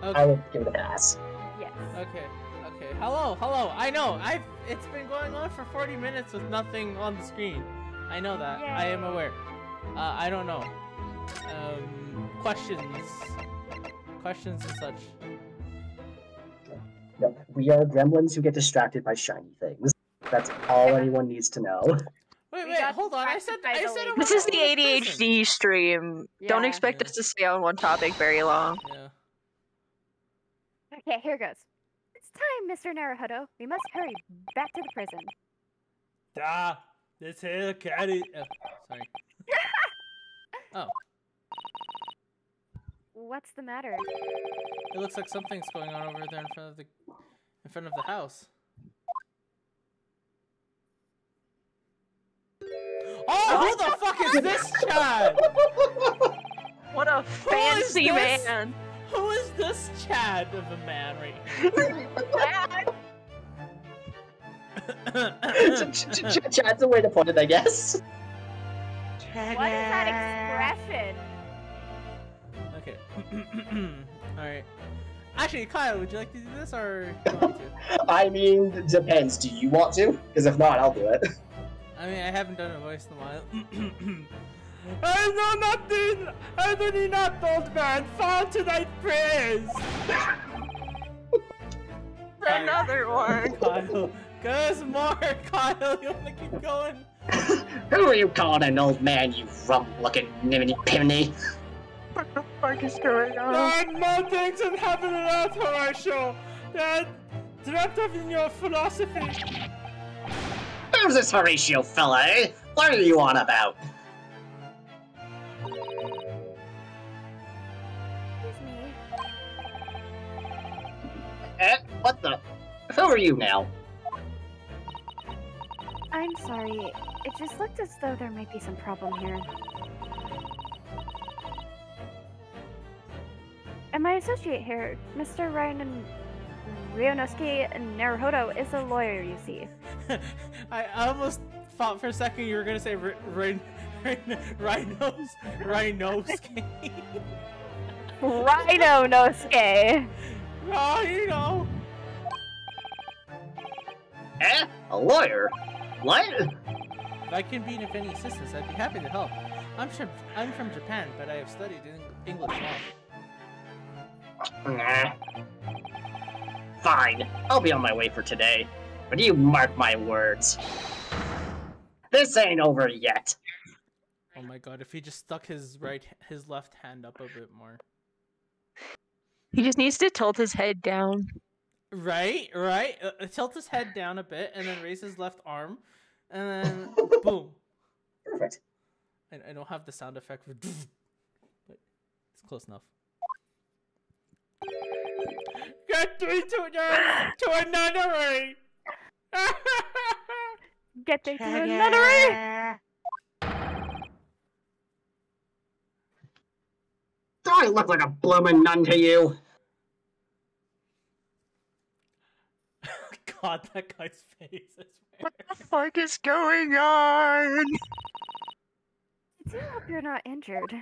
I will give it a pass. Yes. Okay. Hello. I know. It's been going on for 40 minutes with nothing on the screen. I know that. Yay. I am aware. I don't know. Questions and such. No, we are gremlins who get distracted by shiny things. That's all anyone needs to know. Wait, hold on. I said it This was is the ADHD stream. Don't expect us to stay on one topic very long. Yeah. Okay, here goes. It's time, Mr. Naruhodo. We must hurry back to the prison. This here caddy. Oh, sorry. Oh. What's the matter? It looks like something's going on over there in front of the house. Oh, who the fuck is this Chad? What a fancy man! Who is this Chad of a man right here? Chad's a way to put it, I guess. What is that expression? Okay. Alright. Actually, Kyle, would you like to do this, or do you want me to? I mean, depends. Do you want to? Because if not, I'll do it. I mean, I haven't done a voice in a while. I know nothing! I do not, old man! Fall to thy praise! Another one! Kyle, there's more, Kyle! You wanna keep going? Who are you calling an old man, you rump-looking niminy-piminy? What the fuck is going on? There are more things in heaven and earth, Horatio! That dreamt of in your philosophy! Who's this Horatio fella, eh? What are you on about? Excuse me. What the? Who are you now? I'm sorry. It just looked as though there might be some problem here. And my associate here, Mr. Ryunosuke Naruhodo, is a lawyer, you see. I almost thought for a second you were gonna say Rhinosuke. Rhinosuke! Oh, you know. A lawyer? What? If I can be of any assistance, I'd be happy to help. I'm from Japan, but I have studied English law. Nah. Fine, I'll be on my way for today. But you mark my words. This ain't over yet. Oh my god, if he just stuck his left hand up a bit more. He just needs to tilt his head down. Right. Tilt his head down a bit, and then raise his left arm, and then boom. Perfect. I don't have the sound effect for, but it's close enough. Get me to a nunnery. Get me to a nunnery! Do I look like a bloomin' nun to you? God, that guy's face, I swear. What the fuck is going on? I do hope you're not injured.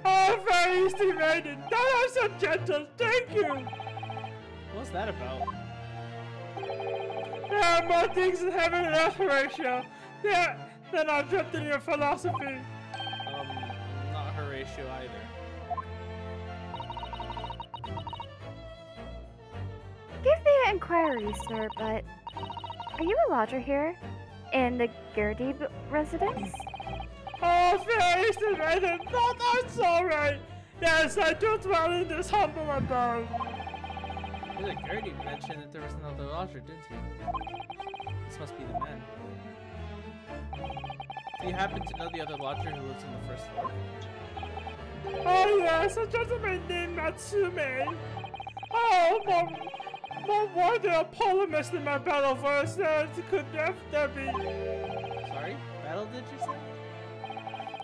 Oh, very easy maiden! That was so gentle, thank you! What's that about? There are more things in heaven and earth, Horatio. Yeah, then I dreamt in your philosophy. Not Horatio either. Give me an inquiry, sir, but are you a lodger here? In the Gerdib residence? Oh, very easy maiden! No, that's alright! Yes, I do dwell in this humble abode. Really, Gertie mentioned that there was another lodger, didn't he? This must be the man. Do you happen to know the other lodger who lives on the first floor? Oh yes, a gentleman named Matsume. Oh, more worthy of polemist in my battle verse than could there be. Sorry? Battle, did you say?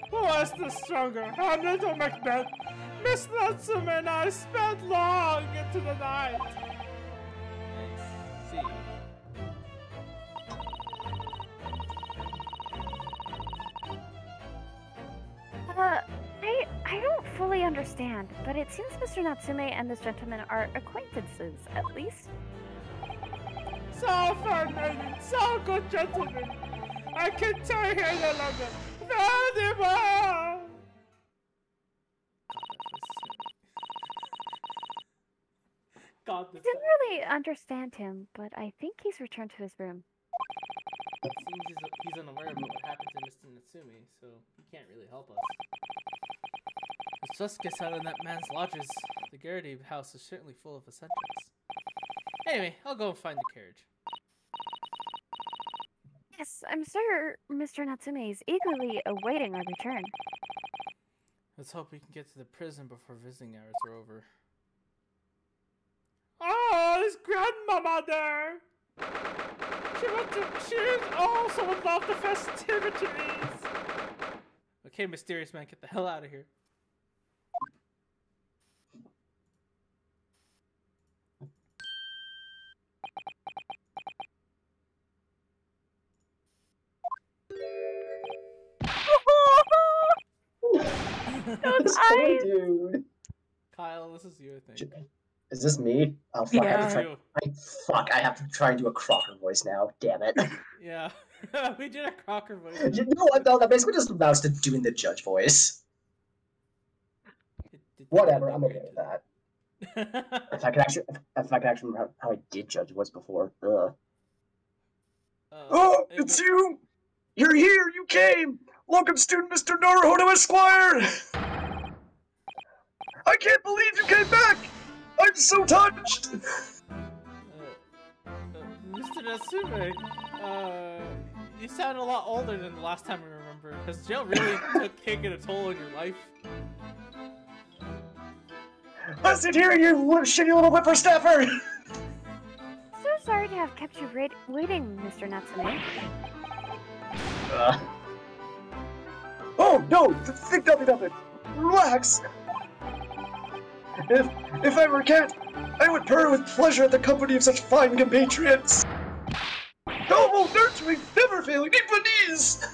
Who was the stronger? Hamlet or Macbeth? Miss Natsume and I spent long into the night. I see. I don't fully understand, but it seems Mr. Natsume and this gentleman are acquaintances, at least. So fascinating, so good gentlemen. I can't stay here no longer. Valuable! God, I didn't really understand him, but I think he's returned to his room. it seems he's unaware of what happened to Mr. Natsume, so he can't really help us. If Sus gets out of that man's lodges, the Garrity house is certainly full of eccentrics. Anyway, I'll go and find the carriage. Yes, I'm sure Mr. Natsume is eagerly awaiting our return. Let's hope we can get to the prison before visiting hours are over. Oh, there's Grandmama there! She also would love the festivities! Okay, mysterious man, get the hell out of here. This poor dude. Kyle, this is you, I think. Is this me? Oh fuck! Yeah. I have to try and do a Crocker voice now. Damn it. Yeah, we did a Crocker voice. You know what? No, that basically just amounts to doing the judge voice. Whatever. I'm okay with that. If I could actually remember how I did judge voice before. Oh, it's you! You're here! You came! Welcome, student Mr. Naruhodo Esquire! I can't believe you came back! I'm so touched! Mr. Natsume, you sound a lot older than the last time we remember. Has jail really taken a toll on your life? Listen here, you shitty little whippersnapper! So sorry to have kept you waiting, Mr. Natsume. Oh, no! Think nothing of it! Relax! If I were a cat, I would purr with pleasure at the company of such fine compatriots! Noble, nurturing, never failing Nipponese!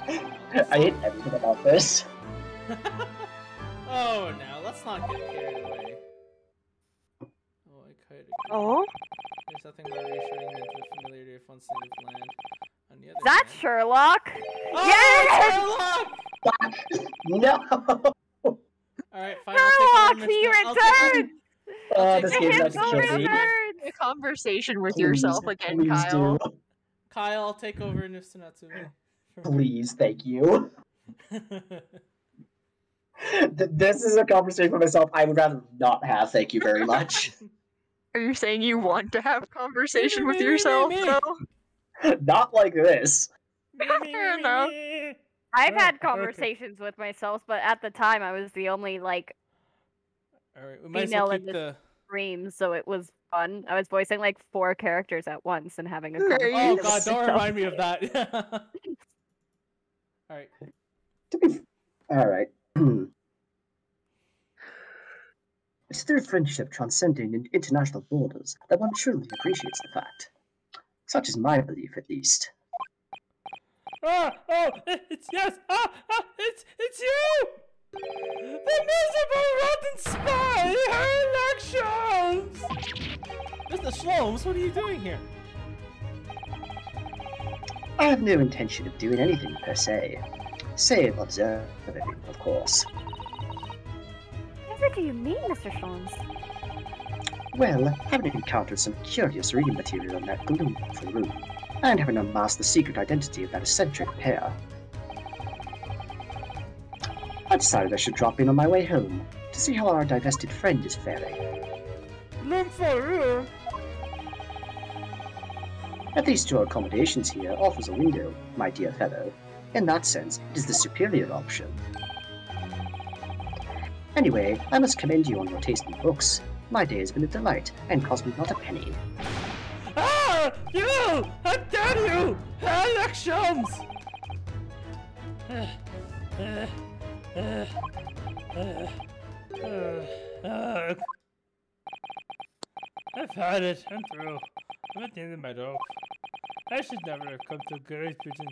I hate everything about this. Oh, now let's not get carried away. Oh, I could. Oh? There's nothing more reassuring than the familiarity of one's native land. On the other That's hand... Sherlock! Oh, Yes! Sherlock! No! Alright, fine. Sherlock, he returned! This game's about to kill me. A conversation with Please, yourself again, please Kyle. do. Kyle, I'll take over Mr. Natsume. Please, thank you. This is a conversation with myself I would rather not have, thank you very much. Are you saying you want to have a conversation with yourself, though? Not like this. Fair enough. I've had conversations with myself, but at the time I was the only, like, Alright, we might as well female keep in the... this stream, so it was fun. I was voicing, like, 4 characters at once and having a There conversation. Oh with god, don't myself. remind me of that. Alright. Alright. It's through friendship transcending international borders that one truly appreciates the fact. Such is my belief, at least. Oh, it's yes, it's you! The miserable rotten spy, elections! Mr. Sholmes, what are you doing here? I have no intention of doing anything per se. Save observing, of course. Whatever do you mean, Mr. Sholmes? Well, having encountered some curious reading material in that gloomful room, and having unmasked the secret identity of that eccentric pair, I decided I should drop in on my way home to see how our divested friend is faring. Gloomful room? At least your accommodations here offers a window, my dear fellow. In that sense, it is the superior option. Anyway, I must commend you on your taste in books. My day has been a delight, and cost me not a penny. Ah! You! How dare you! Elections! I've had it. I'm through. I'm at the end of my rope. I should never have come to Great Britain.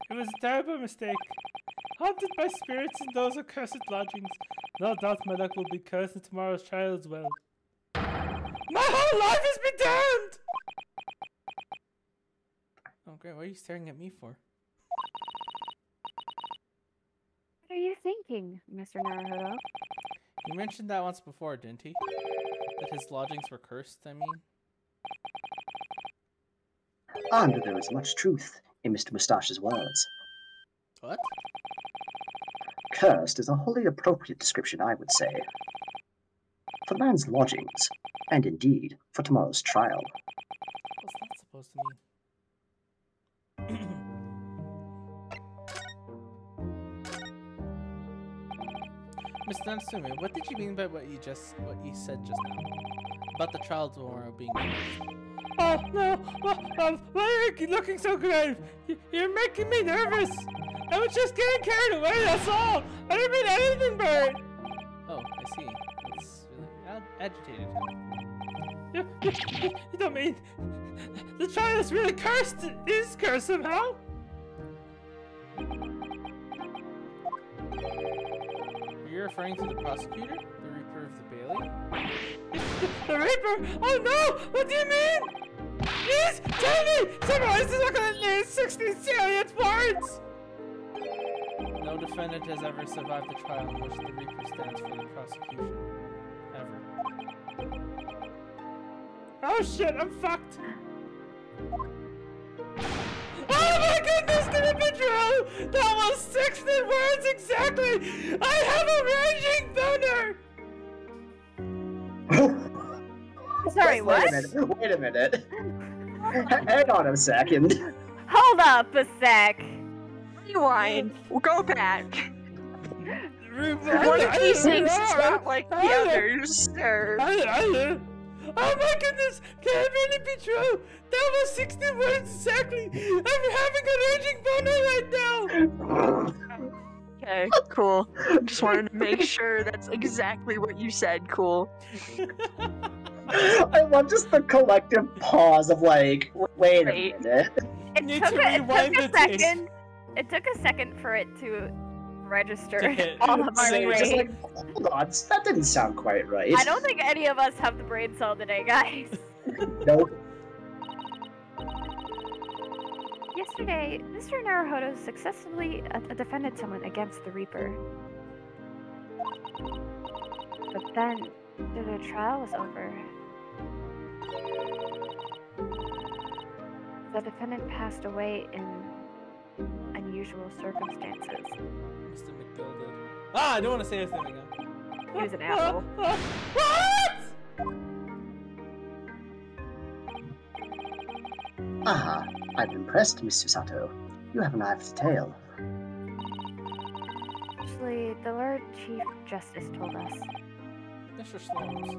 It was a terrible mistake. haunted by spirits in those accursed lodgings. No doubt my luck will be cursed in tomorrow's trial as well. My whole life has been damned! Oh great, what are you staring at me for? What are you thinking, Mr. Naruhodo? You mentioned that once before, didn't he? That his lodgings were cursed, I mean? And there is much truth in Mr. Moustache's words. What? Cursed is a wholly appropriate description, I would say. For the man's lodgings, and indeed, for tomorrow's trial. What's that supposed to mean? Mr. Natsume, what did you mean by what you said just now? About the trial tomorrow being cursed? Oh no! Why are you looking so grave? You're making me nervous! I was just getting carried away, that's all! I didn't mean anything by it! Oh, I see. That's really agitated him. You don't mean... The trial is really cursed! Is cursed somehow? Are you referring to the prosecutor? The Reaper of the Bailey? The Reaper? Oh no! What do you mean? Please, tell me! Summarize this not gonna need 16 salient words! No defendant has ever survived the trial in which the Reaper stands for the prosecution. Ever. Oh shit, I'm fucked! Oh my goodness, can it be true? That was 16 words exactly! I have a raging boner! Sorry, what? Wait a minute. Hang on a second. Hold up a sec. Rewind. We'll go back. Rewind. One of these things is not like the others, sir. Oh my goodness, can it really be true? That was 16 words exactly. I'm having a raging boner right now. Okay, cool. Just wanted to make sure that's exactly what you said. Cool. I love just the collective pause of like, wait a minute. It took a second for it to register all of our brains. Just like, hold on, that didn't sound quite right. I don't think any of us have the brain cell today, guys. Nope. Yesterday, Mr. Naruhodo successfully defended someone against the Reaper. But then, the trial was over. The defendant passed away in unusual circumstances. Mr. McGill did. Ah, I don't want to say his name again. He was an apple. What? Ah, I'm impressed, Mr. Sato. You have an eye for the tail. Actually, the Lord Chief Justice told us. Mr. Slomes,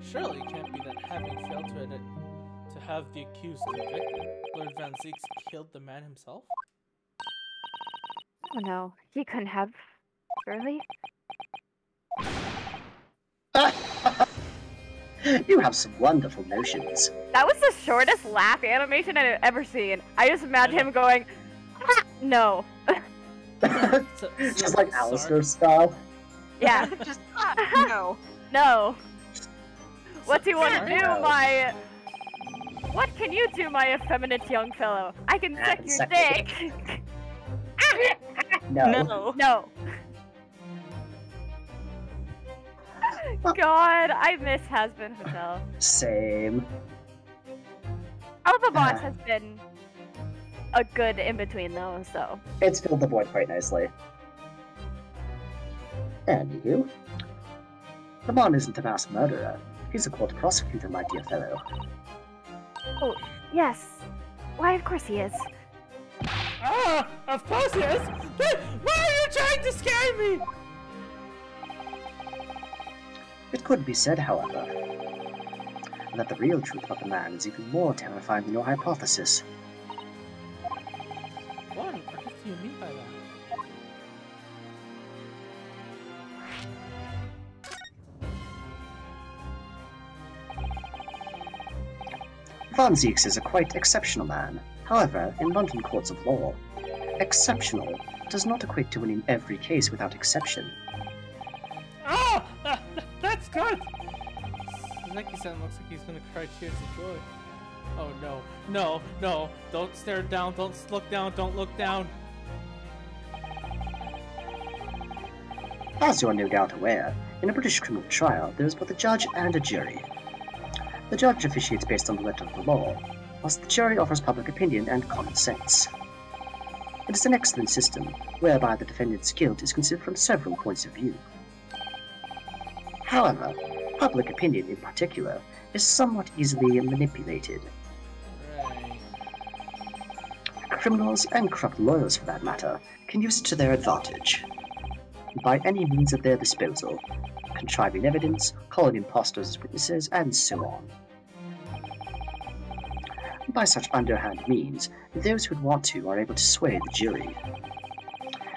surely it can't be that having failed to have the accused convicted, Lord Van Zeeks killed the man himself? Oh no, he couldn't have. Surely? You have some wonderful notions. That was the shortest laugh animation I've ever seen. I just imagine him going, no. Just like Alistair style. Yeah. Just no. No. What do you want to do, No. my... What can you do, my effeminate young fellow? I can suck your suck dick. No. No. No. God, I miss Has-Been Hotel. Same. Alpha Boss has been a good in-between though, so... It's filled the void quite nicely. And you? Ramon isn't a mass murderer. He's a court prosecutor, my dear fellow. Oh, yes. Why, of course he is. Ah, of course he is! Why are you trying to scare me? It could be said, however, that the real truth about the man is even more terrifying than your hypothesis. What on earth do you mean by that? Van Zeeks is a quite exceptional man. However, in London courts of law, exceptional does not equate to winning every case without exception. Oh! That's good! Neki-san looks like he's gonna cry tears of joy. Oh no. No, no. Don't stare down. Don't look down. Don't look down. As you are no doubt aware, in a British criminal trial, there is both a judge and a jury. The judge officiates based on the letter of the law, whilst the jury offers public opinion and common sense. It is an excellent system, whereby the defendant's guilt is considered from several points of view. However, public opinion in particular is somewhat easily manipulated. Right. Criminals, and corrupt lawyers for that matter, can use it to their advantage. By any means at their disposal, contriving evidence, calling impostors as witnesses, and so on. By such underhand means, those who want to are able to sway the jury.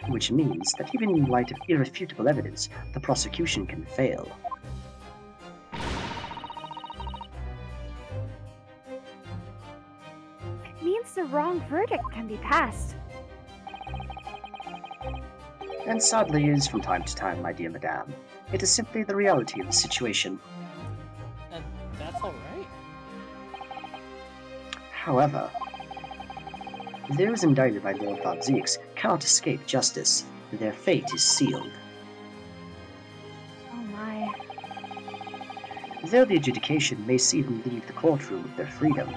Which means that even in light of irrefutable evidence, the prosecution can fail. It means the wrong verdict can be passed. And sadly is from time to time, my dear madame. It is simply the reality of the situation. And that's alright? However, those indicted by Lord Fabziks cannot escape justice. Their fate is sealed. Oh my. Though the adjudication may see them leave the courtroom with their freedom,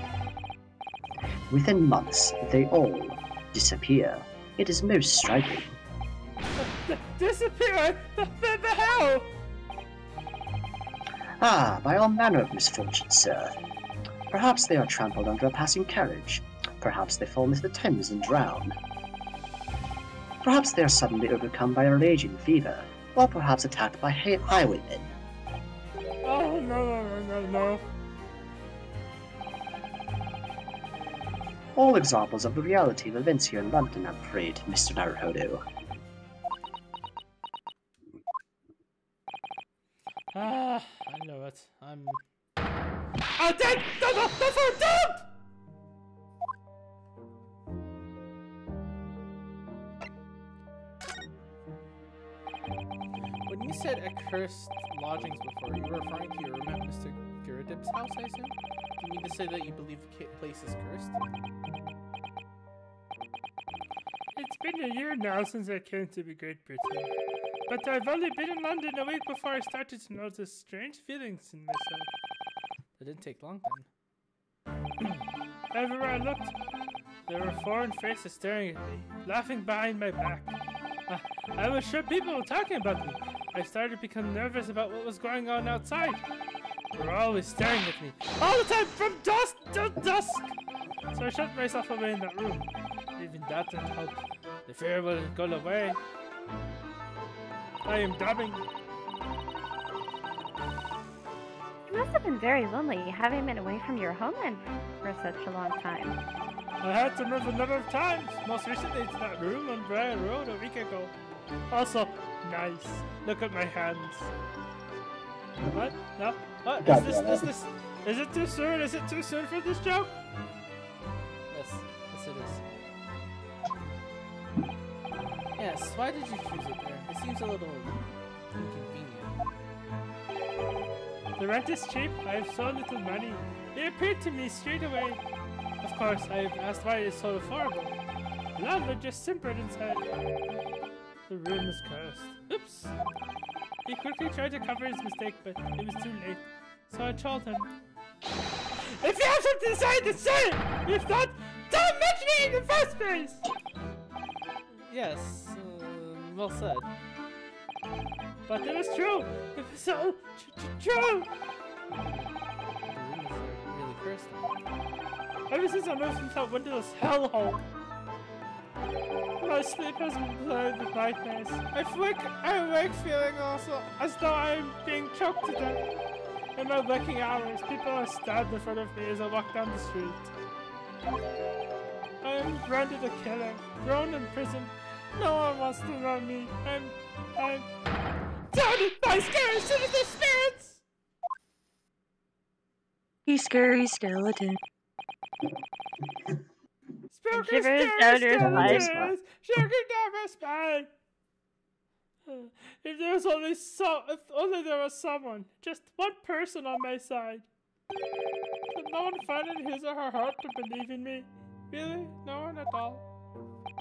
within months they all disappear. It is most striking. Disappear? The hell? Ah, by all manner of misfortune, sir. Perhaps they are trampled under a passing carriage. Perhaps they fall into the Thames and drown. Perhaps they are suddenly overcome by a raging fever, or perhaps attacked by highwaymen. Oh, no. All examples of the reality of events here in London, I'm afraid, Mr. Naruhodo. Ah, I know it. I'm... Oh, Dad! Don't! When you said accursed lodgings before, you were referring to your room at Mr. Girdib's house, I assume? Do you mean to say that you believe the place is cursed? It's been a year now since I came to the Great Britain. But I've only been in London a week before I started to notice strange feelings in myself. It didn't take long then. Everywhere I looked, there were foreign faces staring at me, laughing behind my back. I was sure people were talking about me. I started to become nervous about what was going on outside. They were always staring at me, all the time from dusk till dusk. So I shut myself away in that room. Even that didn't help. The fear wouldn't go away. I am dubbing. You must have been very lonely, having been away from your homeland for such a long time. I had to move a number of times, most recently to that room on Briar Road a week ago. Also, nice. Look at my hands. What? No? What? Is this? Is it too soon? Is it too soon for this joke? Yes. Yes, it is. Yes, why did you choose it there? It seems a little inconvenient. The rent is cheap. I have so little money. It appeared to me straight away. Of course, I have asked why it is so affordable. The landlord just simpered and said, "The room is cursed." Oops! He quickly tried to cover his mistake, but it was too late. So I told him, "If you have something to say, then say it! If not, don't mention it in the first place!" Yes, well said. But it was true! It was so true! The room is really cursed now. Ever since I moved into that windowless hellhole, my sleep has been blurred with nightmares. I awake feeling also as though I'm being choked to death. In my waking hours, people are stabbed in front of me as I walk down the street. I am branded a killer, thrown in prison. No one wants to know me. I'm taunted by scary sinister spirits! You scary skeleton. shivers down your spine. skeletons! Shivers down my spine! If only there was someone, just one person on my side. Did no one find in his or her heart to believe in me? Really? No one at all?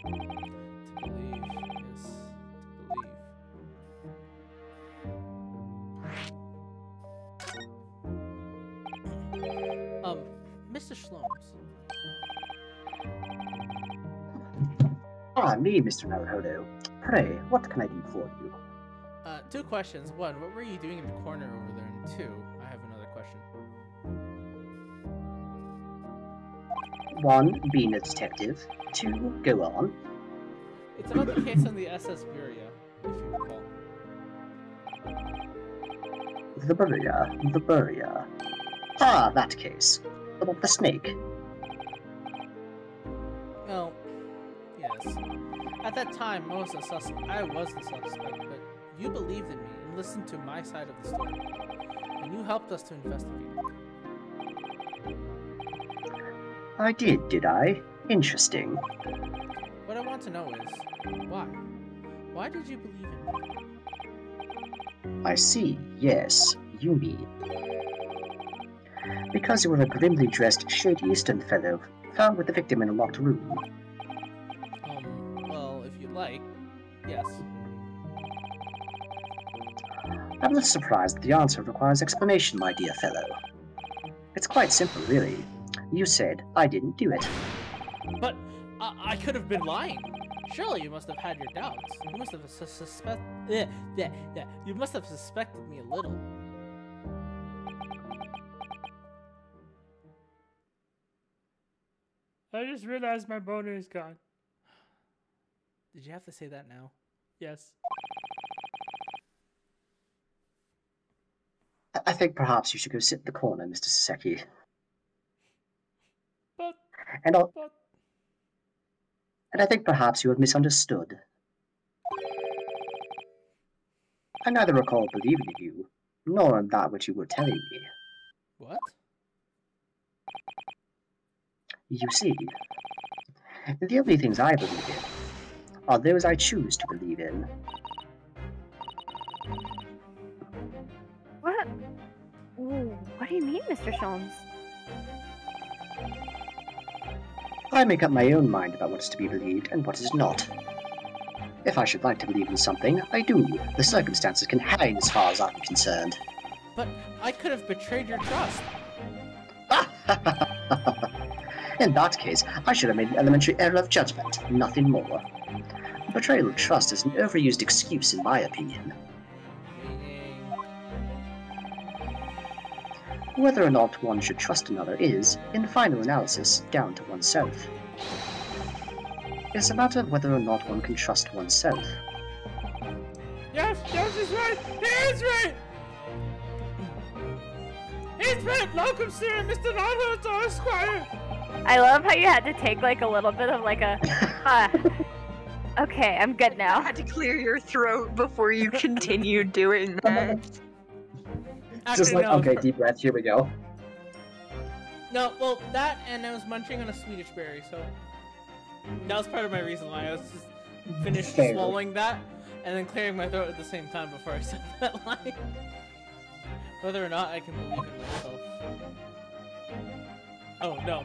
To believe, yes, to believe. Mr. Shlomes. Ah, me, Mr. Naruhodo. Pray, what can I do for you? Two questions. One, what were you doing in the corner over there? And two, I have another question. One, being a detective. Two, go on. It's about the case on the SS Buria, if you recall. The Buria. Ah, that case. About the snake. Well, yes. At that time, I was the suspect, but you believed in me and listened to my side of the story, and you helped us to investigate. I did I? Interesting. What I want to know is, why? Why did you believe in me? I see, yes, you mean. Because you were a grimly dressed, shady Eastern fellow, found with the victim in a locked room. Well, if you'd like, yes. I'm a little surprised that the answer requires explanation, my dear fellow. It's quite simple, really. You said I didn't do it. But I could have been lying. Surely you must have had your doubts. You must have You must have suspected me a little. I just realized my boner is gone. Did you have to say that now? Yes. I think perhaps you should go sit in the corner, Mr. Saseki. And I think perhaps you have misunderstood. I neither recall believing in you, nor in that which you were telling me. What? You see, the only things I believe in are those I choose to believe in. What? Ooh, what do you mean, Mr. Sholmes? I make up my own mind about what is to be believed and what is not. If I should like to believe in something, I do. The circumstances can hang as far as I'm concerned. But I could have betrayed your trust. In that case, I should have made an elementary error of judgment, nothing more. Betrayal of trust is an overused excuse, in my opinion. Whether or not one should trust another is, in final analysis, down to oneself. It's a matter of whether or not one can trust oneself. Yes, he's right! He is right! He's right! Welcome, sir, Mr. Naruto Esquire! I love how you had to take like a little bit of like a, okay, I'm good now. I had to clear your throat before you continued doing that. Just like, okay, deep breath, here we go. No, well, that and I was munching on a Swedish berry, so that was part of my reason why I was just finished swallowing that and then clearing my throat at the same time before I said that line. Whether or not I can believe in myself. Oh no.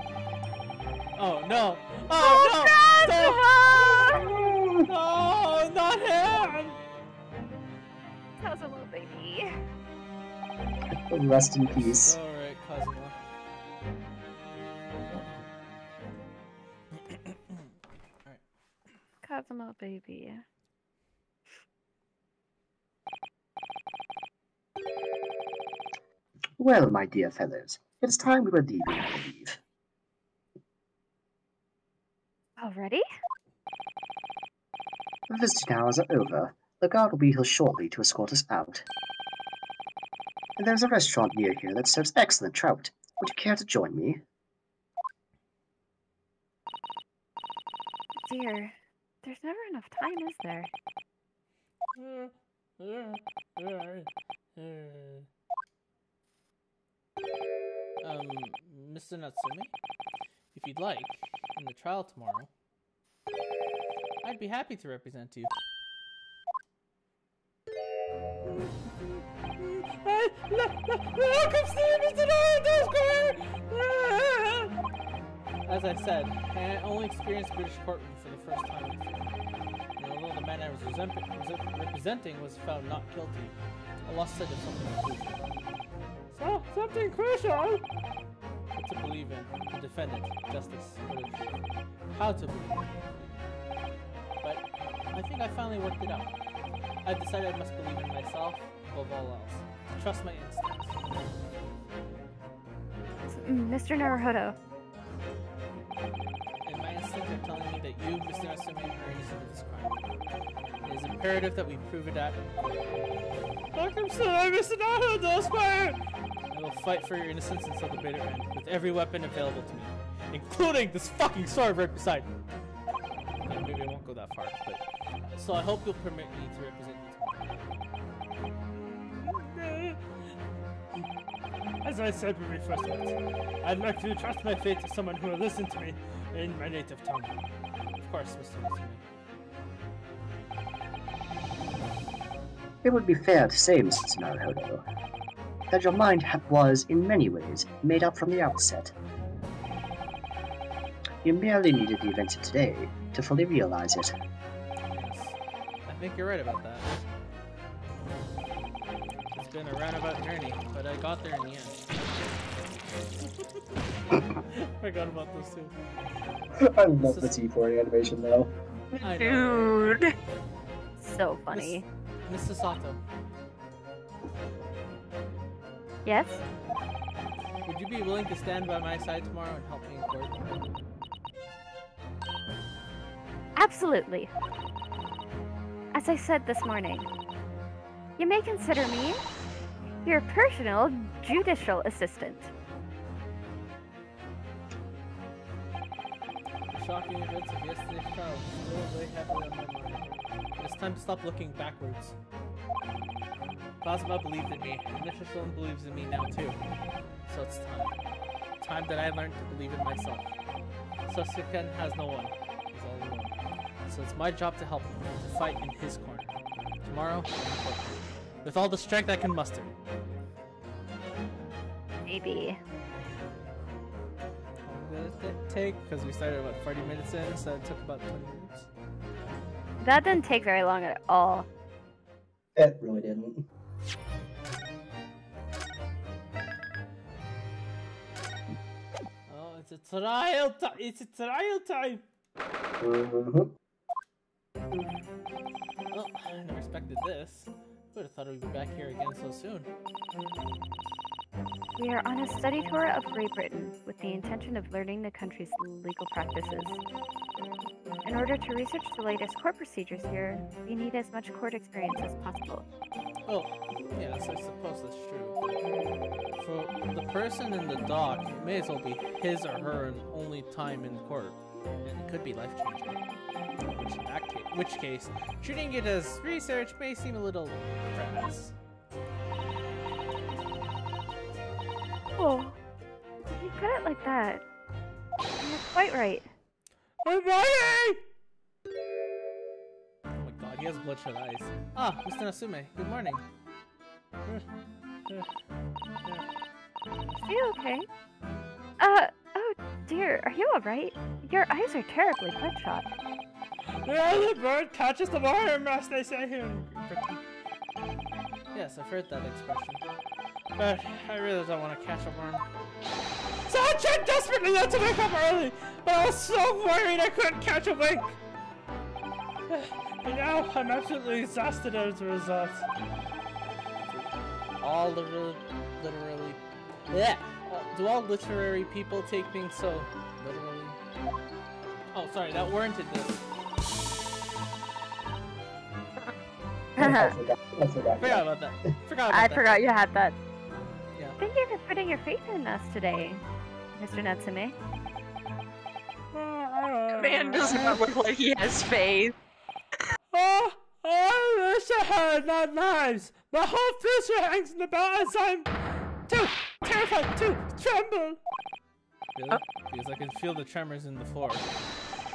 Oh no. Oh no! No! No, not him! How's a little baby? Rest in peace. Alright, Kazuma. Alright. Kazuma baby. Well, my dear fellows, it's time we were leaving, I believe. Already? The visiting hours are over. The guard will be here shortly to escort us out. And there's a restaurant near here that serves excellent trout. Would you care to join me? Dear, there's never enough time, is there? Mr. Natsume, if you'd like, in the trial tomorrow, I'd be happy to represent you. As I said, I only experienced British courtroom for the first time this year. And although the man I was representing was found not guilty, I lost sight of something crucial. So, something crucial? What to believe in, the defendant, justice, or the truth. How to believe. But I think I finally worked it out. I decided I must believe in myself above all else. Trust my instincts. Mr. Naruhodo. And my instincts are telling me that you, Mr. Natsume, are innocent of this crime. It is imperative that we prove it at. Welcome, sir, Mr. Naruhodo, Squire! I will fight for your innocence until the bitter end, with every weapon available to me, including this fucking sword right beside me. Okay, maybe I won't go that far, but so I hope you'll permit me to represent you tomorrow. As I said when we first met, I'd like to trust my fate to someone who will listen to me in my native tongue. Of course, Mr. Natsume. It would be fair to say, Mrs. Naruhodo, that your mind was, in many ways, made up from the outset. You merely needed the events of today to fully realize it. Yes, I think you're right about that. It's been a roundabout journey, but I got there in the end. Forgot about those two. I love the T4 animation, though. I know. Dude. So funny. Mrs. Sato, Yes? would you be willing to stand by my side tomorrow and help me in court? Absolutely. As I said this morning, you may consider me your personal judicial assistant. The shocking events of yesterday's trial still weigh heavily on my mind. It's time to stop looking backwards. Plasma believed in me, and Mr. Stone believes in me now too. So it's time. Time that I learned to believe in myself. Sasuke has no one. He's all alone. So it's my job to help him, to fight in his corner. Tomorrow, with all the strength I can muster. Maybe. How long did it take? Because we started about 40 minutes in, so it took about 20 minutes. That didn't take very long at all. It really didn't. Oh, it's a trial time! It's a trial time! Well, I never expected this. Would have thought we'd be back here again so soon. We are on a study tour of Great Britain with the intention of learning the country's legal practices. In order to research the latest court procedures here, we need as much court experience as possible. Oh, yes, I suppose that's true. But for the person in the dock, it may as well be his or her only time in court. And it could be life-changing. In which case, treating it as research may seem a little crass. Oh, you put it like that. You're quite right. Hermione! Oh my god, he has bloodshot eyes. Ah, Mr. Natsume, good morning. Are you okay? Oh dear, are you alright? Your eyes are terribly bloodshot. Yeah, the bird catches the worm, as they say here in Britain. Yes, I've heard that expression. But I really don't want to catch a worm. So I tried desperately not to wake up early, but I was so worried I couldn't catch a wink. And now I'm absolutely exhausted as a result. All the literally... Yeah! Do all literary people take things so literally? Oh, sorry, that warranted this. I forgot Forgot about that. I forgot you had that. Yeah. Thank you for putting your faith in us today, Mr. Natsume. The man does not look like he has faith. Oh, I wish I had not knives. My whole future hangs in the balance. I'm too terrified to tremble. Really? Because I can feel the tremors in the floor.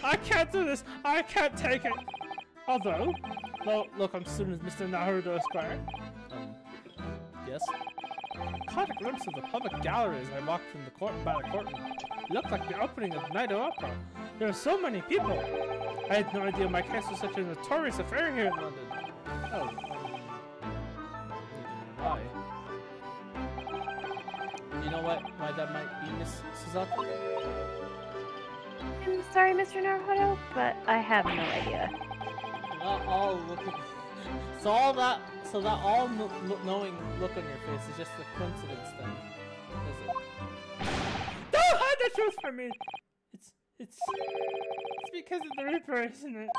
I can't do this! I can't take it! Although, well, look, I'm student Mr. Naruto Esquire. Yes? I caught a glimpse of the public gallery as I walked from the by the courtroom. It looked like the opening of the Night of Opera. There were so many people. I had no idea my case was such a notorious affair here in London. Oh, why? Do you know why that might be, Miss Suzato? I'm sorry, Mr. Naruto, but I have no idea. Not all looking. So that all knowing look on your face is just a coincidence, then, is it? Don't hide the truth from me. It's because of the Reaper, isn't it?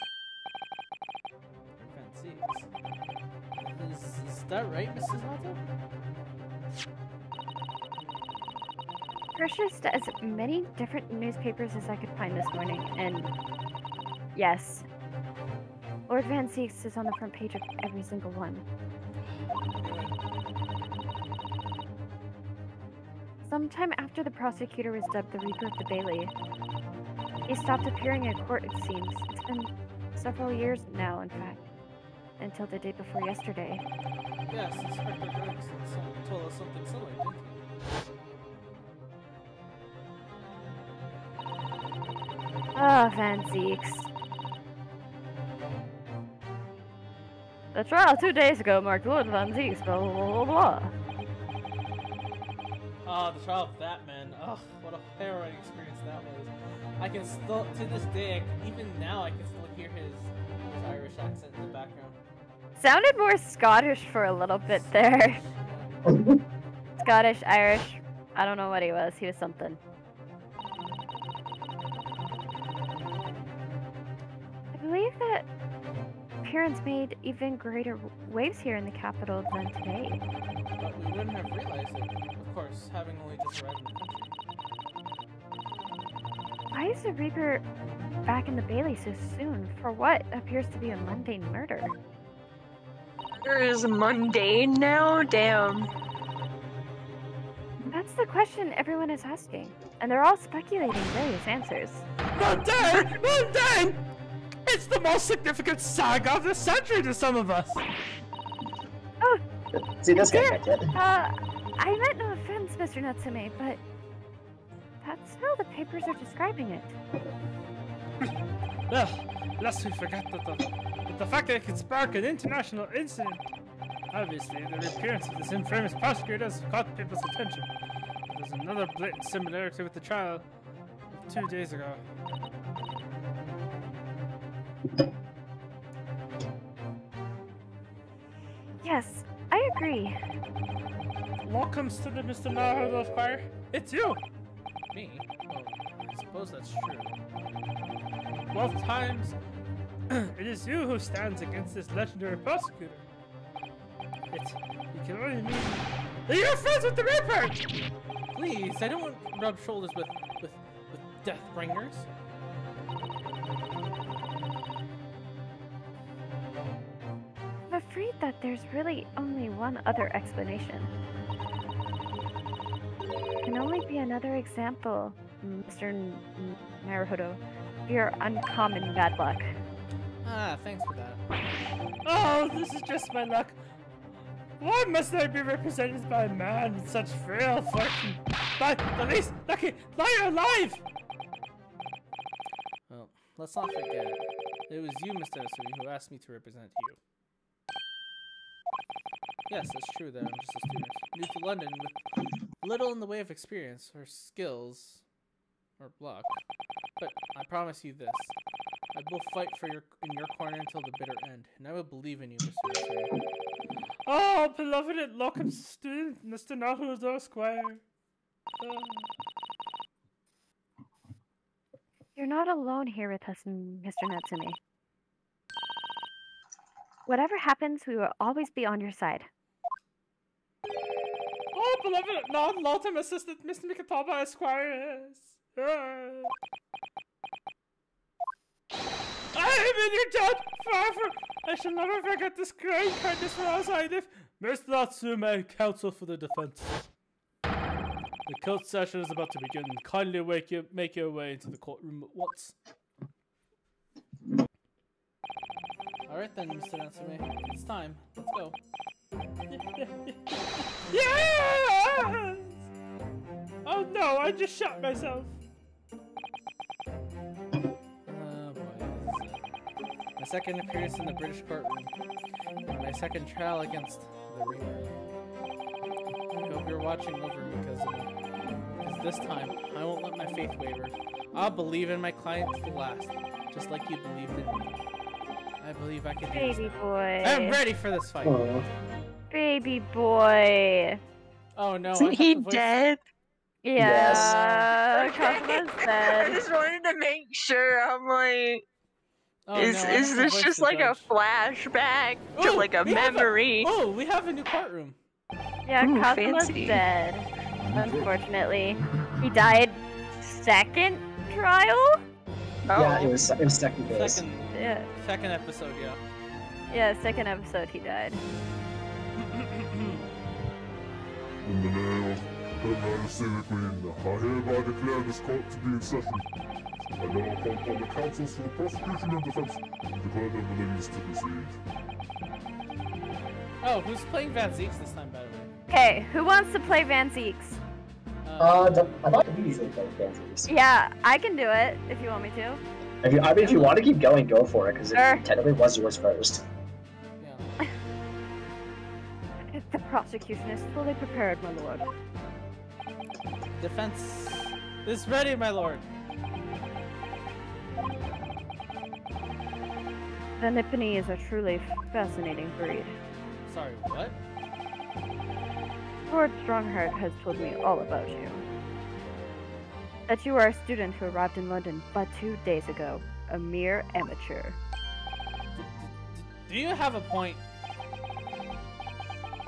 Fancy. Is that right, Mrs. Otto? Purchased as many different newspapers as I could find this morning, and yes, Lord Van Zeeks is on the front page of every single one. Sometime after the prosecutor was dubbed the Reaper of the Bailey, he stopped appearing in court, it seems. It's been several years now, in fact. Until the day before yesterday. Yes, Inspector Gregson told us something similar, didn't he? Ah, Van Zeeks. The trial 2 days ago marked Lord Van Zeeks, blah blah blah blah. Oh, the trial of that man. Ugh, what a harrowing experience that was. I can still, to this day, even now, I can still hear his Irish accent in the background. Sounded more Scottish for a little bit there. Scottish, Irish. I don't know what he was. He was something. I believe that appearance made even greater waves here in the capital than today. But we wouldn't have realized it, of course, having only just arrived in the country. Why is the Reaper back in the Bailey so soon for what appears to be a mundane murder? Murder is mundane now? Damn. That's the question everyone is asking, and they're all speculating various answers. Mundane! Mundane! It's the most significant saga of the century to some of us! Oh, See, this guy dear, got it. I meant no offense, Mr. Natsume, but that's how the papers are describing it. Well, lest we forget that the fact that it could spark an international incident. Obviously, the reappearance of this infamous prosecutor has caught people's attention. There's another blatant similarity with the trial of 2 days ago. Yes, I agree. Welcome, student Mr. Naruto Esquire. It's you! Me? Oh, I suppose that's true. 12 times, it is you who stands against this legendary prosecutor. You can only mean that you're friends with the Reaper! Please, I don't want to rub shoulders with Deathbringers. I'm afraid that there's really only one other explanation. It can only be another example, Mr. Naruhodo, of your uncommon bad luck. Ah, thanks for that. Oh, this is just my luck. Why must I be represented by a man with such frail fortune? But the least lucky liar alive! Well, let's not forget. It was you, Mr. Esuri, who asked me to represent you. Yes, it's true that I'm just a student, new to London with little in the way of experience, or skills, or luck. But I promise you this. I will fight in your corner until the bitter end, and I will believe in you, Mr. Esuri. Oh, beloved and welcome student, Mr. Naruto Esquire. You're not alone here with us, Mr. Natsume. Whatever happens, we will always be on your side. Oh, beloved non-lawtime assistant, Mr. Mikataba Esquire. I am in your debt forever. I shall never forget this great kindness for us I live. Mr. Natsume, counsel for the defense. The court session is about to begin. Kindly make your way into the courtroom at once. Alright then, Mr. Natsume. It's time. Let's go. Yes! Oh no, I just shot myself. Oh boy, my second appearance in the British courtroom. And my second trial against the Reaper. I hope you're watching over me, because this time, I won't let my faith waver. I'll believe in my client to the last, just like you believed in me. I believe I can do this. Baby boy. I'm ready for this fight. Oh. Baby boy. Oh no. Isn't he dead? Yeah. Kazuma's I dead. just wanted to make sure. I'm like, Oh, is no, I have to this voice just the like judge. a flashback to Ooh, like a we have memory? Oh, we have a new courtroom. Yeah, Ooh, Kazuma's fancy. dead. Unfortunately. He died second trial? Oh, Yeah, it was second case. Yeah. Second episode, yeah. Yeah, second episode he died. In the name of Her Majesty the Queen, I hereby declare this court to be in session. I now call upon the counsels for the prosecution and defense to declare their beliefs to proceed. Oh, who's playing Van Zeeks this time, by the way? Okay, who wants to play Van Zeeks? I thought you usually play fancies. Yeah, I can do it if you want me to. I mean, if you want to keep going, go for it, because it Sure. technically was yours first. Yeah. The prosecution is fully prepared, my lord. Defense is ready, my lord. The Nipponi is a truly fascinating breed. Sorry, what? Lord Strongheart has told me all about you. That you are a student who arrived in London but 2 days ago, a mere amateur. Do you have a point?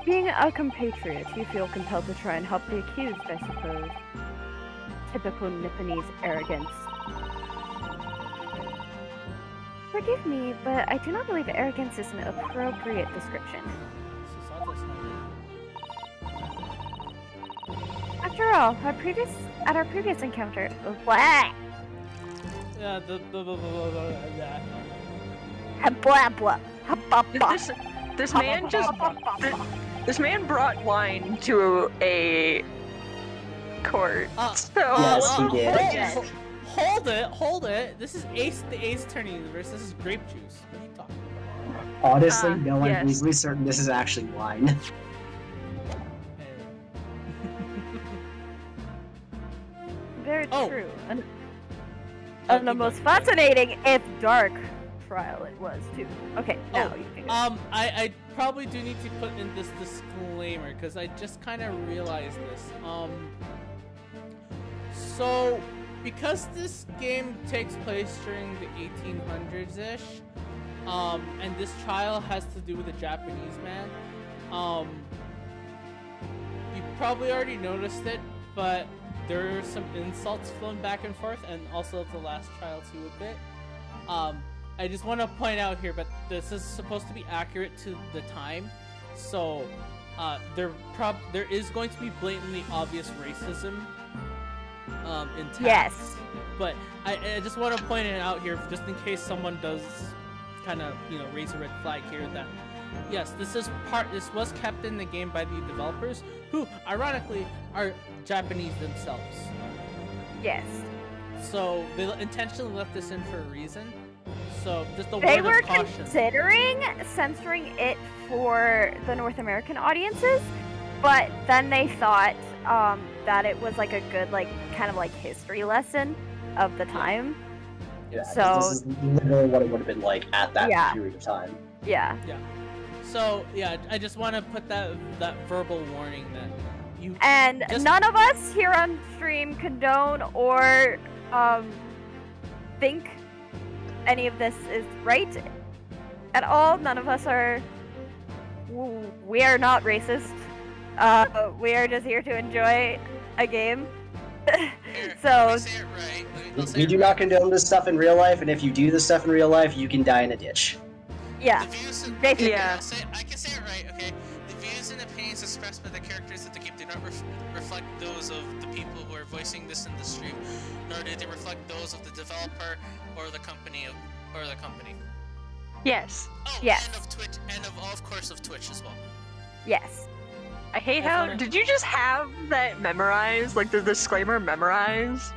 Being a compatriot, you feel compelled to try and help the accused, I suppose. Typical Nipponese arrogance. Forgive me, but I do not believe arrogance is an appropriate description. After all, at our previous encounter, blah, Yeah, blah, blah, blah. this man just this man brought wine to a court. So Yes, he did. Hold it. This is the Ace Attorney universe. This is grape juice. What are you talking about? Honestly, no, I'm yes. reasonably certain this is actually wine. Very Oh. true. And the most fascinating, if dark, trial it was too. Okay, now you can go. I probably do need to put in this disclaimer because I just kind of realized this. So because this game takes place during the 1800s-ish, and this trial has to do with a Japanese man, you probably already noticed it, but there are some insults flown back and forth, and also the last trial too a bit. I just want to point out here, but this is supposed to be accurate to the time, so there is going to be blatantly obvious racism in text. Yes. But I just want to point it out here, just in case someone does kind of raise a red flag here, that yes, this was kept in the game by the developers, who ironically are Japanese themselves. Yes. So they intentionally left this in for a reason. So just the They word were of caution. considering censoring it for the North American audiences, but then they thought that it was like a good kind of history lesson of the time. Yeah, So- this is literally what it would have been like at that Yeah. period of time. Yeah. So yeah, I just want to put that verbal warning that you And just- none of us here on stream condone or think any of this is right at all. None of us are. We are not racist. We are just here to enjoy a game. So We do not condone this stuff in real life, and if you do this stuff in real life, you can die in a ditch. yeah, The views and basically. Yeah. I can say it right, okay? The views and opinions opinions expressed by the characters of the game do not reflect those of the people who are voicing this in the stream, nor do they reflect those of the developer or the company. Yes. Oh, Yes. and of Twitch, and of course of Twitch as well. Yes. I hate how. Did you just have that memorized? Like the disclaimer memorized?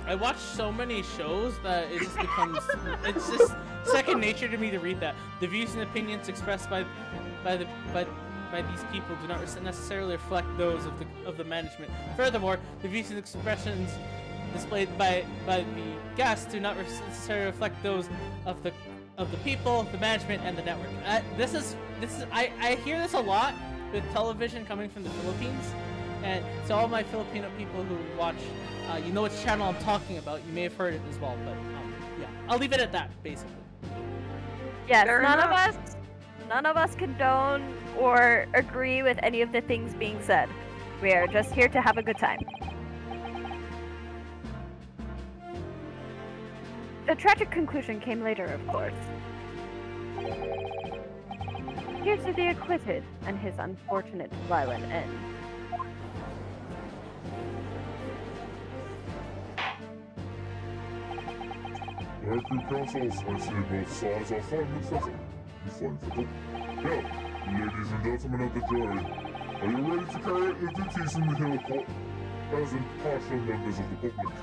I watch so many shows that it just becomes it's just second nature to me to read that. The views and opinions expressed by these people do not necessarily reflect those of the management. Furthermore, the views and expressions displayed by the guests do not necessarily reflect those of the people, the management, and the network. I hear this a lot with television coming from the Philippines, and to all my Filipino people who watch, you know which channel I'm talking about. You may have heard it as well, but yeah, I'll leave it at that, basically. Yes, none of us condone or agree with any of the things being said. We are just here to have a good time. The tragic conclusion came later, of course. Here's to the acquitted and his unfortunate violent end. Thank you, councils. I see both sides are fine with settle. You fine for them? Now, ladies and gentlemen of the jury, are you ready to carry out your duties in the Hill Court as impartial members of the public?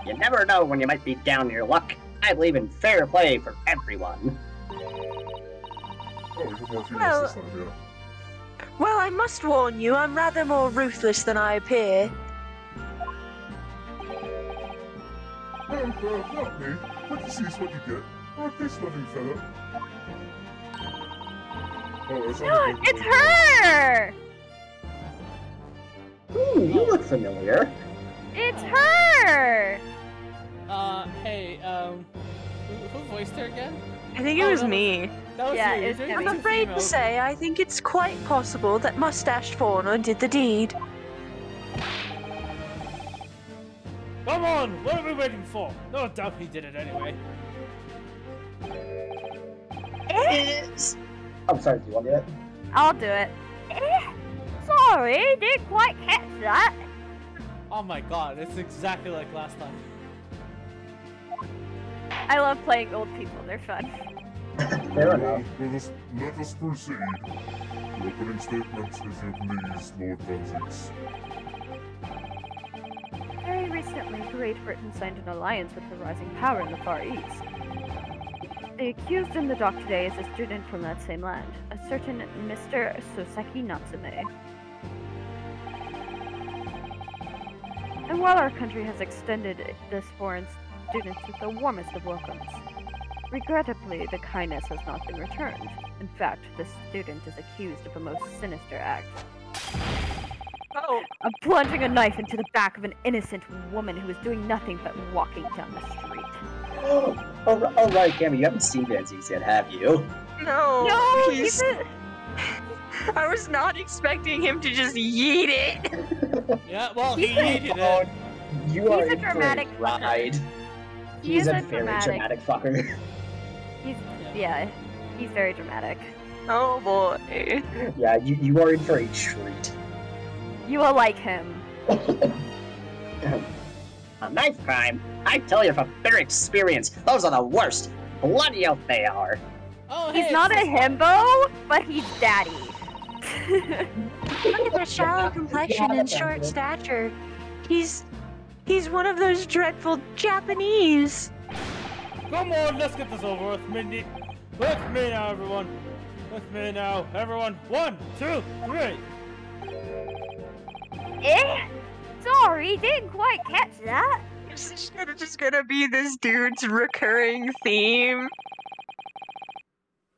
You never know when you might be down your luck. I believe in fair play for everyone. Oh, you have more feelings Well- this time, yeah. Well, I must warn you, I'm rather more ruthless than I appear. No, not me. What you see is what you get. We're a peace-loving fella. Oh, It's her! Ooh, you look familiar. It's her! Hey, who voiced her again? I think it was me. That was Yeah, you. it's You're Gabby. two I'm afraid to females. say, I think it's quite possible that Mustached Fauna did the deed. Come on, what are we waiting for? No doubt he did it anyway. Is... I'm sorry, do you want it? I'll do it. Sorry, didn't quite catch that. Oh my god, it's exactly like last time. I love playing old people, they're fun. Fair enough. Let us proceed. Your opening statement, if you please, Lord Vanzix. Very recently, Great Britain signed an alliance with the rising power in the Far East. The accused in the dock today is a student from that same land, a certain Mr. Soseki Natsume. And while our country has extended this foreign student with the warmest of welcomes, regrettably, the kindness has not been returned. In fact, the student is accused of a most sinister act. Oh, Of plunging a knife into the back of an innocent woman who was doing nothing but walking down the street. Oh, right, Cammy, you haven't seen Vanzix yet, have you? no! No, he's... I was not expecting him to just yeet it! Yeah, well, he needed it. You are He's a in dramatic for a ride. He's He's a a very dramatic fucker. He's very dramatic. Oh boy. Yeah, you are in for a treat. You will like him. A knife crime? I tell you from bitter experience, those are the worst. Bloody out they are. Oh, hey, He's not a it's this one. himbo, but he's daddy. Look at that shallow complexion and short stature. He's one of those dreadful Japanese. Come on, let's get this over with, Mindy. With me now, everyone. With me now, everyone. 1, 2, 3. Sorry, didn't quite catch that. It's just gonna be this dude's recurring theme.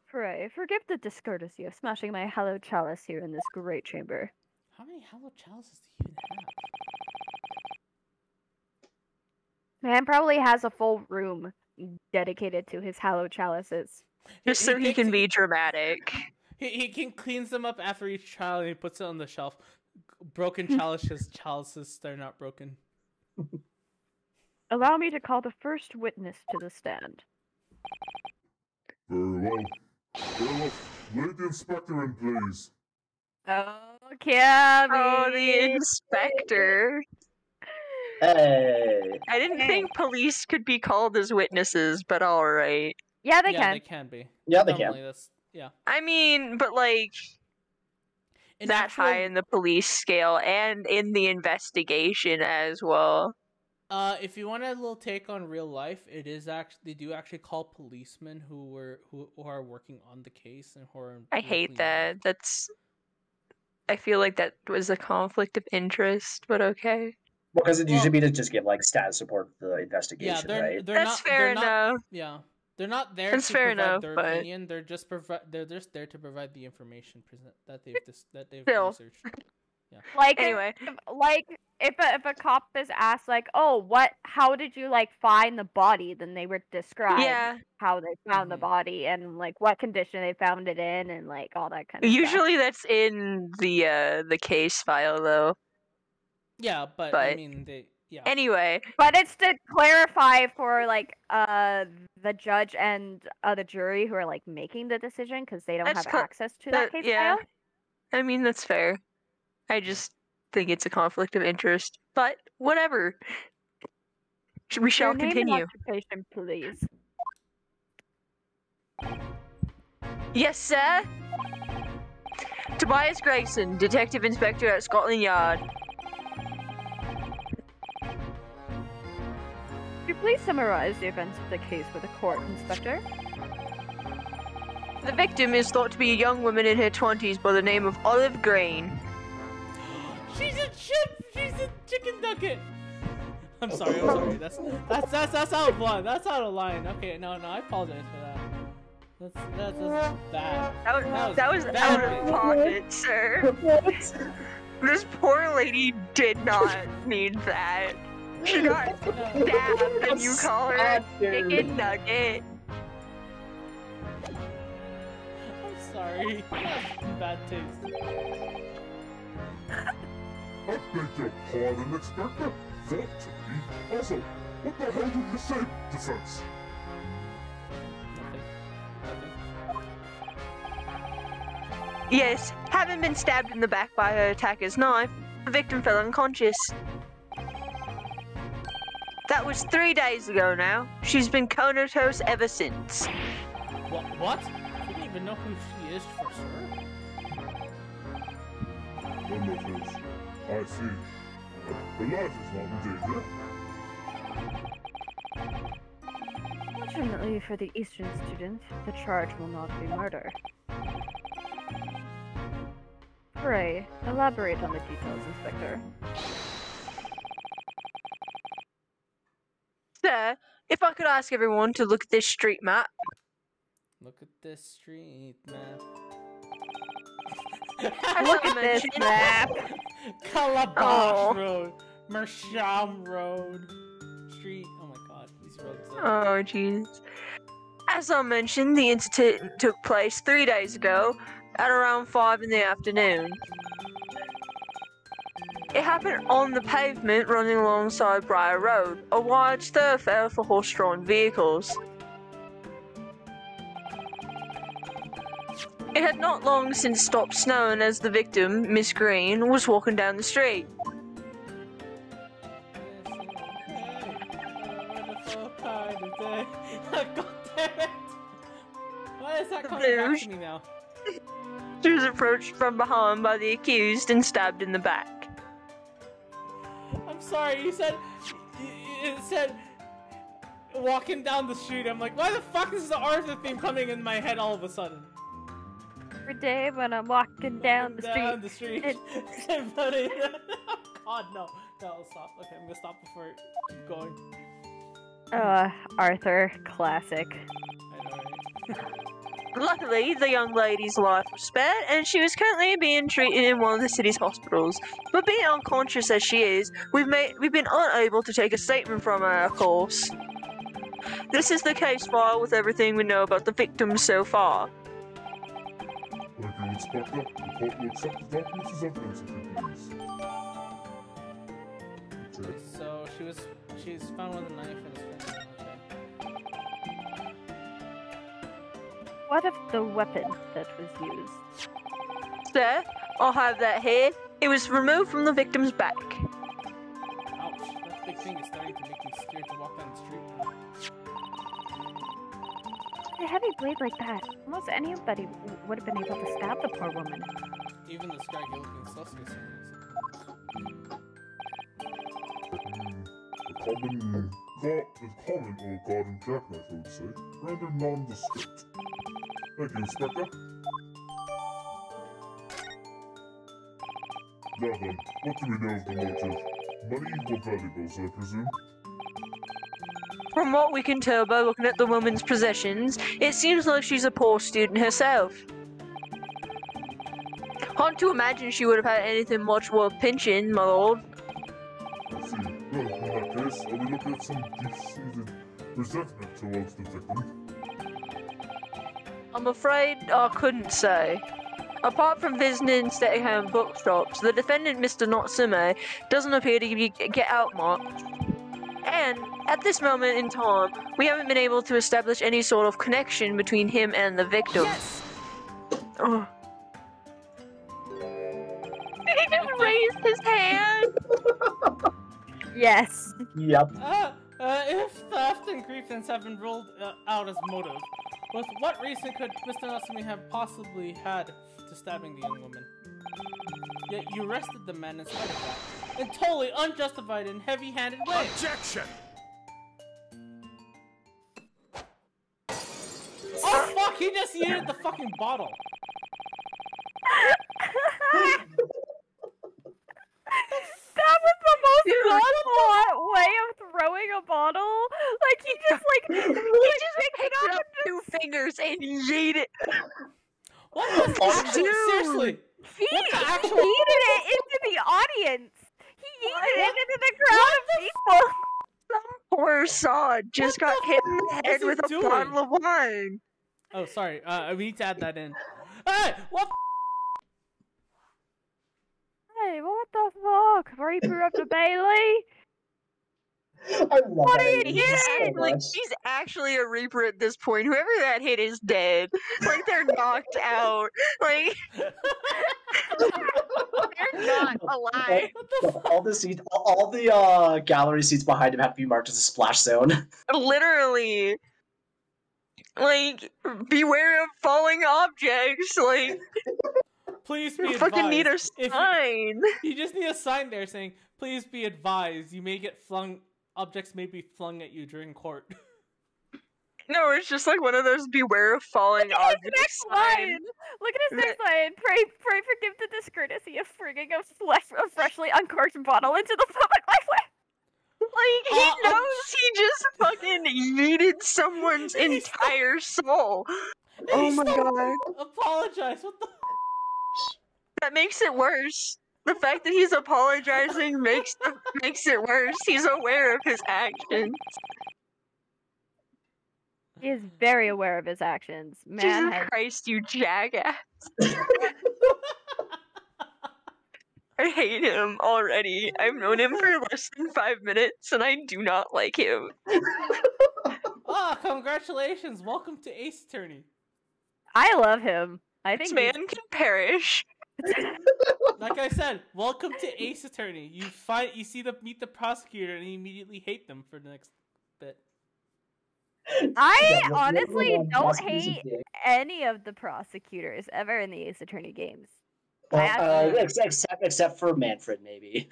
Pray, forgive the discourtesy of smashing my hallowed chalice here in this great chamber. How many hallowed chalices do you even have? Man probably has a full room dedicated to his hallowed chalices. Just so he can be dramatic. He cleans them up after each child and he puts it on the shelf. Broken chalices, they're not broken. Allow me to call the first witness to the stand. Very well. Very well. Let the inspector in, please. Oh, Cammy. Oh, the inspector. Hey. I didn't think police could be called as witnesses, but alright. Yeah, they yeah, can. they can be. Yeah, they can. Normally, that's yeah. I mean, but like, In that actual, high in the police scale and in the investigation as well. if you want a little take on real life, it is actually they do actually call policemen who are working on the case and who are. I directly hate involved. that. I feel like that was a conflict of interest, but okay. Because it usually Well- be to just give like status support for the Yeah, investigation, they're right? they're That's not fair they're not enough. yeah they're not there That's to fair provide enough, their but- opinion. They're just there to provide the information that they've Still. researched. Like Anyway. if a cop is asked like, "Oh, how did you like find the body?" Then they would describe Yeah. how they found the Mhm. body and like what condition they found it in and like all that kind of stuff. Usually that's in the case file though. Yeah, but I But- mean they yeah. Anyway, But it's to clarify for like the judge and the jury who are like making the decision because they don't That's have access to that case yeah. file. I mean that's fair. I just think it's a conflict of interest. But whatever. We shall Your name and continue. occupation, please. Yes, sir. Tobias Gregson, Detective Inspector at Scotland Yard. Could you please summarize the events of the case for the court, Inspector? The victim is thought to be a young woman in her 20s by the name of Olive Green. She's a chip. She's a chicken nugget. I'm sorry. That's out of line. That's out of line. Okay, no, I apologize for that. That's bad. That was bad out of of me. pocket, sir. This poor lady did not need that. She got stabbed and you call her a chicken nugget. I'm sorry. That's bad taste. I beg your pardon, Inspector. Thought to me. Also, what the hell did you say, defense? Nothing. Yes, having been stabbed in the back by her attacker's knife, the victim fell unconscious. That was 3 days ago now. She's been comatose ever since. What? You don't even know who she is for sure. Comatose. I see. Her life is not in danger. Fortunately for the Eastern student, the charge will not be murder. Pray, elaborate on the details, Inspector. Sir, if I could ask everyone to look at this street map. Look at this street map. Look at this map! Calabash Oh. Road, Mersham Road, Street. Oh my god, these roads. Oh, jeez. As I mentioned, the incident took place 3 days ago at around 5 in the afternoon. It happened on the pavement running alongside Briar Road, a wide thoroughfare for horse-drawn vehicles. It had not long since stopped snowing as the victim, Miss Green, was walking down the street. God damn it! Why is that coming back to me now? She was approached from behind by the accused and stabbed in the back. I'm sorry, you said it said walking down the street. I'm like, why the fuck is the Arthur theme coming in my head all of a sudden? Every day when I'm walking down the street. Down the street. Oh god, no. No, I'll stop. Okay, I'm gonna stop before it keep going. Arthur, classic. I know, right? Luckily, the young lady's life was spared, and she was currently being treated in one of the city's hospitals. But being unconscious as she is, we've been unable to take a statement from her, of course. This is the case file with everything we know about the victim so far. Thank you, Inspector. The court will accept the documents as evidence if you please. That's it. So she's found with a knife and it's okay. What of the weapon that was used? Sir, I'll have that here. It was removed from the victim's back. Ouch, that big thing is starting to make me scared to walk down the street now. A heavy blade like that, almost anybody would have been able to stab the poor woman. Even the scraggy looking suspect. A common or garden jackknife, I would say. Rather nondescript. Thank you, Inspector. Now then, what do we know of the motive? Money or valuables, I presume? From what we can tell by looking at the woman's possessions, it seems like she's a poor student herself. Hard to imagine she would have had anything much worth pinching, my lord. I see. Well, in that case, are we looking at some deep-seated resentment towards the victim? I'm afraid I couldn't say. Apart from visiting second-hand bookshops, the defendant, Mr. Natsume, doesn't appear to get out much. And, at this moment in time, we haven't been able to establish any sort of connection between him and the victim. Yes! Oh. Did he just raise his hand? Yes. Yep. If theft and grievance have been ruled out as motive, with what reason could Mr. Natsume have possibly had to stabbing the young woman? Yet you arrested the man in spite of that, in totally unjustified and heavy-handed way. Objection! Oh fuck! He just yeeted the fucking bottle. That was the most nonchalant way of throwing a bottle. Like he just Picked it up 2 fingers and yeeted it. What the actually? Seriously? he What the actual? yeeted it into the audience. He yeeted it into the crowd of people. Poor sod just What got the hit in the fuck head is he with a doing? bottle of wine. Oh, sorry. We need to add that in. Hey, what? Hey, what the fuck? Reaper of the Bailey? I love What that are you image doing? so Like, much. he's actually a Reaper at this point. Whoever that hit is dead. Like, they're knocked out. Like, they're not alive. What the fuck? All the seats, all the gallery seats behind him have to be marked as a splash zone. Literally. Like, beware of falling objects. Like, Please be you advised. fucking need a If sign. you just need a sign there saying, "Please be advised, you may get flung. Objects may be flung at you during court." No, it's just like one of those beware of falling objects Next signs. line. Look at his next line. Pray forgive the discourtesy of frigging a freshly uncorked bottle into the public lifeway. Like, he knows he just fucking yeeted someone's entire soul. Oh my god. Apologize. What the? That makes it worse. The fact that he's apologizing makes it worse. He's aware of his actions. He is very aware of his actions. Man Jesus has Christ, you jackass. I hate him already. I've known him for less than 5 minutes, and I do not like him. Ah, congratulations! Welcome to Ace Attorney. I love him. I This think man can perish. Like I said, welcome to Ace Attorney. You meet the prosecutor, and you immediately hate them for the next bit. I Yeah, honestly one don't prosecution hate thing. any of the prosecutors ever in the Ace Attorney games. Well, except for Manfred, maybe.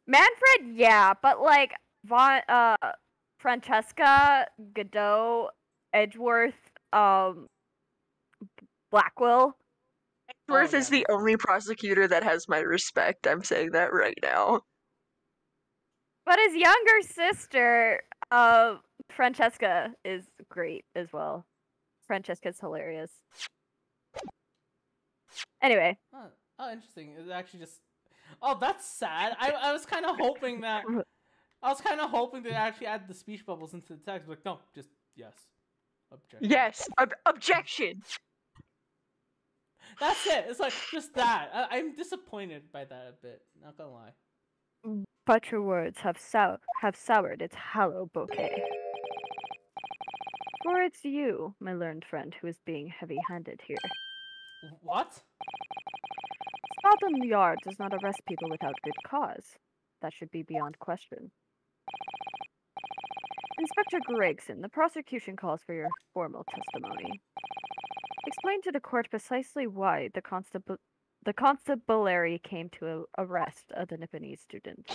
Manfred, yeah, but like Francesca, Godot, Edgeworth, Blackwell. Edgeworth Oh, is yeah. the only prosecutor that has my respect. I'm saying that right now. But his younger sister, Francesca, is great as well. Francesca's hilarious. Anyway, Oh, interesting. It's actually just. Oh, that's sad. I was kind of hoping that. I was kind of hoping to actually add the speech bubbles into the text. But no, just yes. Objection. Yes, objection. That's it. It's like just that. I'm disappointed by that a bit. Not gonna lie. but your words have soured its hollow bouquet. For it's you, my learned friend, who is being heavy-handed here. What? Scotland Yard does not arrest people without good cause. That should be beyond question. Inspector Gregson, the prosecution calls for your formal testimony. Explain to the court precisely why the constabulary came to arrest the Nipponese student.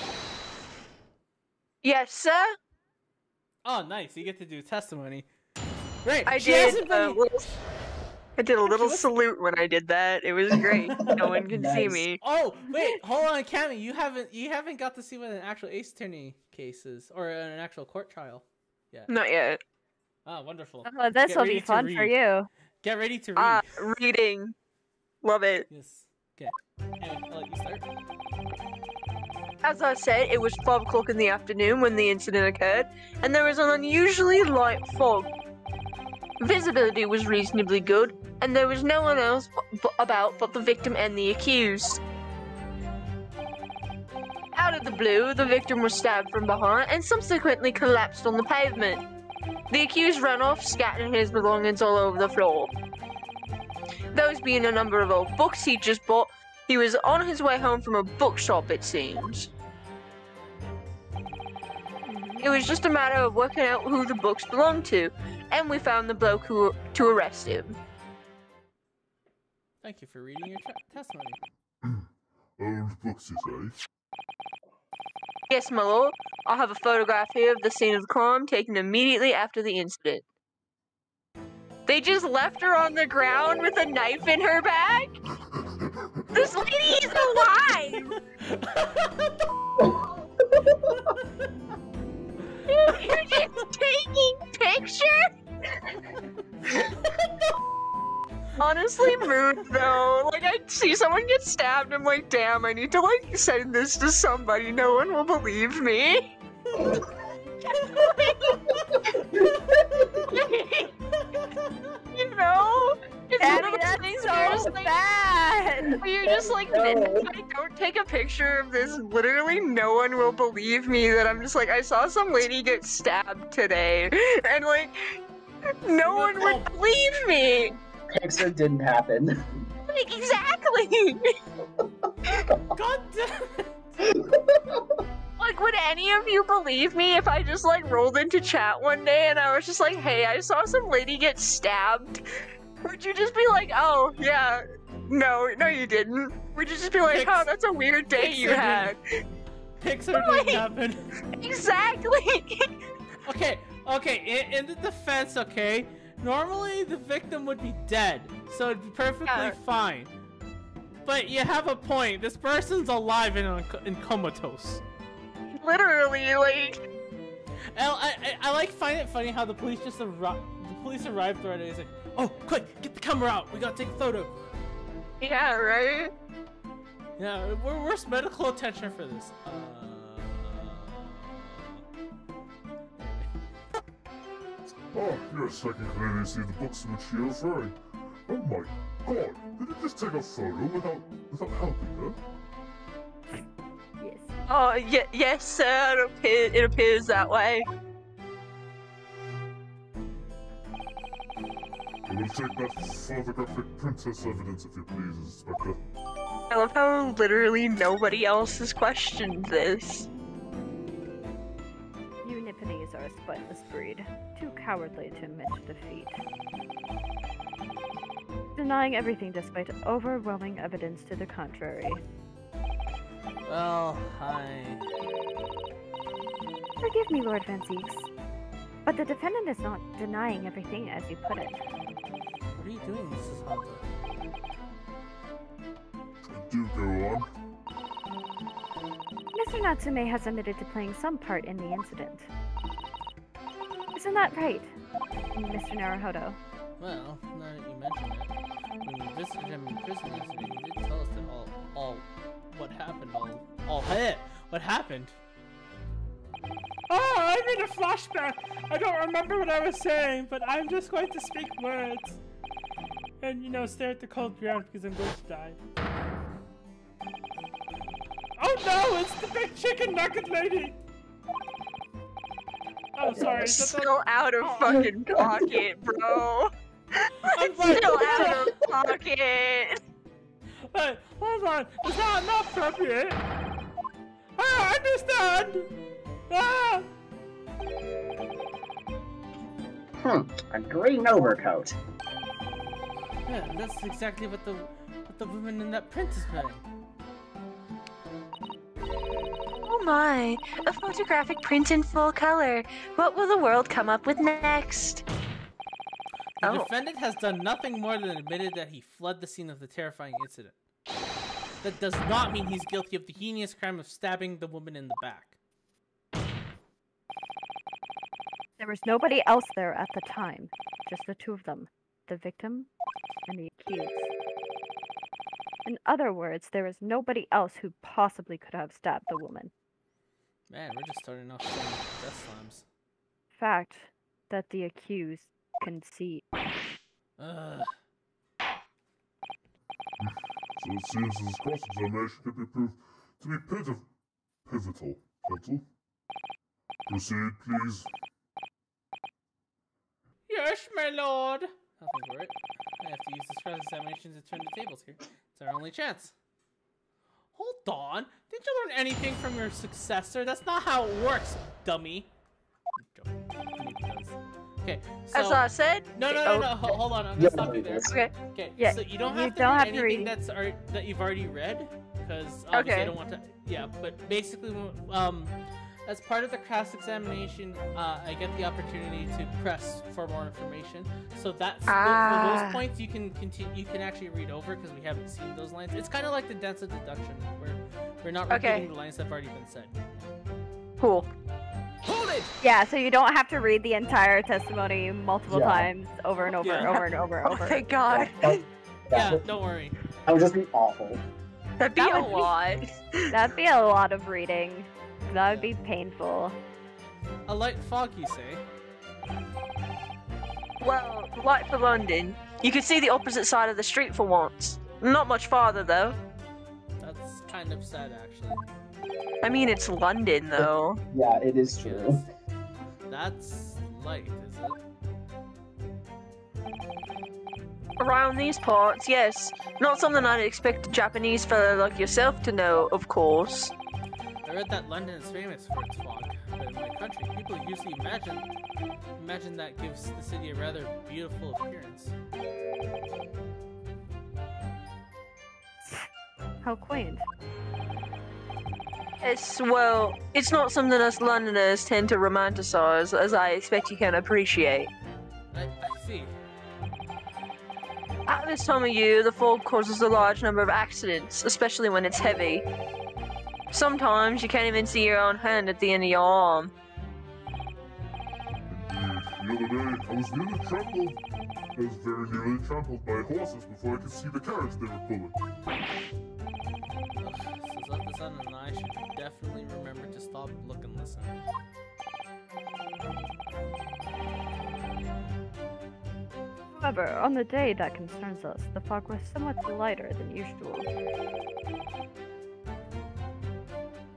Yes, sir. Oh, nice. You get to do testimony. Great. I She did. hasn't been- I did a little was- salute when I did that. It was great. No one can see Nice. me. Oh, wait. Hold on, Cammy. You haven't got to see what an actual Ace Attorney case is, or an actual court trial. Yeah. Not yet. Ah, wonderful. Oh, this Get will ready be to fun for read. you. Get ready to read. Reading. Love it. Yes. Okay. Anyway, I'll let you start. As I said, it was 5 o'clock in the afternoon when the incident occurred, and there was an unusually light fog. Visibility was reasonably good, and there was no one else about but the victim and the accused. Out of the blue, the victim was stabbed from behind and subsequently collapsed on the pavement. The accused ran off, scattering his belongings all over the floor. Those being a number of old books he just bought, he was on his way home from a bookshop, it seems. It was just a matter of working out who the books belonged to, and we found the bloke to arrest him. Thank you for reading your testimony. Old books, you say? Yes, my lord. I have a photograph here of the scene of the crime taken immediately after the incident. They just left her on the ground with a knife in her bag? This lady is alive! You're just taking pictures? Honestly, mood though. Like, I see someone get stabbed, I'm like, damn, I need to, like, send this to somebody. No one will believe me. You know? It's one of those things where you're just like, bad! where you're just like, No. if I don't take a picture of this, literally no one will believe me that I'm just like, I saw some lady get stabbed today. And like, no one would believe me. Pixar didn't happen. Like, exactly. God damn it! Like, would any of you believe me if I just like rolled into chat one day and I was just like, hey, I saw some lady get stabbed? Would you just be like, oh, yeah, no, you didn't? Would you just be like, oh, that's a weird day you had? Pixar didn't happen. Exactly. Okay, in the defense, okay, normally the victim would be dead, so it'd be perfectly fine. But you have a point, this person's alive and comatose. Literally, like... I like find it funny how the police just arrived. The police arrived right away. He's like, "Oh, quick, get the camera out. We gotta take a photo." Yeah, right? Yeah, where's medical attention for this? Oh, yes, I can clearly see the books which you're referring. Oh my god, did you just take a photo without helping her? Yes. Oh, yes, sir. It appears that way. I will take that photographic print as evidence if you please, Inspector. I love how literally nobody else has questioned this. You Nipponese are a spiteless breed, too cowardly to admit defeat. Denying everything despite overwhelming evidence to the contrary. Well, Forgive me, Lord Van Zeeks, but the defendant is not denying everything as you put it. what are you doing, Mrs. Hunter? Do go on. Mr. Natsume has admitted to playing some part in the incident. Isn't that right, Mr. Naruhodo? Well, now that you mention it, when we visited him in prison yesterday, he did tell us that all what happened, what happened. Oh, I'm in a flashback. I don't remember what I was saying, but I'm just going to speak words. And, you know, stare at the cold ground because I'm going to die. Oh no, it's the big chicken nugget lady! I'm sorry. It's still out of fucking pocket, bro. I'm It's sorry. still out of pocket. Hey, hold on. It's not appropriate. I understand. Ah! A green overcoat. Yeah, that's exactly what the woman in that print is wearing. Oh my, a photographic print in full color. What will the world come up with next? The Oh. defendant has done nothing more than admitted that he fled the scene of the terrifying incident. That does not mean he's guilty of the heinous crime of stabbing the woman in the back. There was nobody else there at the time, just the two of them, the victim and the accused. In other words, there is nobody else who possibly could have stabbed the woman. Man, we're just starting off some death slams. Fact that the accused can see. Ugh. So it seems this cross-examination could be proved to be pivotal. Counsel? Proceed, please. Yes, my lord! Nothing for it. I have to use this cross-examination to turn the tables here. It's our only chance. Hold on! Didn't you learn anything from your successor? That's not how it works, dummy! Okay, so... As I said... No, hold on, I'm gonna stop you there. Okay. Okay, Yeah, so you don't you have to don't read have to anything read. that you've already read, because obviously I Okay. don't want to... Yeah, but basically, as part of the cross-examination, I get the opportunity to press for more information. So that's for those points you can continue. You can actually read over because we haven't seen those lines. It's kind of like the dance of deduction, where we're not repeating the lines that have already been said. Cool. Hold it! Yeah, so you don't have to read the entire testimony multiple Yeah. times over and over Yeah. and over and over and Oh over. thank God. Yeah, don't worry. That would just be awful. That'd be That a would be- lot. That'd be a lot of reading. That would be painful. A light fog, you say? Well, like for London, you could see the opposite side of the street for once. Not much farther, though. That's kind of sad, actually. I mean, it's London, though. Yeah, it is true. That's light, is it? Around these parts, yes. Not something I'd expect a Japanese fella like yourself to know, of course. I read that London is famous for its fog, but in my country, people usually imagine that gives the city a rather beautiful appearance. How quaint. Yes, well, it's not something us Londoners tend to romanticize, as I expect you can appreciate. I see. At this time of year, the fog causes a large number of accidents, especially when it's heavy. Sometimes you can't even see your own hand at the end of your arm. Indeed. The other day, I was nearly trampled. I was very nearly trampled by horses before I could see the carriage they were pulling. Susan and I should definitely remember to stop, look, and listen. However, on the day that concerns us, the fog was somewhat lighter than usual.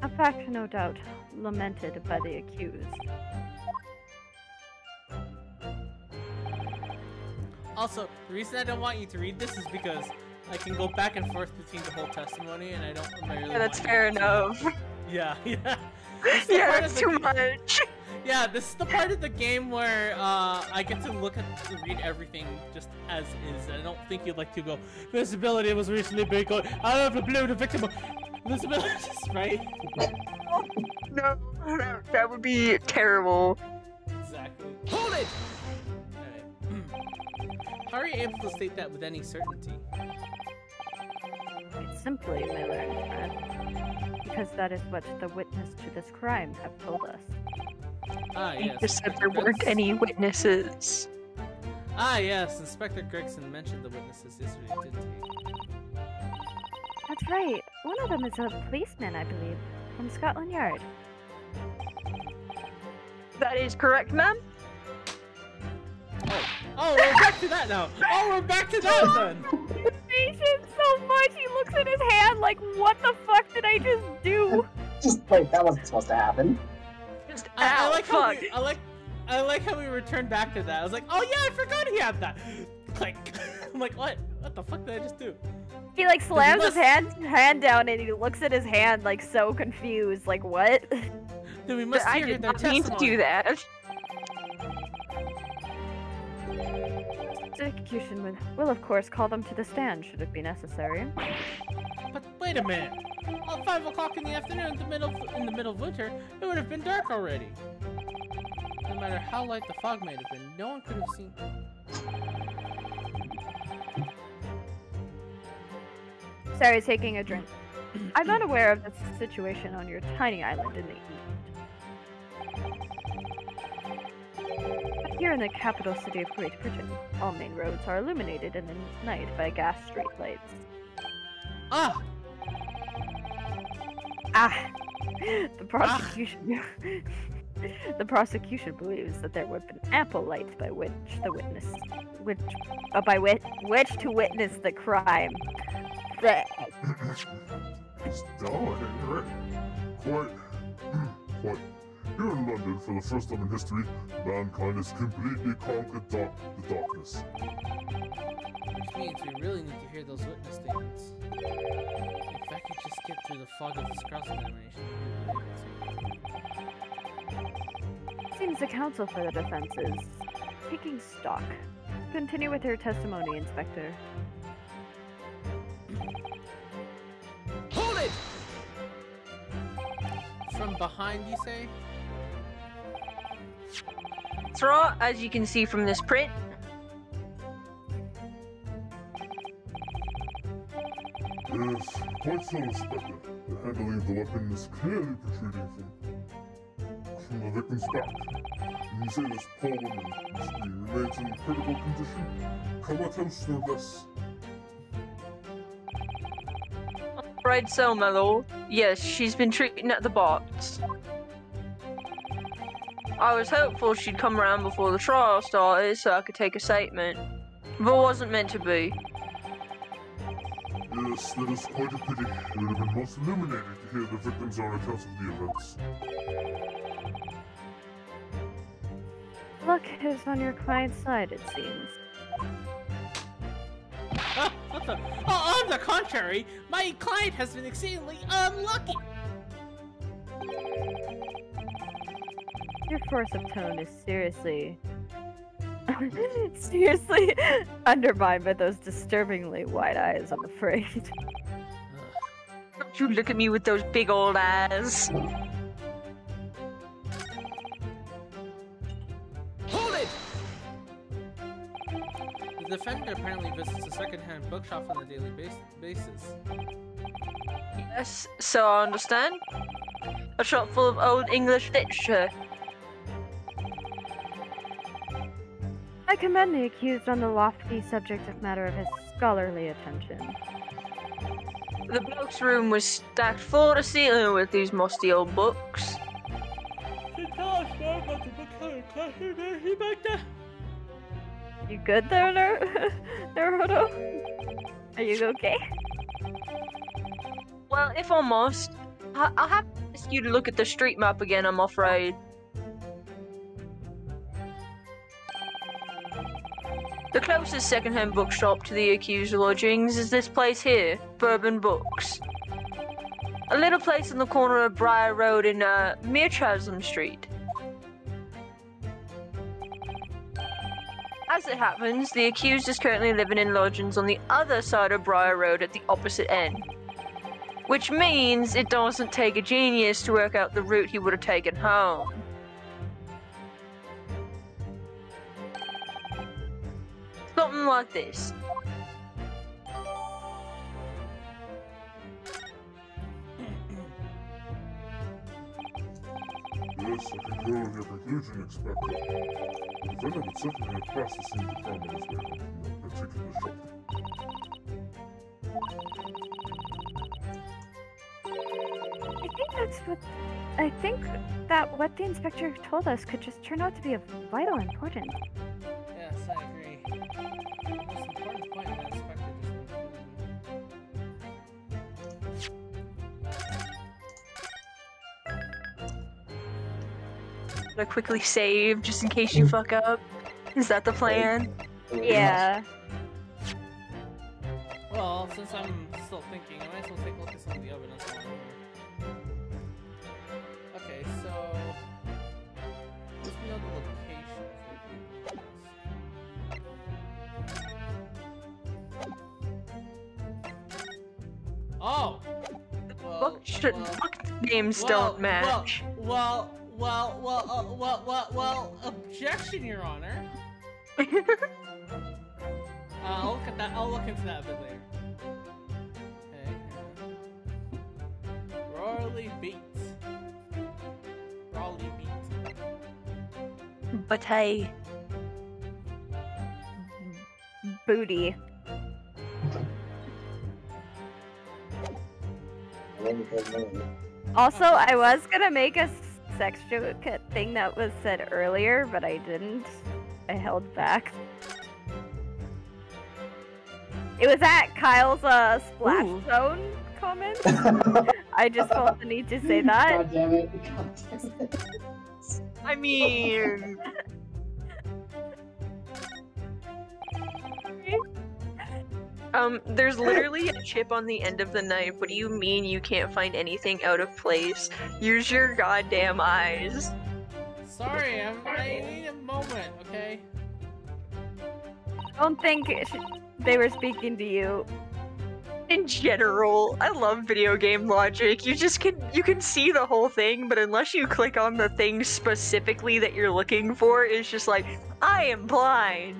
A fact, no doubt, lamented by the accused. Also, the reason I don't want you to read this is because I can go back and forth between the whole testimony, and I don't really Yeah, that's want fair you to- enough. Yeah, yeah. This is the Yeah, part that's of too the- much. Yeah, this is the part of the game where I get to read everything just as is, and I don't think you'd like to go, visibility was recently big, I have to blame the victim of visibility, right? No, that would be terrible. Exactly. Hold it! Alright. How are you able to state that with any certainty? Quite simply, my learned friend, because that is what the witness to this crime have told us. Ah, You yes. just said there Inspector weren't Gregson. any witnesses. Ah, yes. Inspector Gregson mentioned the witnesses yesterday, didn't he? That's right. One of them is a policeman, I believe, from Scotland Yard. That is correct, ma'am. Oh, we're back to that now. Oh, we're back to that then. Patient so much, he looks at his hand like, what the fuck did I just do? Just wait, that wasn't supposed to happen. Just I ow, like how fuck. I like how we returned back to that. I was like, oh yeah, I forgot he had that. Click. I'm like, what? What the fuck did I just do? He like slams his hand down and he looks at his hand like so confused. Like what? Then we must I hear did their not mean to testimony. do that. The execution will of course call them to the stand should it be necessary. But wait a minute. At 5 o'clock in the afternoon, in the middle of winter, it would have been dark already. No matter how light the fog may have been, no one could have seen. Sarah's taking a drink. I'm not aware of the situation on your tiny island in the east. But here in the capital city of Great Britain, all main roads are illuminated in the night by gas streetlights. Ah! The prosecution the prosecution believes that there would have been ample light by which to witness the crime. Quite. Here in London, for the first time in history, mankind has completely conquered the darkness. Which means we really need to hear those witness statements. If I could just get through the fog of this cross-examination, we would be able to. Seems the counsel for the defense is taking stock. Continue with your testimony, Inspector. Hold it! From behind, you say? That's right, as you can see from this print. Yes, quite so, Inspector. The handling of the weapon is clearly protruding from the victim's back. And you say this poor woman remains in critical condition? Comatose, no less. Right, so, my lord. Yes, she's been treating at the box. I was hopeful she'd come around before the trial started so I could take a statement. But it wasn't meant to be. Yes, that is quite a pity. It would have been most illuminating to hear the victim's own accounts of the events. Luck is on your client's side, it seems. What the? Oh, on the contrary, my client has been exceedingly unlucky. Your force of tone is seriously undermined by those disturbingly wide eyes, I'm afraid. Don't you look at me with those big old eyes. Hold it! The defendant apparently visits a second-hand bookshop on a daily basis. Yes, so I understand. A shop full of old English literature. I commend the accused on the lofty subject matter of his scholarly attention. The bloke's room was stacked floor to ceiling with these musty old books. You good there, Naruto? Are you okay? Well, if I'm honest, I'll have to ask you to look at the street map again, I'm afraid. The closest second-hand bookshop to the accused lodgings is this place here, Bourbon Books. A little place on the corner of Briar Road and Meerchasm Street. As it happens, the accused is currently living in lodgings on the other side of Briar Road at the opposite end. Which means it doesn't take a genius to work out the route he would have taken home. Something like this. Yes, I concur with your conclusion, Inspector. The defendant would certainly have crossed the scene of the crime on his way home from that particular shop. I think that what the inspector told us could just turn out to be of vital importance. Yes, I agree. The most important point that inspector just to quickly save just in case you fuck up? Is that the plan? Yeah. Well, since I'm still thinking, I might as well take a look at some of the evidence. Okay, so just know the location. Oh. Well, Book names don't match. Well, objection, Your Honor. I'll look at that. I'll look into that a bit later. Okay. Rawly beat. But hey. Booty. Also, I was gonna make a sex joke thing that was said earlier, but I didn't. I held back. It was at Kyle's splash zone comment. I just felt the need to say that. God damn it. God damn it. I mean... there's literally a chip on the end of the knife. What do you mean you can't find anything out of place? Use your goddamn eyes. Sorry, I need a moment, okay? I don't think they were speaking to you. In general, I love video game logic. You can see the whole thing, but unless you click on the thing specifically that you're looking for, it's just like, I am blind.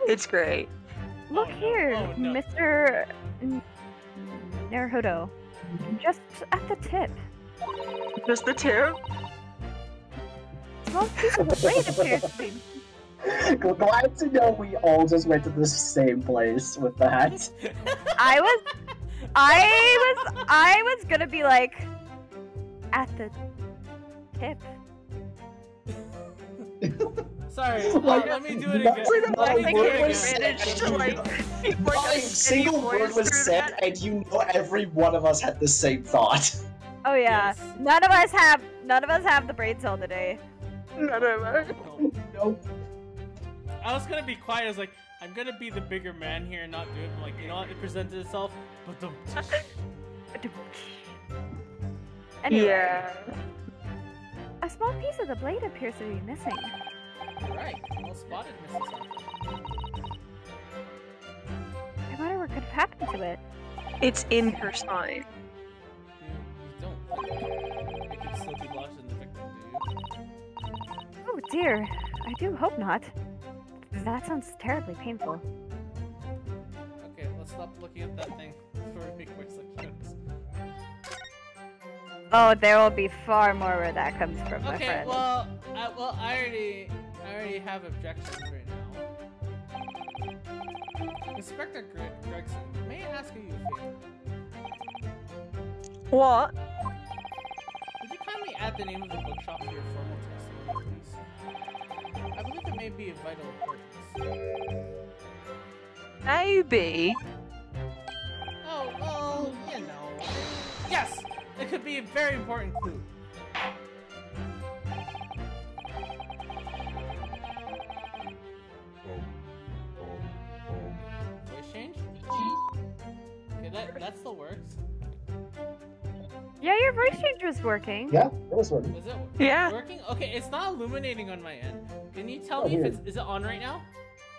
It's great. Look here, Mr. Naruhodo. Just at the tip. Just the tip? Small piece of the blade appears to be. Glad to know we all just went to the same place with that. I was gonna be like, at the tip. Sorry, let me do it again. Not Let me do it again. Managed to like Not a single word was said, and you know every one of us had the same thought. Oh yeah, Yes. none of us have the brain cell today. None of us. Nope. I was gonna be quiet. I was like, I'm gonna be the bigger man here and not do it. I'm like, you know what? It presented itself. But Anyway, Yeah. a small piece of the blade appears to be missing. right, well spotted, Mrs. Hunter. I wonder what could have happened to it. It's in her spine. You don't think it could still be lodged in the victim, do you? Oh dear, I do hope not. That sounds terribly painful. Okay, let's stop looking at that thing before we make more such jokes. Oh, there will be far more where that comes from, my Okay, friend. well, I already have objections right now. Inspector Gregson, may I ask you a favor? What? Would you kindly add the name of the bookshop to your formal testimony, please? I believe it may be of vital importance. Maybe. Oh, well, you know. Yes! It could be a very important clue. Voice change? Okay, that still works. Yeah, your voice changer was working. Yeah, it was working. Is it Yeah. working? Okay, it's not illuminating on my end. Can you tell Oh, me if weird. is it on right now?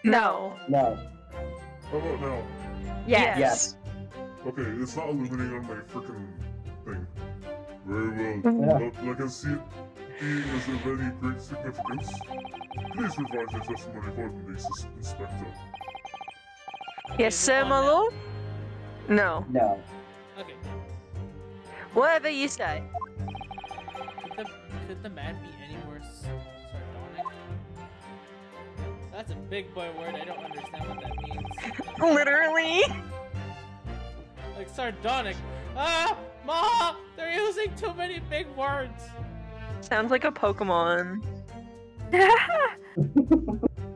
No. No. How about now? Yes. Yes. Okay, it's not illuminating on my freaking thing. Very well. Yeah. But like I see it is of very great significance. Please revise your testimony accordingly, Inspector. Yes, Is it sir, on my now? lord? No. No. Okay. Whatever you say. Could the man be any more sardonic? That's a big boy word. I don't understand what that means. Literally. Like sardonic. Ah, Ma! They're using too many big words. Sounds like a Pokemon.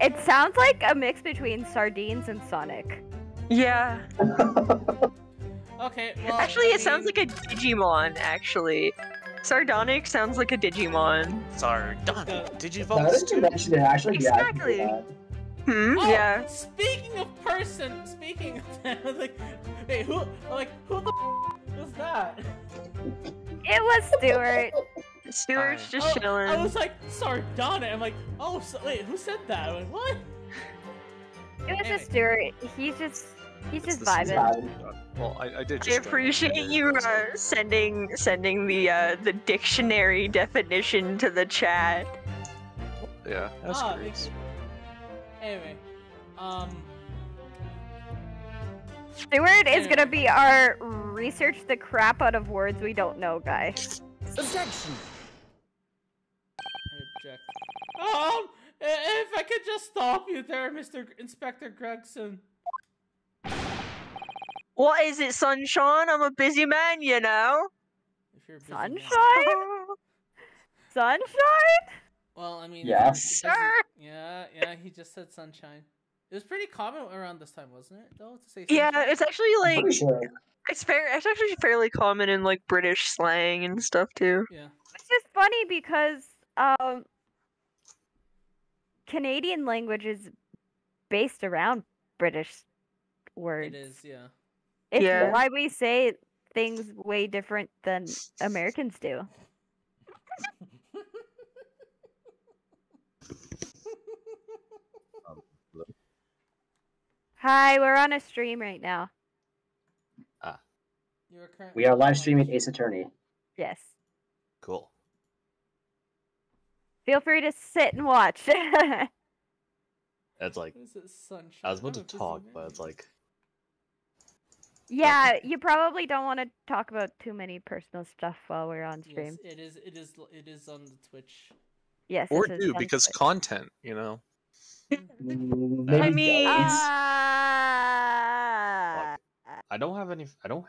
It sounds like a mix between sardines and Sonic. Yeah. Okay, well. Actually, I it sounds mean, like a Digimon, actually. Sardonic sounds like a Digimon. Sardonic. Did you Now vote that you mention it, actually, yeah, I can do Exactly. that. Oh, Yeah. Speaking of that, like, hey, who the was that? It was Stuart. Stuart's just Oh, chilling. I was like, Sardonic. I'm like, oh, wait, who said that? I'm like, what? It was Anyway. just Stuart. He's just It's the vibing. season. Well, I did I just. appreciate you sending the dictionary definition to the chat. Yeah, that's Ah, great. thank you. Anyway, Stuart is gonna be our research the crap out of words we don't know guy. Objection! I object. If I could just stop you there, Mr. Inspector Gregson. What is it, Sunshine? I'm a busy man, you know. If you're a busy man. Sunshine? Sunshine? Well, I mean, Yes. if you're busy- yeah, he just said sunshine. It was pretty common around this time, wasn't it? Though to say Yeah, sunshine? it's actually like Pretty sure. it's actually fairly common in like British slang and stuff too. Yeah. It's just funny because Canadian language is based around British words. It is, yeah. It's Yeah. why we say things way different than Americans do. Hi, we're on a stream right now. You are currently We are live on streaming stream. Ace Attorney. Yes. Cool. Feel free to sit and watch. That's like What is it, sunshine? I was about I'm to a busy talk, man. but it's like Yeah, you probably don't want to talk about too many personal stuff while we're on stream. Yes, it is on the Twitch. Yes, Or it is do on because Twitch. content, you know. Maybe I mean- guys. I don't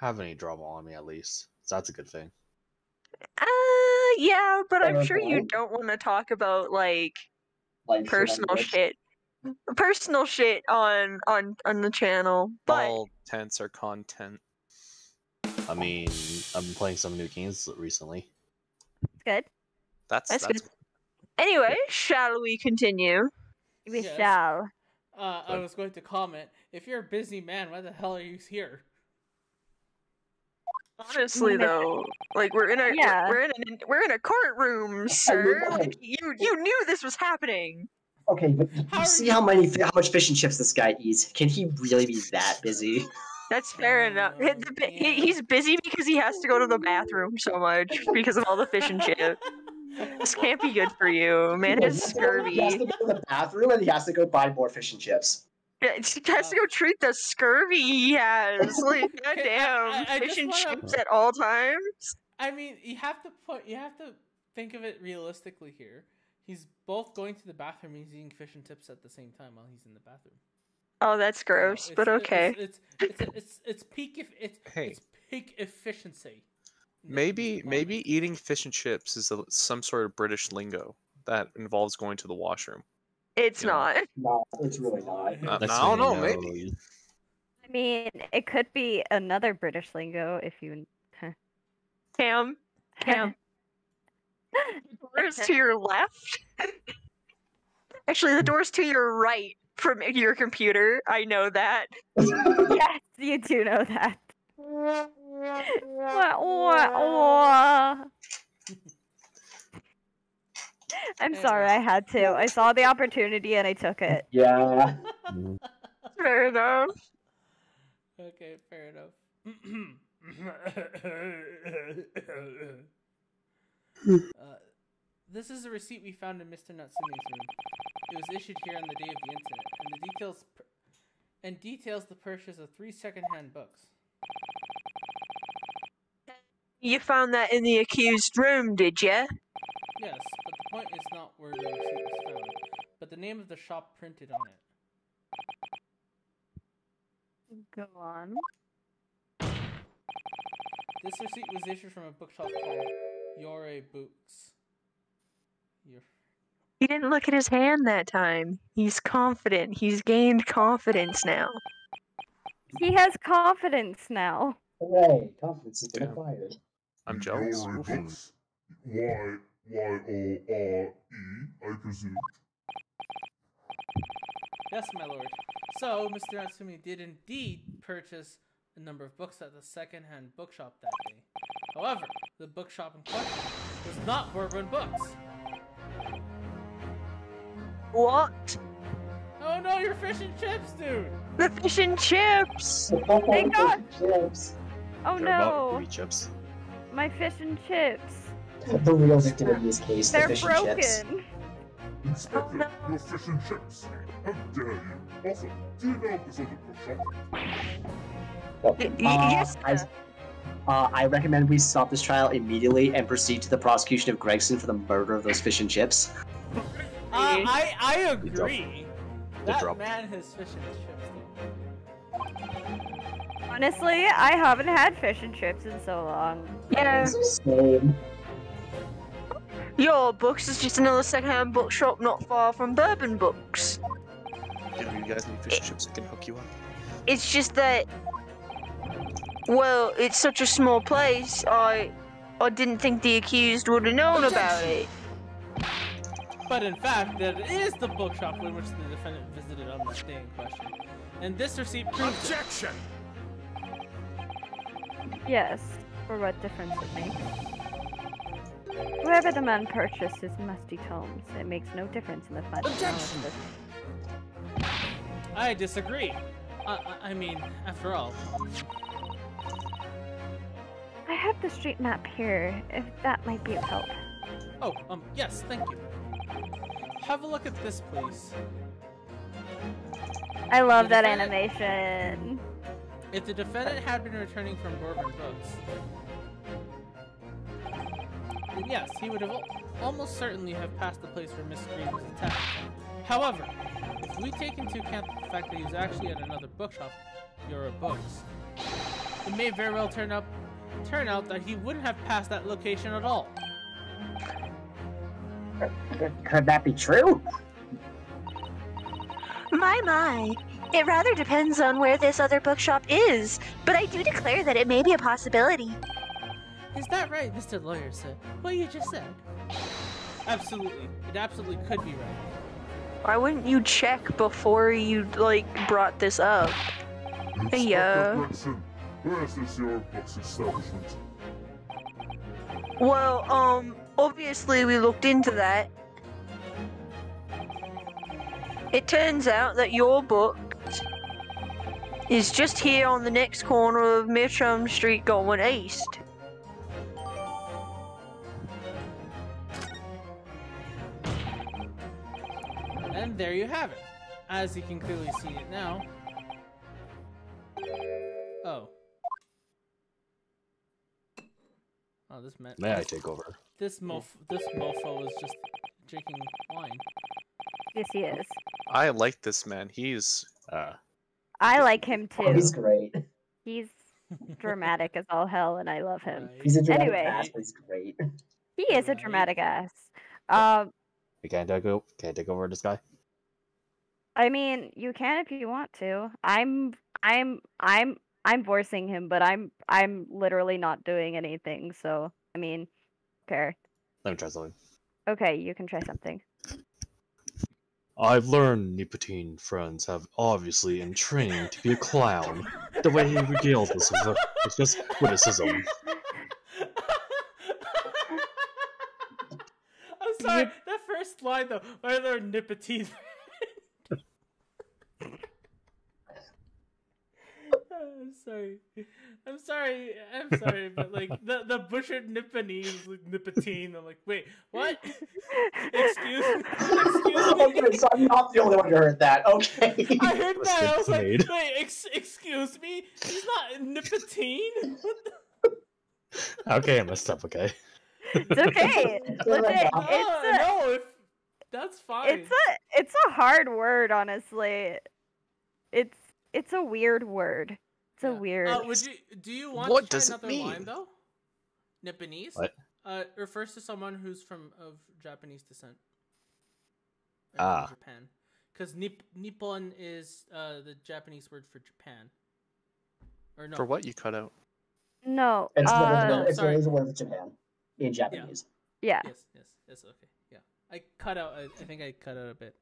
have any drama on me at least. So that's a good thing. Yeah, but I'm sure you Okay. don't want to talk about like Like personal shit on the channel. But All tents are content. I mean, I've been playing some new games recently. It's good. That's good. Anyway, shall we continue? We Yes. shall. I was going to comment. If you're a busy man, why the hell are you here? Honestly, though, like we're in a Yeah. we're in a courtroom, sir. okay. Like, you knew this was happening. Okay, but How you are see you- how much fish and chips this guy eats. Can he really be that busy? That's fair enough. He's busy because he has to go to the bathroom so much because of all the fish and chips. This can't be good for you. Man has scurvy. He has to go to the bathroom and he has to go buy more fish and chips. He has to go treat the scurvy he has. Like, goddamn, I fish just and wanna- chips at all times. I mean, you have to think of it realistically here. He's both going to the bathroom and he's eating fish and chips at the same time while he's in the bathroom. Oh, that's gross, but okay. It's peak Hey. it's peak efficiency. Maybe eating fish and chips is some sort of British lingo that involves going to the washroom. It's Yeah. not. No, it's really not. I Next don't thing know, you maybe. I mean, it could be another British lingo if you. Cam. Door's to your left. Actually, the door's to your right from your computer. I know that. Yes, you do know that. I'm sorry, I had to. I saw the opportunity and I took it. Yeah. Fair enough. Okay, fair enough. This is a receipt we found in Mr. Natsume's room. It was issued here on the day of the incident, and details the purchase of 3 second-hand books. You found that in the accused room, did you? Yes, but the point is not where the receipt was found, but the name of the shop printed on it. Go on. This receipt was issued from a bookshop called Yore Books. He didn't look at his hand that time. He's confident. He's gained confidence now. He has confidence now. Hooray, confidence has been Damn. acquired. I'm jealous. Your books. Y-O-R-E, I presume. Yes, my lord. So, Mr. Natsumi did indeed purchase a number of books at the second-hand bookshop that day. However, the bookshop in question was not Bourbon Books. What? Oh no, you're fish and chips, dude! The fish and chips! Thank God. Chips. Oh They're about to no, be chips. my fish and chips. The real victim in this case, the They're fish and chips. broken. Inspector, no. your fish and chips. How dare you? Also, do you know this other bookshop? Well, Yes, sir. I recommend we stop this trial immediately and proceed to the prosecution of Gregson for the murder of those fish and chips. I agree. That drop. man has fish and chips, though. Honestly, I haven't had fish and chips in so long. Yeah. Same. Your Books is just another second-hand bookshop not far from Bourbon Books. Do you guys need fish and chips that can hook you up? It's just that, well, it's such a small place, I didn't think the accused would have known about it. But in fact, that is the bookshop in which the defendant visited on that day in question. And this receipt proves it. Objection! Yes, for what difference it makes. Whoever the man purchased his musty tomes, it makes no difference in the final analysis. I disagree. I mean, after all. I have the street map here, if that might be of help. Oh, yes, thank you. Have a look at this, please. I love The that defendant- animation. If the defendant had been returning from Bourbon Books, then yes, he would have almost certainly have passed the place where Miss Green was attacked. However, if we take into account the fact that he was actually at another bookshop, Euro Books, it may very well turn out that he wouldn't have passed that location at all. Could that be true? My. It rather depends on where this other bookshop is, but I do declare that it may be a possibility. Is that right, Mr. Lawyer, sir? What you just said? Absolutely. It absolutely could be right. Why wouldn't you check before you, brought this up? Inspector Gregson, where is this your Books establishment? Well, obviously we looked into that. It turns out that your book is just here on the next corner of Mitchum Street going east. And there you have it. As you can clearly see it now. Oh. Oh, this man. May I take over? This mofo is just drinking wine. Yes, he is. I like this man. He's I like him Oh, too. he's great. He's dramatic as all hell, and I love him. Right. He's a dramatic Anyway. ass, but he's great. He is a Right. dramatic ass. Can I take over this guy? I mean, you can if you want to. I'm voicing him, but I'm literally not doing anything. So I mean, okay. Let me try something. Okay, you can try something. I've learned Nipotine friends have obviously in training to be a clown. The way he regales us is just witticism. I'm sorry, that first line though, why are there nicotine? I'm sorry, but like the butchered Nipponese is like nicotine. I'm like, wait, what? Excuse me. Okay, so I'm not the only one who heard that. Okay. I heard that. I was like, Made. wait, excuse me. He's not nicotine. Okay, I messed up, okay? It's okay. Listen, No, if that's fine. it's a hard word, honestly. It's a weird word. It's a weird. Do you want What to try does it another mean? line though? Nipponese? What? Refers to someone who's of Japanese descent. Ah. From Japan. Because Nippon is the Japanese word for Japan. Or no. for what you cut out. No. It's no, it's sorry. a word for Japan in Japanese. Yeah. Yes, okay. Yeah. I cut out, I think I cut out a bit.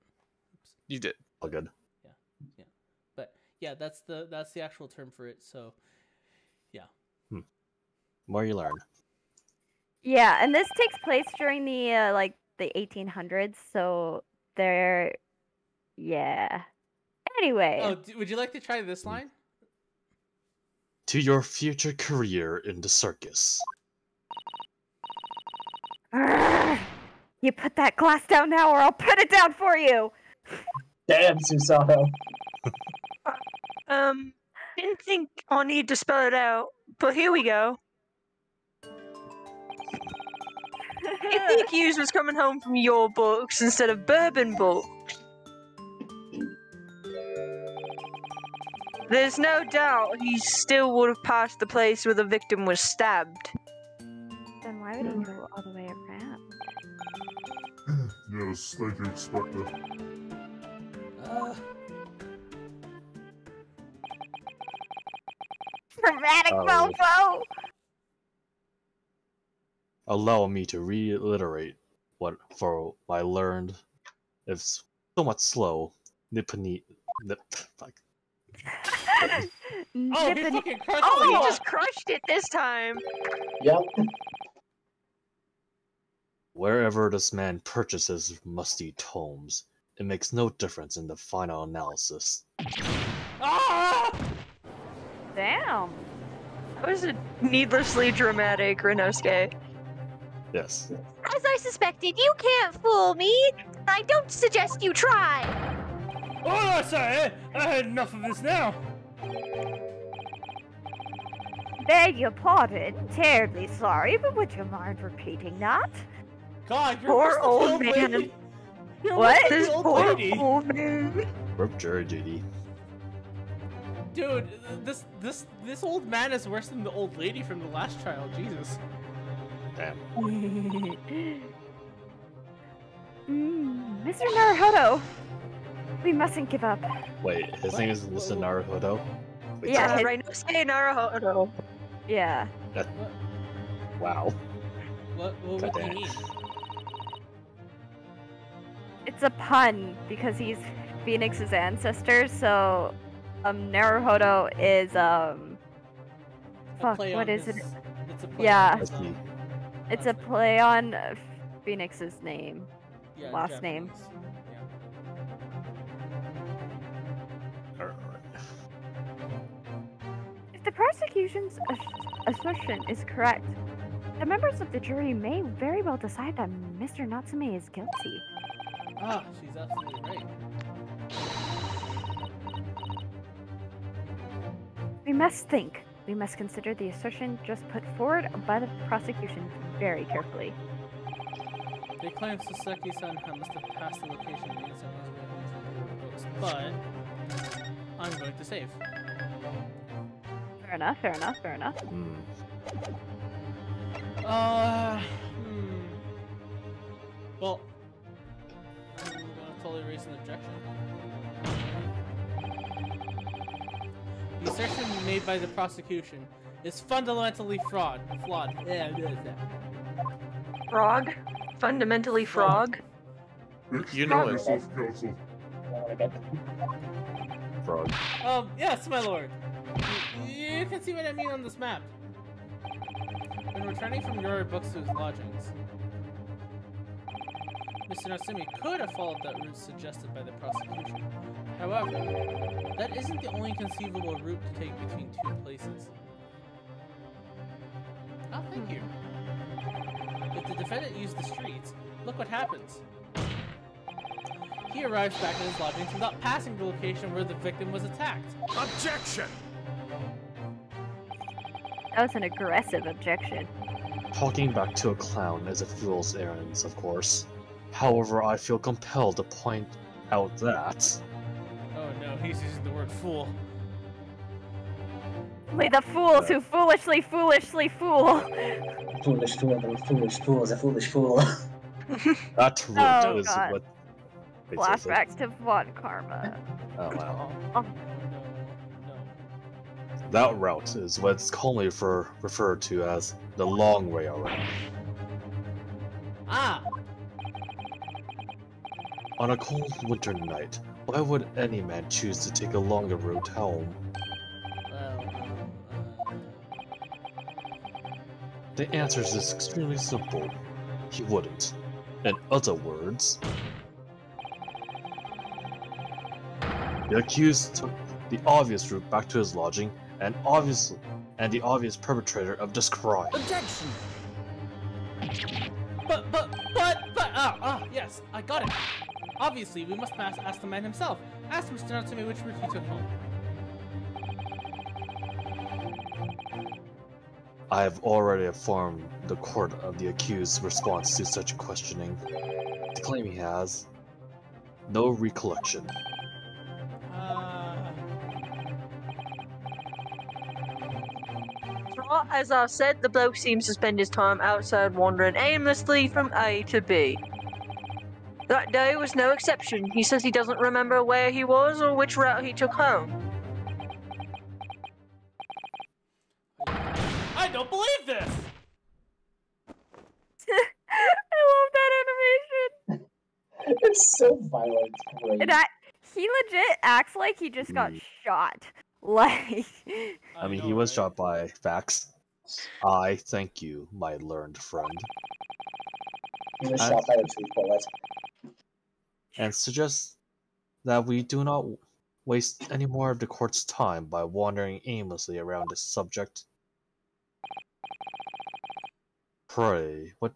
Oops. You did. All good. Yeah. But yeah, that's the actual term for it, so yeah. More you learn. Yeah, and this takes place during the like the 1800s, so they're yeah. Anyway, Oh, would you like to try this line? To your future career in the circus. Arrgh! You put that glass down now, or I'll put it down for you. Damn, Susato. Didn't think I'll need to spell it out, but here we go. If the accused was coming home from your books instead of bourbon books, there's no doubt he still would have passed the place where the victim was stabbed. Then why would he go all the way around? Yes, thank you, Inspector. Dramatic Oh. mofo! Allow me to reiterate what I learned. It's somewhat slow. Fuck. Oh, he fucking crushed Oh, the he law. just crushed it this time. Yep. Wherever this man purchases musty tomes, it makes no difference in the final analysis. Ah! Damn. That was a needlessly dramatic Renosuke. Yes. As I suspected, you can't fool me. I don't suggest you try. Oh, sorry. I had enough of this now. Beg your pardon. Terribly sorry, but would you mind repeating that? God, you're Poor worse than the old man. lady. You're What? worse than This the old poor lady. old man. Rip jury duty. Dude, this old man is worse than the old lady from the last trial. Jesus. Damn. Mr. Naruhodo, we mustn't give up. Wait, his name is Mr. Naruhodo? Wait, Yeah, sorry. Renosuke Naruhodo. Yeah. Wow. What do you Goddamn. mean? It's a pun because he's Phoenix's ancestor, so Naruhodo is A fuck, play what on is it? his- It's a play Yeah. on his, That's me. It's a last name. play on Phoenix's name. Yeah, last name. Japanese. Alright. If the prosecution's assertion is correct, the members of the jury may very well decide that Mr. Natsume is guilty. Ah, she's absolutely right. We must think. We must consider the assertion just put forward by the prosecution very carefully. They claim Saseki-san must have passed the location of the incident books, but I'm going to save. Fair enough, fair enough, fair enough. Well, I'm gonna totally raise an objection. The assertion made by the prosecution is fundamentally flawed. Frog? Fundamentally frog? You know it. Yourself, counsel. Frog. Yes, my lord. You can see what I mean on this map. When returning from your books to his lodgings, Mr. Natsume could have followed that route suggested by the prosecution. However, that isn't the only conceivable route to take between two places. Oh, thank you. If the defendant used the streets, look what happens. He arrives back at his lodgings without passing the location where the victim was attacked. Objection! That was an aggressive objection. Talking back to a clown is a fool's errand, of course. However, I feel compelled to point out that... Oh no, he's using the word fool. Only the fools who foolishly fool. Foolish fool, the foolish fool is a foolish fool. That route Oh, is God. what... Wait, Flashbacks to Von Karma. Oh, wow. No. That route is what's commonly referred to as the long way around. On a cold winter night, why would any man choose to take a longer route home? The answer is extremely simple. He wouldn't. In other words, the accused took the obvious route back to his lodging, and the obvious perpetrator of this crime. Objection! Yes, I got it. Obviously, we must ask the man himself. Ask him to tell to me which route he took home. I have already informed the court of the accused's response to such questioning. The claim he has no recollection. As I said, the bloke seems to spend his time outside wandering aimlessly from A to B. That day was no exception. He says he doesn't remember where he was or which route he took home. I don't believe this! I love that animation. It's so violent. Great. And he legit acts like he just got shot. Like. I mean, he was shot by Vax. I thank you, my learned friend. He was shot by a truth bullet. And suggest that we do not waste any more of the court's time by wandering aimlessly around this subject. Pray, what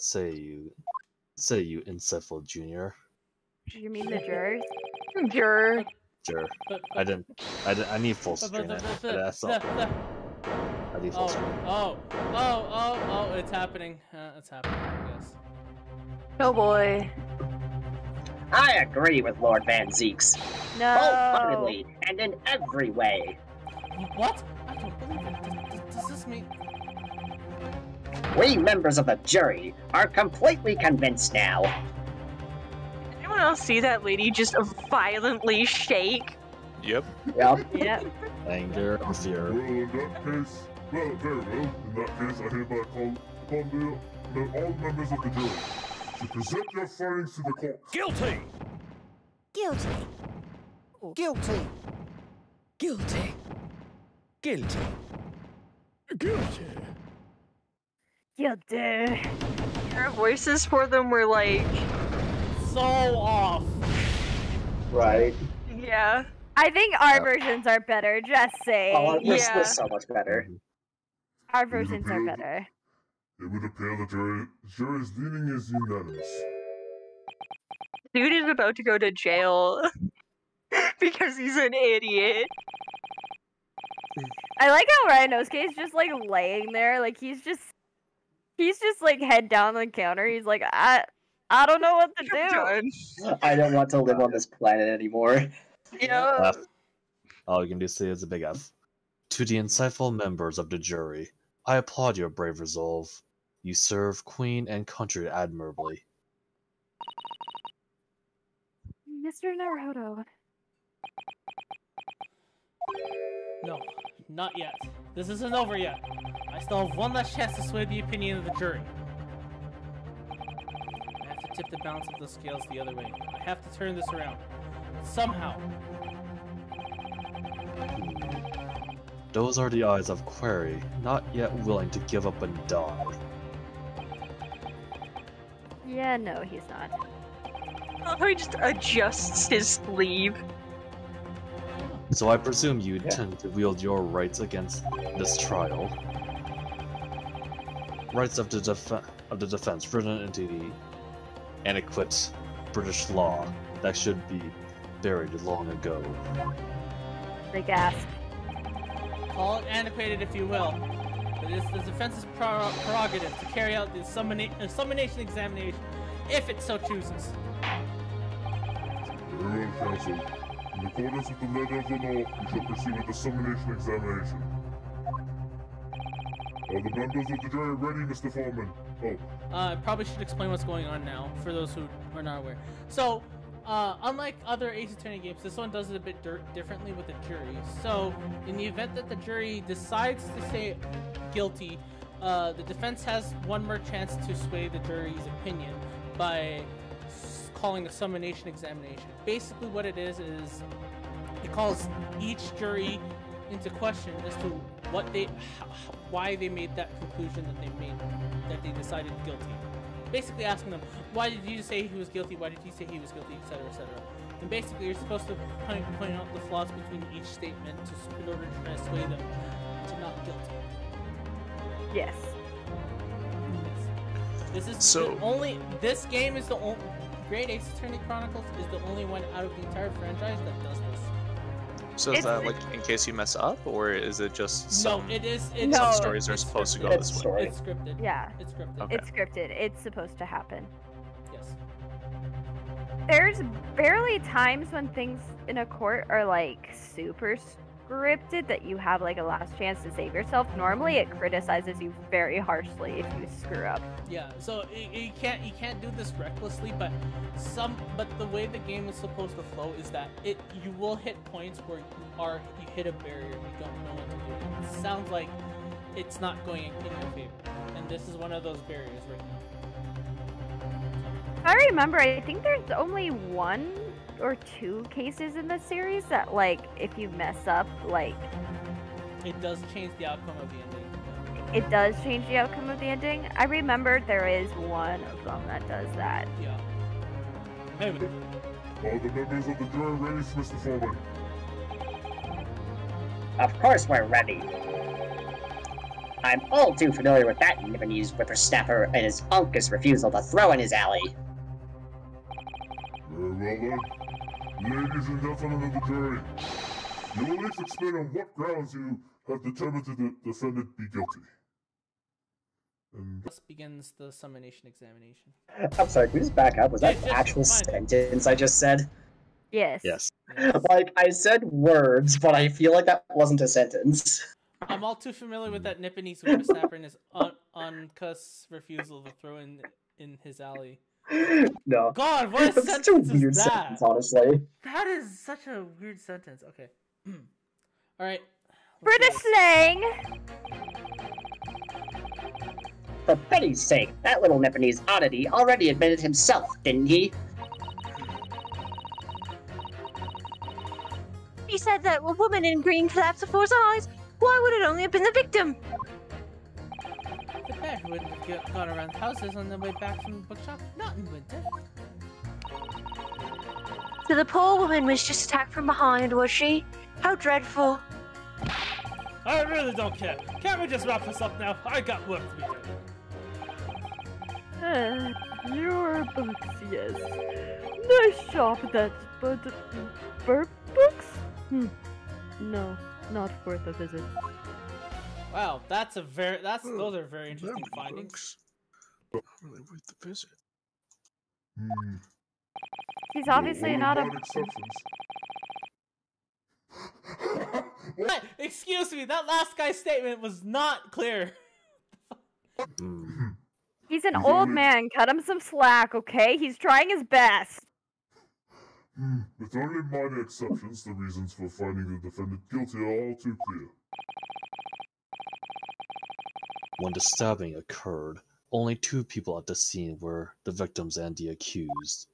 say you? Say you, Incepal Jr. You mean the jurors? Juror. Sure. I need full screen. That's all. I need full screen. Oh, it's happening. It's happening, I guess. Oh boy. I agree with Lord Van Zeeks. No. Wholeheartedly and in every way. What? I don't believe it. Does this mean... We members of the jury are completely convinced now. Anyone else see that lady just violently shake? Yep. Yep. Yep. Anger or fear. Well, in that case, well, very well. In that case, I hereby call upon all members of the jury to present your findings to the court. Guilty! Guilty. Guilty! Guilty! Guilty! Guilty! Guilty. Our voices for them were like... so off. Right. Yeah. I think our versions are better, just saying. Oh, this Yeah. was so much better. Our versions are better. It would appear the jury's leaning is unanimous. Dude is about to go to jail. Because he's an idiot. I like how Ryanosuke is just like laying there, like he's just like head down on the counter. He's like, I don't know what to do. I don't want to live on this planet anymore. Yeah. F. All you can do say is a big F. To the insightful members of the jury, I applaud your brave resolve. You serve Queen and country admirably. Mr. Naruto. No, not yet. This isn't over yet. I still have one last chance to sway the opinion of the jury. I have to tip the balance of the scales the other way. I have to turn this around. Somehow. Those are the eyes of Query, not yet willing to give up and die. Yeah, no, he's not. Oh, he just adjusts his sleeve. So I presume you intend to wield your rights against this trial. Rights of the defense written into the adequate British law that should be buried long ago. They gasp. Call it antiquated if you will, but it is the defense's prerogative to carry out the summonation examination if it so chooses. Very well, counsel. In accordance with the letter of the law, you shall proceed with the summonation examination. Are the members of the jury ready, Mr. Foreman? Oh. I probably should explain what's going on now, for those who are not aware. So, unlike other Ace Attorney games, this one does it a bit differently with the jury. So, in the event that the jury decides to say guilty, the defense has one more chance to sway the jury's opinion by calling a summonation examination. Basically, what it is it calls each jury into question as to why they made that conclusion that they decided guilty. Basically asking them, why did you say he was guilty? Why did you say he was guilty? Etc. Etc. And basically, you're supposed to point out the flaws between each statement in order to try to sway them to not guilty. Yes. This is So- the only. This game is the only. Great Ace Attorney Chronicles is the only one out of the entire franchise that does this. So is It's- that like in case you mess up, or is it just some? No, it is. No, some stories are it's supposed to go scripted. It's this way. story. It's scripted. Yeah. It's scripted. Okay. It's scripted. It's supposed to happen. Yes. There's barely times when things in a court are like super scripted that you have like a last chance to save yourself. Normally it criticizes you very harshly if you screw up. Yeah. So you can't do this recklessly, but the way the game is supposed to flow is that you will hit points where you hit a barrier and you don't know what to do. It sounds like it's not going in your favor, and this is one of those barriers right now. If I remember, I think there's only 1 or 2 cases in the series that like if you mess up, like It does change the outcome of the ending. it does change the outcome of the ending. I remember there is one of them that does that. Yeah. Hey, but Are the members of the jury ready, Mr. Foreman? Of course we're ready. I'm all too familiar with that Nipponese whippersnapper and his uncas refusal to throw in his alley. Very well then. Ladies and gentlemen of the jury, you will each explain on what grounds you have determined the defendant be guilty. And thus begins the summonation examination. I'm sorry, can we just back up? Was that Yeah, an just actual fine. sentence I just said? Yes. Yes. Like, I said words, but I feel like that wasn't a sentence. I'm all too familiar with that Nipponese whippersnapper and his uncus refusal to throw in his alley. No. God, what a That's such a sentence weird is that? sentence, honestly. That is such a weird sentence. Okay. All right. British slang. For pity's sake, that little Nipponese oddity already admitted himself, didn't he? He said that a woman in green collapsed before his eyes. Why would it only have been the victim? The bear who would have gone around houses on their way back from the bookshop, not in winter. So the poor woman was just attacked from behind, was she? How dreadful. I really don't care. Can't we just wrap this up now? I got work to be doing. Your books, yes. Nice shop, that, but bird books? No, not worth a visit. Wow, those are very interesting findings. Not really worth the visit. He's obviously not a. What? Excuse me, that last guy's statement was not clear. He's an old man. Cut him some slack, okay? He's trying his best. With only minor exceptions, the reasons for finding the defendant guilty are all too clear. When the stabbing occurred, only 2 people at the scene were the victims and the accused.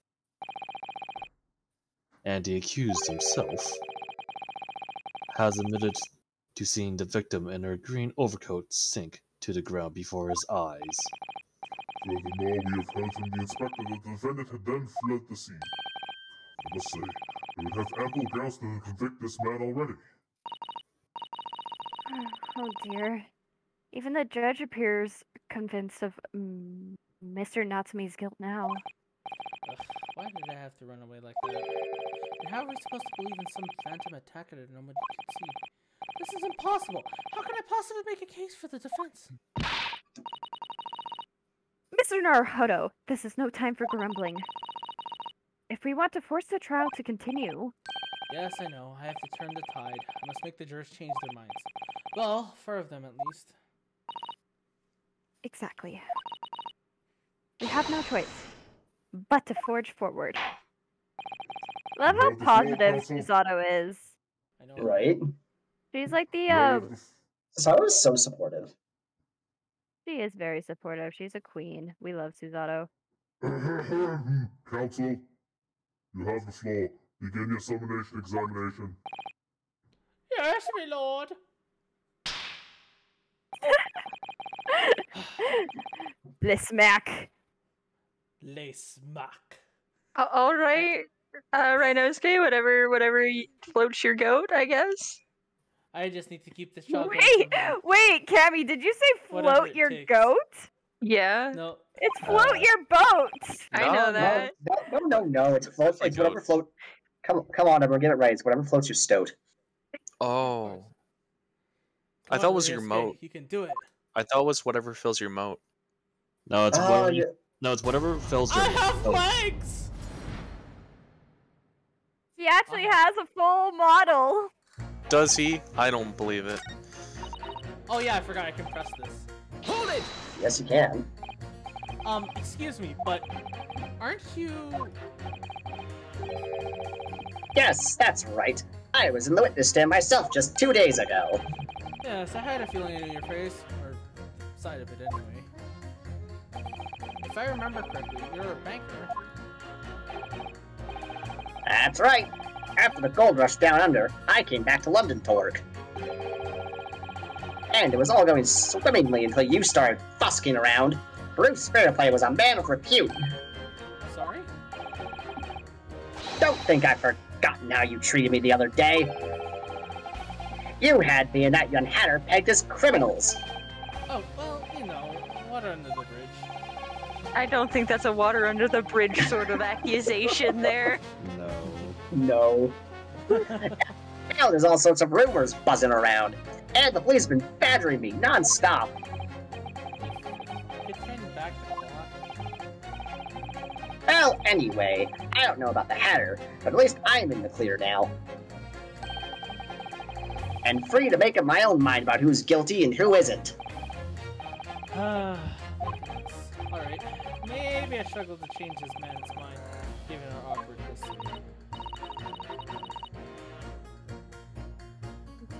And the accused himself has admitted to seeing the victim in her green overcoat sink to the ground before his eyes. Furthermore, we have heard from the inspector that the defendant had then fled the scene. I must say, we would have ample grounds to convict this man already. Oh dear. Even the judge appears convinced of Mr. Natsumi's guilt now. Ugh, why did I have to run away like that? And how are we supposed to believe in some phantom attacker that nobody can see? This is impossible! How can I possibly make a case for the defense? Mr. Naruhodo, this is no time for grumbling. If we want to force the trial to continue... Yes, I know. I have to turn the tide. I must make the jurors change their minds. Well, 4 of them at least. Exactly. We have no choice but to forge forward. Love how positive Susato is. I know. Right? She's like the, Susato is so supportive. She is very supportive. She's a queen. We love Susato. Counsel, You have the floor. Begin your summonation examination. Yes, my lord. Blismack. Lace Mac. All right, Rhinosuke, whatever floats your goat, I guess. I just need to keep this child. Wait, Cammy, did you say Whatever float it your takes. goat? Yeah. No. It's float your boat. I know that. No, it's float. It's whatever float. Come on, everyone, get it right. It's whatever floats your stoat. Oh. I Come thought on, it was your Ryosuke, moat. You can do it. I thought it was whatever fills your moat. No, it's Oh, whatever. yeah. No, it's whatever fills your. I have oh. legs. He actually has a full model. Does he? I don't believe it. Oh yeah, I forgot I can press this. Hold it! Yes, you can. Excuse me, but aren't you? Yes, that's right. I was in the witness stand myself just 2 days ago. Yes, I had a feeling in your face, or side of it anyway. If I remember correctly, you're a banker. That's right. After the gold rush down under, I came back to London to work. And it was all going swimmingly until you started fusking around. Bruce Fairplay was a man of repute. Sorry? Don't think I've forgotten how you treated me the other day. You had me and that young hatter pegged as criminals. Oh, well, you know, water under the bridge. I don't think that's a water under the bridge sort of accusation there. No. Now there's all sorts of rumors buzzing around. And the police have been badgering me non-stop. Well, anyway, I don't know about the Hatter, but at least I'm in the clear now. And free to make up my own mind about who's guilty and who isn't. Alright, maybe I struggle to change this man's mind, given our awkward history.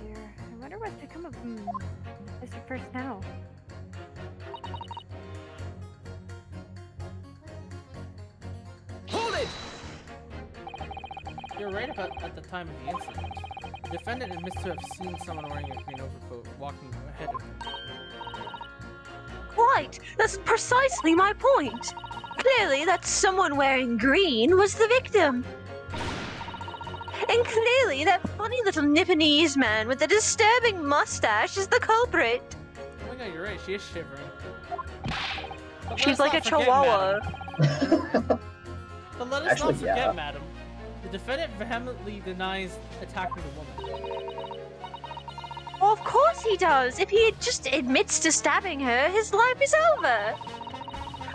Dear, I wonder what's become of Mr. First now. Hold it! You're right about at the time of the incident. The defendant admits to have seen someone wearing a green overcoat walking ahead of him. Quite! That's precisely my point! Clearly, that someone wearing green was the victim. And clearly, that funny little Nipponese man with the disturbing mustache is the culprit. Oh my god, you're right, she is shivering. But She's let's like a not forget, chihuahua. madam. But let us Actually, not forget, yeah. madam. The defendant vehemently denies attacking the woman. Well, of course he does. If he just admits to stabbing her, his life is over.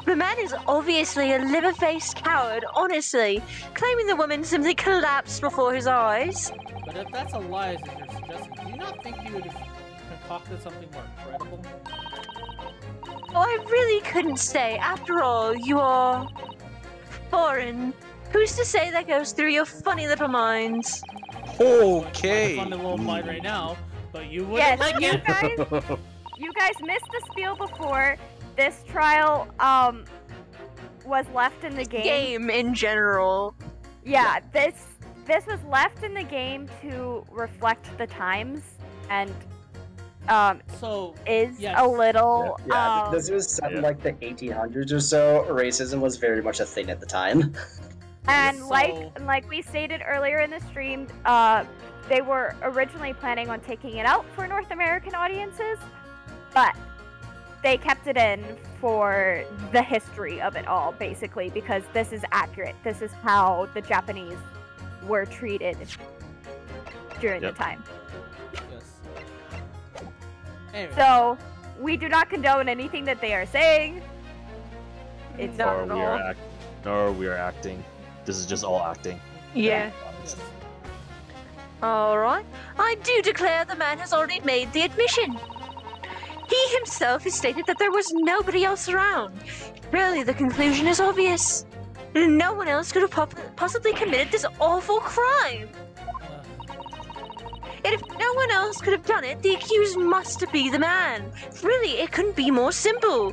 The man is obviously a liver-faced coward, honestly, claiming the woman simply collapsed before his eyes. But if that's a lie, as you're suggesting, do you not think you would have concocted something more credible? Oh, I really couldn't say. After all, you are foreign. Who's to say that goes through your funny little minds? Okay. I'm on the little mind right now, but you wouldn't Yes, like you it. guys, you guys missed the spiel before. This trial was left in the Game in general. Yeah, this was left in the game to reflect the times and So is yes. a little Yeah, this was set in like the 1800s or so. Racism was very much a thing at the time. and So- like we stated earlier in the stream, they were originally planning on taking it out for North American audiences, but they kept it in for the history of it all, basically, because this is accurate. This is how the Japanese were treated during the time. Yes. Anyway. So, we do not condone anything that they are saying. It's not Or at we all. are or we are acting. This is just all acting. Yeah. Yes. Alright, I do declare the man has already made the admission. He himself has stated that there was nobody else around. Really, the conclusion is obvious. No one else could have possibly committed this awful crime. And if no one else could have done it, the accused must be the man. Really, it couldn't be more simple.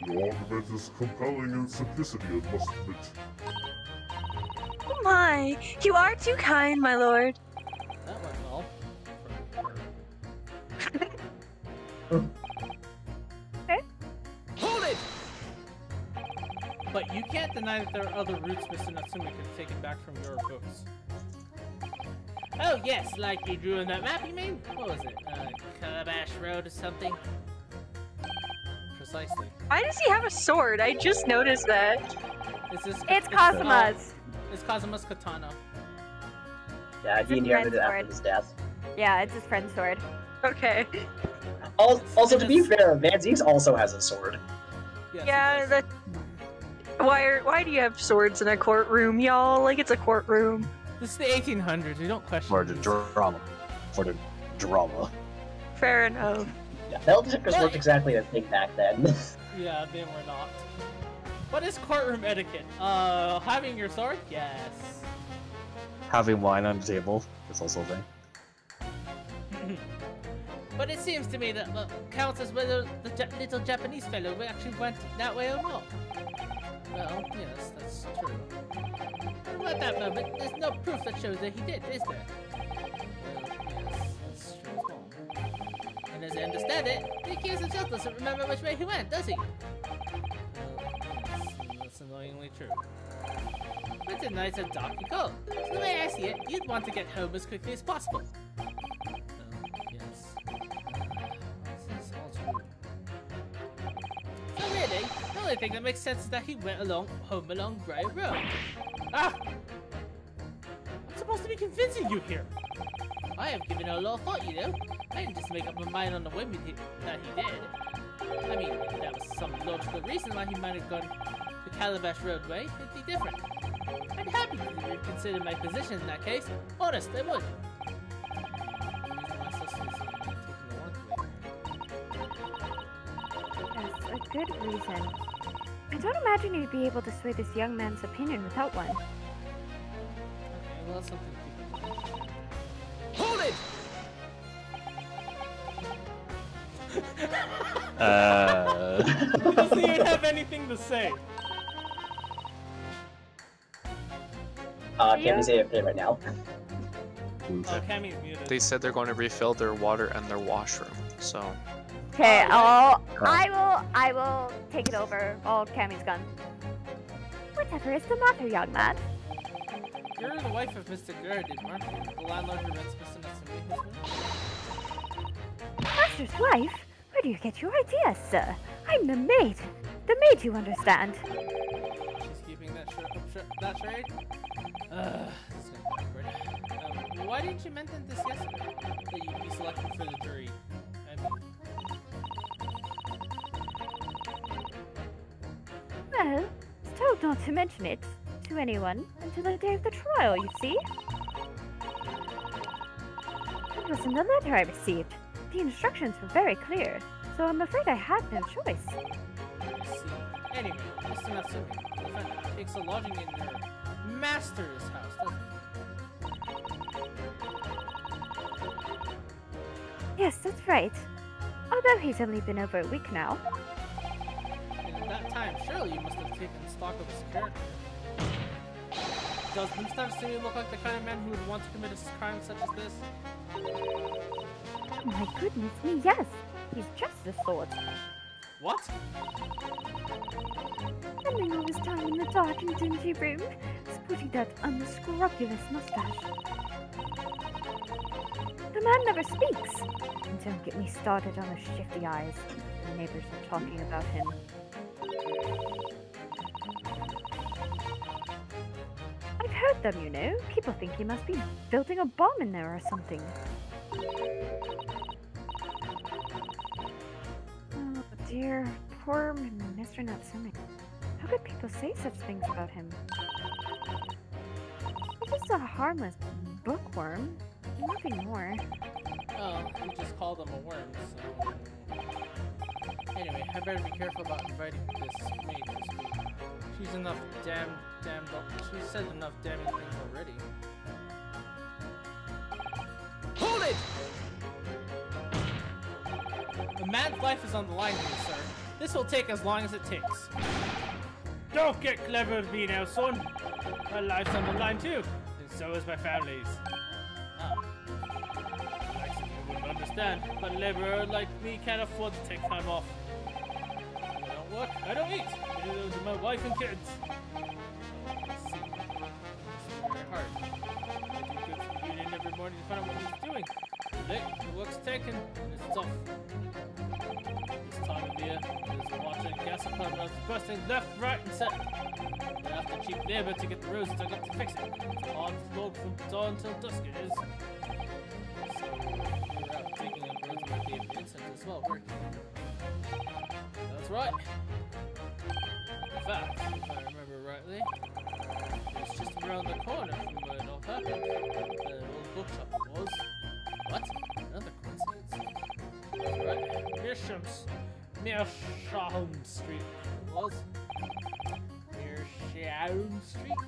Your argument is compelling in simplicity, I must admit. Oh my! You are too kind, my lord. That went well. Hold it! But you can't deny that there are other routes Mr. Natsumi could have taken back from your books. Oh yes, like you drew on that map, you mean? What was it? Calabash Road or something? Precisely. Why does he have a sword? I just noticed that. It's Kazuma's. It's Kazuma's katana. Yeah, he inherited it after his death. Yeah, it's his friend's sword. Okay. Also, to be fair, Van Zeeks also has a sword. Yes, Yeah, that. Why do you have swords in a courtroom, y'all? Like it's a courtroom. This is the 1800s. We don't question. For the these. drama. For the drama. Fair enough. Yeah, metal detectors worked exactly as big back then. Yeah, they were not. What is courtroom etiquette? Having your sword? Yes. Having wine on the table is also a thing. But it seems to me that counts as whether the little Japanese fellow actually went that way or not. Well, yes, that's true. But at that moment, there's no proof that shows that he did, is there? Well, yes, that's true as well. And as I understand it, the accused himself doesn't remember which way he went, does he? Well, yes, that's annoyingly true. But tonight it's a dark and cold, so the way I see it, you'd want to get home as quickly as possible. Yes. This is all true. So really, the only thing that makes sense is that he went home along Grey Road. Ah! I'm supposed to be convincing you here. I have given it a lot of thought, you know. I didn't just make up my mind on the whim that he did. I mean, if there was some logical reason why he might have gone the Calabash Roadway, it'd be different. I'd happy to reconsider my position in that case. Honest, I would. Yes, a good reason. I don't imagine you'd be able to sway this young man's opinion without one. Okay, well, that's something to keep in mind. Hold it! He doesn't even have anything to say. Cammy's AFK right now. Oh, Cammy's muted. They said they're going to refill their water and their washroom, so... Okay, I will take it over while Cammy's gone. Whatever is the matter, young man? You're the wife of Mr. Gurdon, aren't you? The landlord who rents Mr. Natsumi his room? Master's wife? Where do you get your ideas, sir? I'm the maid. The maid, you understand. She's keeping that trade? This is gonna be awkward. Why didn't you mention this yesterday? That you'd be selected for the jury. I mean... Well, it's told not to mention it to anyone until the day of the trial, you see? It was in the letter I received. The instructions were very clear, so I'm afraid I had no choice. I see. Anyway, Mr. Natsumi, the defendant, takes a lodging in your master's house, doesn't he? Yes, that's right. Although he's only been over a week now. And in that time, surely you must have taken stock of his character. Does Mr. Natsumi look like the kind of man who would want to commit a crime such as this? My goodness me, yes. He's just the sort. What? Spending all his time in the dark and dingy room, sporting that unscrupulous mustache. The man never speaks. And don't get me started on the shifty eyes. The neighbors are talking about him. I've heard them, you know. People think he must be building a bomb in there or something. Oh dear, poor Mr. Natsumi. How could people say such things about him? He's just a harmless bookworm. Nothing more. Oh, you just called him a worm, so... Anyway, I better be careful about inviting this maid to speak. She's said enough damning things already. Hold it! A man's life is on the line here, sir. This will take as long as it takes. Don't get clever with me now, son. My life's on the line too, and so is my family's. Like some you wouldn't understand, but a laborer like me can't afford to take time off. I don't work, I don't eat. Neither do my wife and kids. It's very hard. I do good for eating every morning to find out what he's doing. Late, the work's taken, and it's tough. This time of year, there's water and gas apartments busting left, right, and center. They have to cheap labor to get the roads dug up to fix it. It's a hard slog from dawn till dusk it is. So, we're out digging up roads with Dave Vincent as well, working. That's right. In fact, if I remember rightly, it's just around the corner from where it all happened. The old bookshop it was. What? Another coincidence? That's right. Meerschaum Street it was. Meerschaum Street?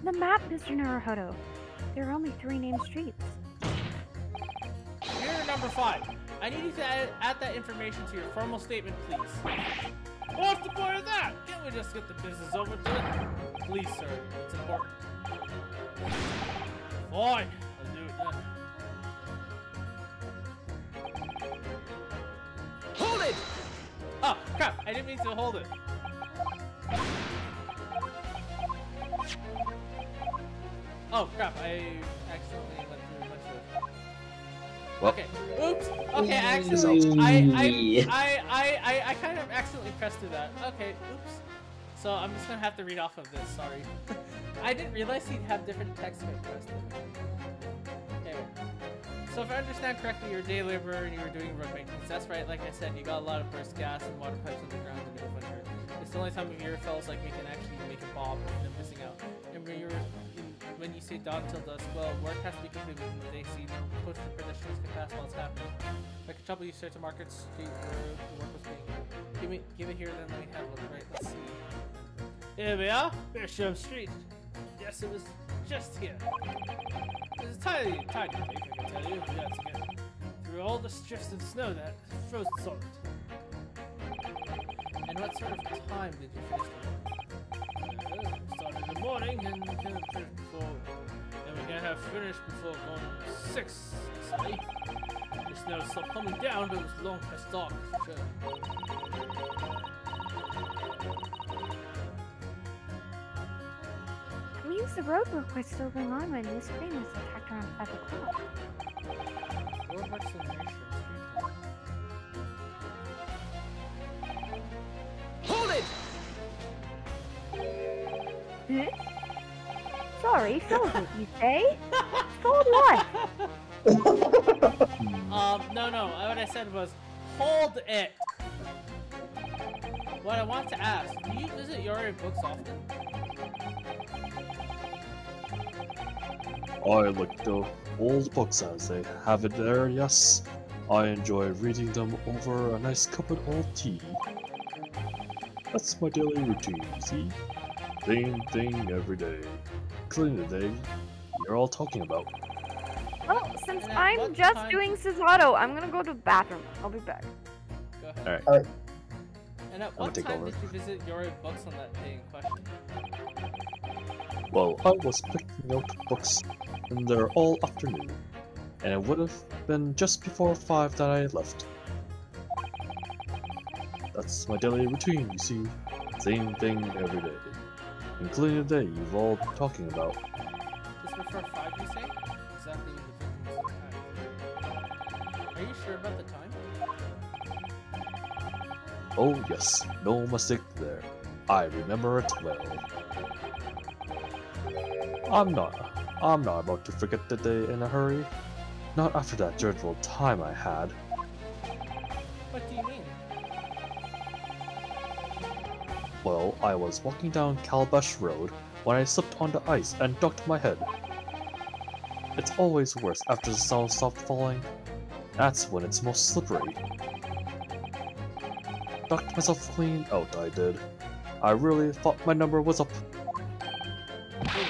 The map, Mr. Naruhodo. There are only 3 named streets. Here, number 5. I need you to add that information to your formal statement, please. What's the point of that? Can't we just get the business over to it? Please, sir. It's important. Fine. I'll do it then. Hold it! Oh, crap. I didn't mean to hold it. Oh, crap. I accidentally went through a bunch of... Well. Okay. Oops. Okay, I kind of accidentally pressed through that. Okay, oops. So I'm just gonna have to read off of this, sorry. I didn't realize he'd have different text if I pressed it. Okay. So if I understand correctly, you're a day laborer and you were doing road maintenance. That's right, like I said, you got a lot of burst gas and water pipes underground in the winter. It's the only time of year fellas like me can actually make a bob and missing out. And when you say dawn till dusk, well, work has to be completed within the day, so you know coach for pedestrians can pass while it's happening. If I could trouble you, sir, to Market Street where the work was being. Give it here, then let me have a look. Right, let's see. Here we are, Meerschaum Street. Yes, it was just here. It was a tiny place, I can tell you. We had to get through all the drifts of snow that froze solid. And what sort of time did you finish the work? Started in the morning and kind of finished before. And we can't have finished before going 6, say. The snow stopped coming down, but it was long past dark for sure. We used the roadwork was still going on when this train was attacked around 5 o'clock. Whereabouts in Meerschaum Street? Hold it! Sorry, sold it, you say? Sold what? No. What I said was, hold it! What I want to ask, do you visit Yori Books often? I like the old books as they have it there, yes. I enjoy reading them over a nice cup of old tea. That's my daily routine, see? Same thing every day. Including the day you're all talking about. Well, since And at I'm what just time- doing Cesaro, I'm gonna go to the bathroom. I'll be back. Go ahead. Alright. Alright. And at gonna what take time over. did you visit Yori Books on that day in question? Well, I was picking out books in there all afternoon, and it would have been just before 5 that I left. That's my daily routine, you see. Same thing every day. Including the day you've all been talking about. Just before 5, you say? Exactly when the victim was attacked. Are you sure about the time? Oh yes, no mistake there. I remember it well. I'm not about to forget the day in a hurry. Not after that dreadful time I had. What do you mean? Well, I was walking down Calabash Road when I slipped on the ice and ducked my head. It's always worse after the snow stopped falling. That's when it's most slippery. Ducked myself clean out, I did. I really thought my number was up. Wait,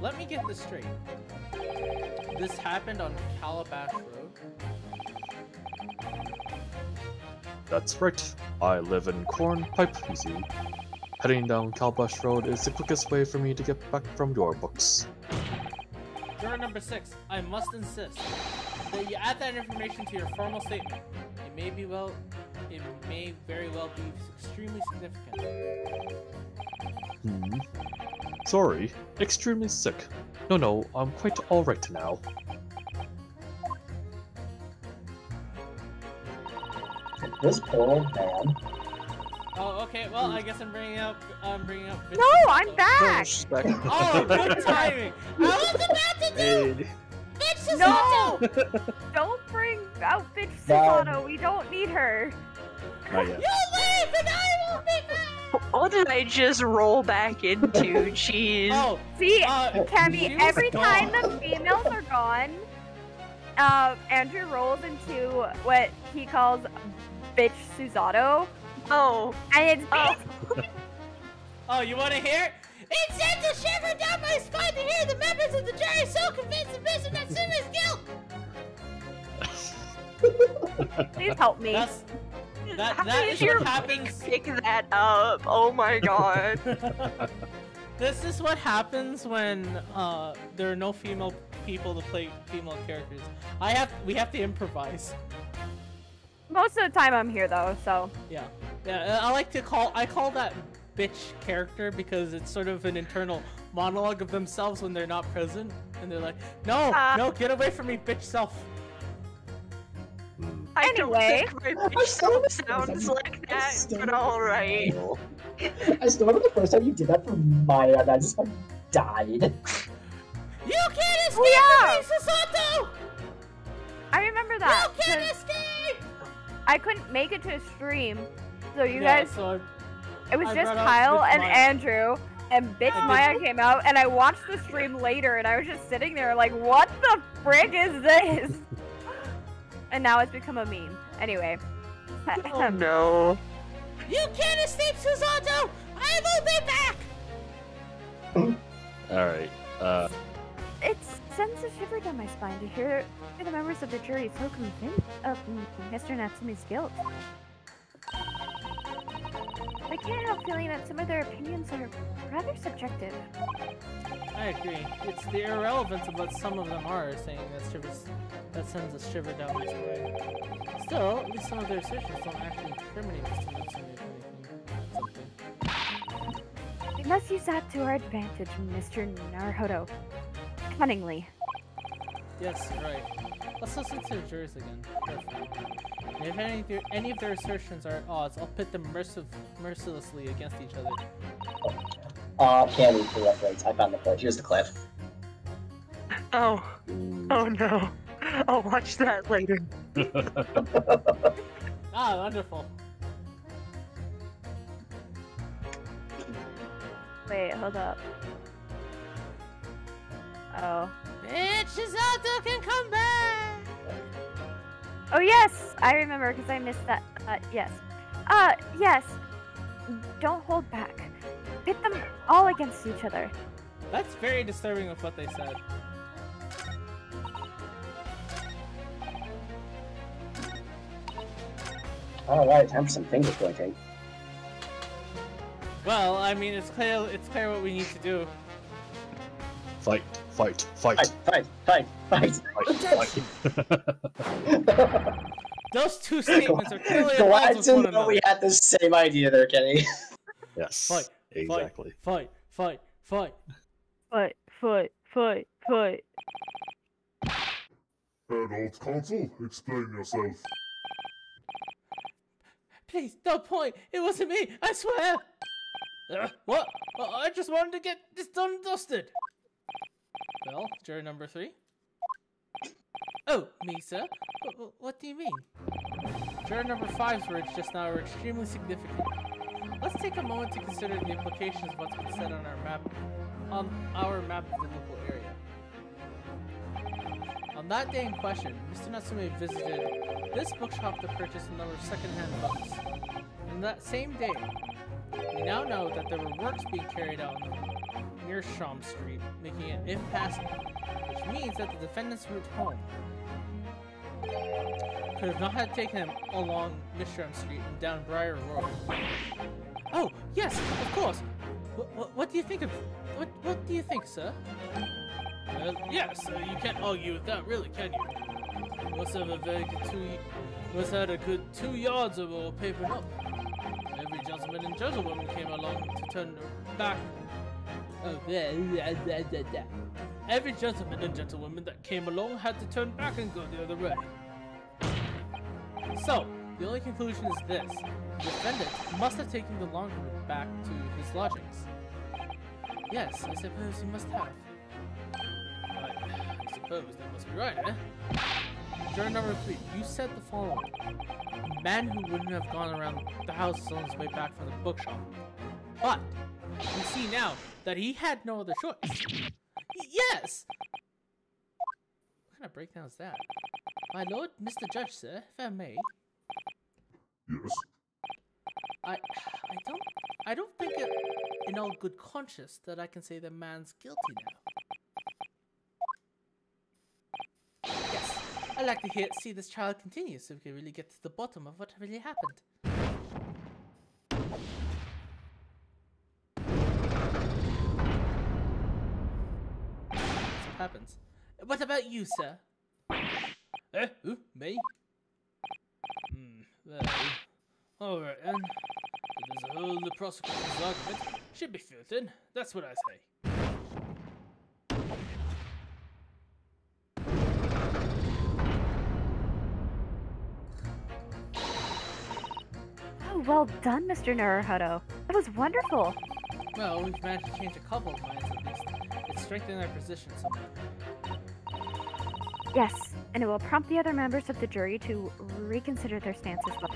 let me get this straight. This happened on Calabash Road? That's right. I live in Corn Pipe, you see. Heading down Calabash Road is the quickest way for me to get back from your books. Juror number 6, I must insist that you add that information to your formal statement. It may very well be extremely significant. Sorry, extremely sick. No, I'm quite alright now. This poor old man. Oh, okay. Well, I guess I'm bringing up. Bitch No, I'm Susato. back. Oh, good timing. I was about to do. Bitch Susato. No! Don't bring out bitch Susato. We don't need her. Not yet. You leave and I will be back. What did I just roll back into? Jeez. Oh, See, she Cammy, was every time gone. the females are gone, Andrew rolls into what he calls bitch Susato, Oh. and it's bitch. Oh, you want to hear? It sends a shiver down my spine to hear the members of the jury so convinced of Mr. Natsume's guilt. Please help me. That is what happens. Pick that up. Oh my god. This is what happens when there are no female people to play female characters. We have to improvise. Most of the time I'm here though, so. Yeah. I call that bitch character because it's sort of an internal monologue of themselves when they're not present, and they're like, no, get away from me, bitch self. Anyway. I don't think my bitch self sounds like that, but alright. I still remember the first time you did that for Maya, and I just like died. You can't escape from me, Susato! I remember that. You can't 'cause escape! I couldn't make it to a stream, so you Yeah, guys. so It was I just brought out Kyle Bitch and Maya. Andrew, and bitch Maya came out, and I watched the stream later, and I was just sitting there like, what the frick is this? And now it's become a meme. Anyway. Oh no. You can't escape, Susato! I will be back! Alright, It sends a shiver down my spine to hear the members of the jury so convinced of Mr. Natsume's guilt. I can't help feeling that some of their opinions are rather subjective. I agree. It's the irrelevance of what some of them are saying that sends a shiver down my spine. Still, at least some of their assertions don't actually incriminate Mr. Natsume or anything. We must use that to our advantage, Mr. Naruhodo. Cunningly. Yes, right. Let's listen to the jurors again. Carefully. And if any of their assertions are at odds, I'll pit them mercilessly against each other. Can't read the reference. I found the quote. Here's the clip. Oh. Oh no. I'll watch that later. Ah, wonderful. Wait, hold up. Oh. Bitch Susato can come back! Oh yes! I remember because I missed that. Yes. Yes. Don't hold back. Pit them all against each other. That's very disturbing of what they said. Alright, time for some finger pointing. Well, I mean, it's clear what we need to do. fight. Fight, fight. Those two statements are clearly at Glad odds to with one know another. we had the same idea there, Kenny. Yes, Fight, exactly. Fight. Adult counsel, explain yourself. Please, don't point. It wasn't me. I swear. What? I just wanted to get this done and dusted. Well, juror number 3. Oh, me, sir? What do you mean? Juror number 5's words just now are extremely significant. Let's take a moment to consider the implications of what's been said on our map of the local area. On that day in question, Mr. Natsume visited this bookshop to purchase a number of second-hand books. And that same day, we now know that there were works being carried out near Sham Street, making it impassable, which means that the defendant's route home could have not had taken him along Mishram Street and down Briar Road. Oh, yes, of course. What do you think of... What do you think, sir? Well, yes, you can't argue with that, really, can you? Must have had a good 2 yards or more papered up. Every gentleman and gentlewoman came along to turn back. Every gentleman and gentlewoman that came along had to turn back and go the other way. So, the only conclusion is this. The defendant must have taken the longer route back to his lodgings. Yes, I suppose he must have. I suppose that must be right, eh? Juror number 3, you said the following. A man who wouldn't have gone around the house on his way back from the bookshop. But, we see now that he had no other choice. Yes! What kind of breakdown is that? My lord, Mr. Judge, sir, if I may. Yes. I don't think in all good conscience that I can say the man's guilty now. Yes, I'd like to see this trial continue so we can really get to the bottom of what really happened. That's what happens. What about you, sir? Who? Me? Well, alright then. If there's a hole in the prosecution's argument, should be filled in. That's what I say. Oh, well done, Mr. Naruhodo. That was wonderful. Well, we've managed to change a couple of minds at least. It's strengthened our position somewhat. Yes, and it will prompt the other members of the jury to reconsider their stance as well.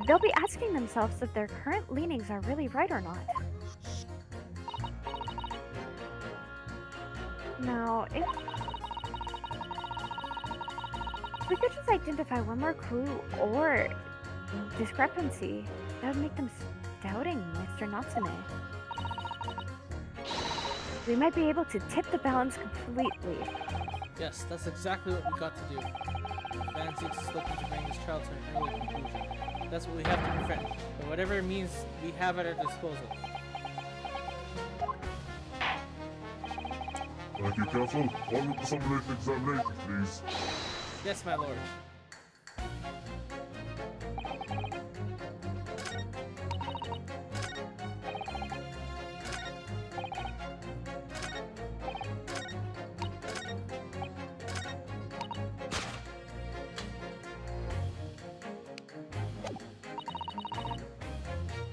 They'll be asking themselves if their current leanings are really right or not. Now, if we could just identify one more clue or discrepancy, that would make them doubting Mr. Natsume. We might be able to tip the balance completely. Yes, that's exactly what we got to do. Van Zeeks is looking to bring this trial to an early conclusion. That's what we have to prevent, but whatever it means, we have at our disposal. Thank you, counsel. On with the summation examination, please. Yes, my lord.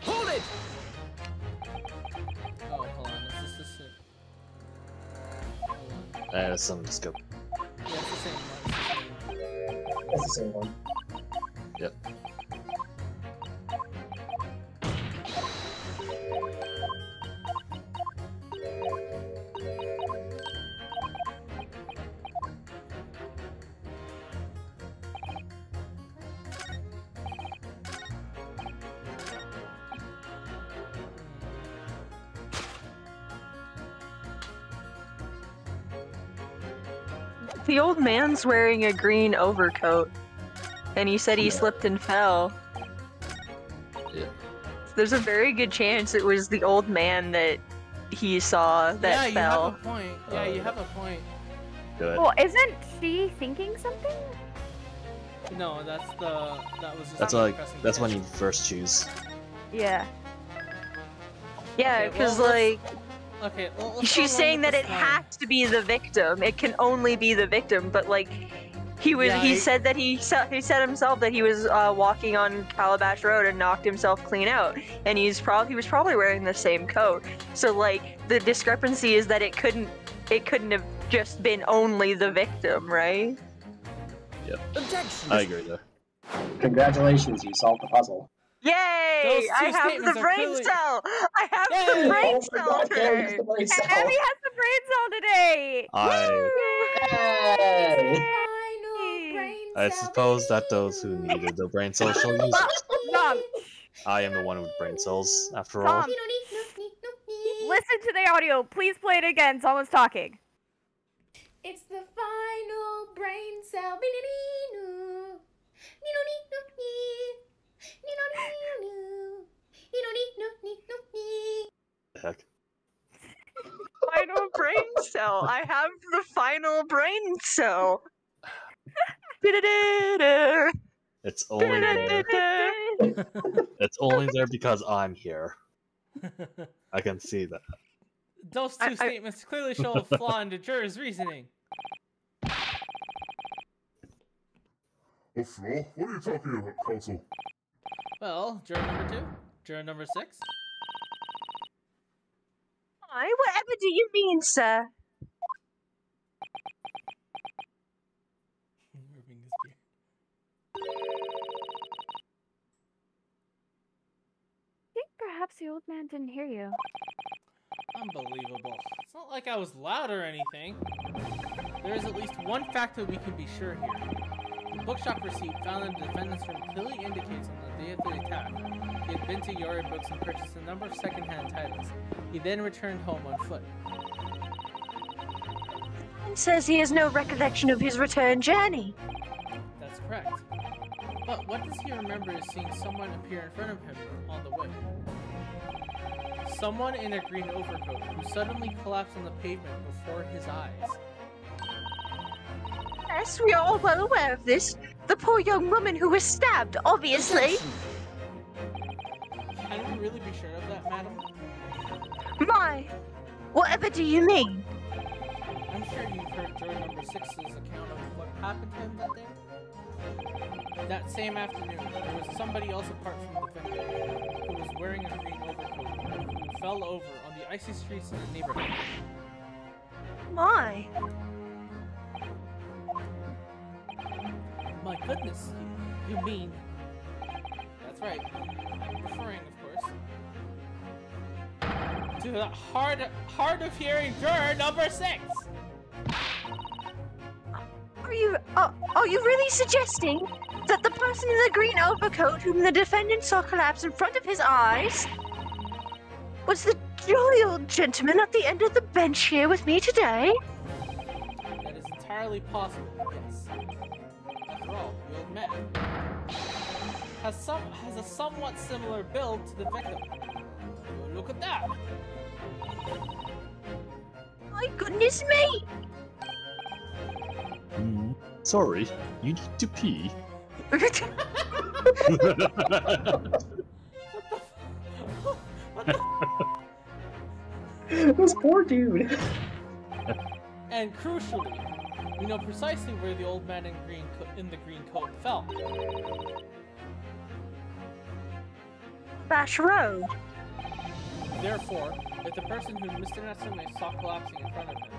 Hold it! Oh, hold on. Is this it? Hold on. That's something to skip. Yeah, it's the same one. That's the same one. Yep. The old man's wearing a green overcoat, and he said he slipped and fell. Yeah. There's a very good chance it was the old man that he saw that yeah, fell. you have a point. Yeah, you have a point. Good. Well, isn't she thinking something? No, that was just That's me like pressing that's the when edge. you first choose. Yeah. Yeah, Okay, because well, like Okay, well, let's she's go along saying with that this it line. has to be the victim. It can only be the victim, but like he said that he said himself that he was walking on Calabash Road and knocked himself clean out, and he was probably wearing the same coat. So like the discrepancy is that it couldn't have just been only the victim, right? Yep. Objection! I agree there. Congratulations, you solved the puzzle. Yay! Those two I have the statements are brain clearly- cell! I have Yay! the brain Oh my cell god, Gary today! has the brain cell. Abby has the brain cell today! Hey! I suppose that those who needed the brain cells shall use it. Mom, I am the one with brain cells, after all. Tom, listen to the audio. Please play it again. Someone's talking. It's the final brain cell. The heck? Final brain cell. I have the final brain cell. Da-da-da-da. It's only there. Da-da-da-da. It's only there because I'm here. I can see that. Those two statements clearly show a flaw in the juror's reasoning. A flaw? What are you talking about, counsel? Well, juror number 2, juror number 6. Whatever do you mean, sir? Rubbing his beard. I think perhaps the old man didn't hear you. Unbelievable. It's not like I was loud or anything. There is at least one fact that we can be sure here. The bookshop receipt found in the defendant's room clearly indicates on the day of the attack he had been to Yori Books and purchased a number of second-hand titles. He then returned home on foot. And says he has no recollection of his return journey. That's correct. But what does he remember is seeing someone appear in front of him on the way. Someone in a green overcoat who suddenly collapsed on the pavement before his eyes. Yes, we are all well aware of this. The poor young woman who was stabbed, obviously. Can we really be sure of that, madam? My, whatever do you mean? I'm sure you've heard juror number 6's account of what happened to him that day. That same afternoon, there was somebody else apart from the defendant who was wearing a green overcoat who fell over on the icy streets in the neighborhood. My. My goodness, you mean... That's right, I'm referring, of course, to the hard of hearing juror number 6! Are you really suggesting that the person in the green overcoat whom the defendant saw collapse in front of his eyes was the jolly old gentleman at the end of the bench here with me today? That is entirely possible, yes. After all, the old man has a somewhat similar build to the victim. Look at that! My goodness me! Sorry, you need to pee. This poor dude. And crucially, we know precisely where the old man in the green coat fell. Bash Road. Therefore, if the person who Mr. Natsume saw collapsing in front of him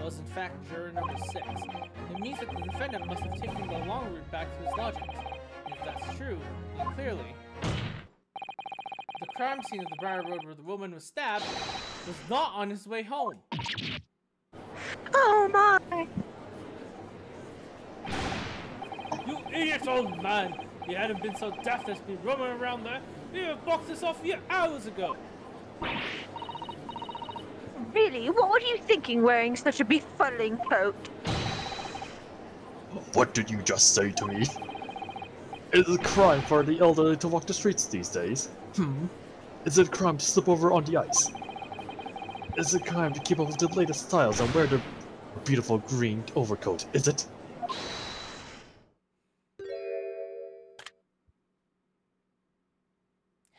was in fact juror number 6, it means that the defendant must have taken the long route back to his lodgings. And if that's true, then clearly, the crime scene of the Briar Road where the woman was stabbed was not on his way home. Oh my! You idiot old man! If you hadn't been so daft as to be roaming around there, you'd have boxed this off you hours ago! Really? What were you thinking wearing such a befuddling coat? What did you just say to me? Is it a crime for the elderly to walk the streets these days? Is it a crime to slip over on the ice? Is it a crime to keep up with the latest styles and wear the beautiful green overcoat, is it?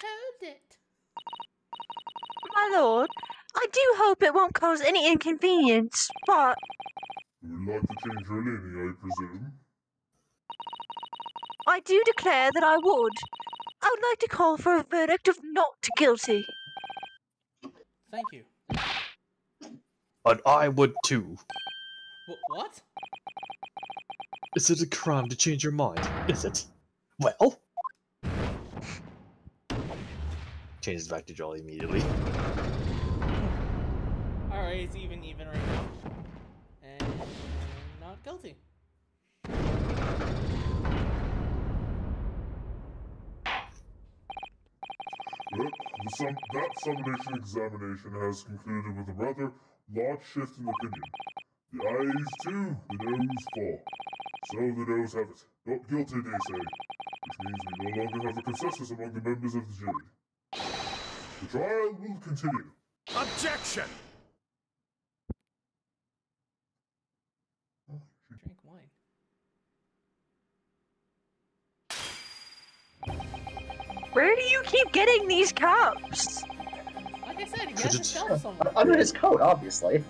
Hold it! My lord, I do hope it won't cause any inconvenience, but... You would like to change your leaning, I presume? I do declare that I would. I would like to call for a verdict of not guilty. Thank you. And I would too. What? Is it a crime to change your mind, is it? Well... Changes back to Jolly immediately. Alright, it's even right now. And not guilty. Well, that summation examination has concluded with a rather large shift in opinion. The eyes too, the nose fall. So the noes have it. Not guilty, they say. Which means we no longer have a consensus among the members of the jury. The trial will continue. Objection! Drink wine. Where do you keep getting these cups? Like I said, he Could has it- a shelf somewhere. Under his coat, obviously.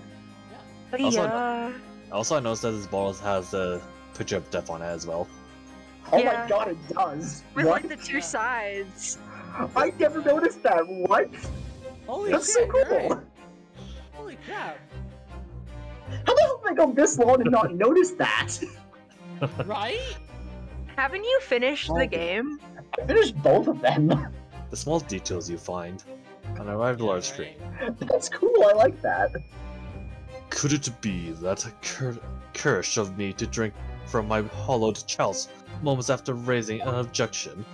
Also- Yeah. Also, I noticed that this bottle has a picture of death on it as well. Oh Yeah. my god, it does! With What? like the two sides. I never noticed that. What? Holy That's shit, so you're cool! right. Holy crap. How the hell did I go this long and not notice that? Right? Haven't you finished the game? I finished both of them. The small details you find on a rather large screen. That's cool, I like that. Could it be that curse of me to drink from my hollowed chalice moments after raising an objection?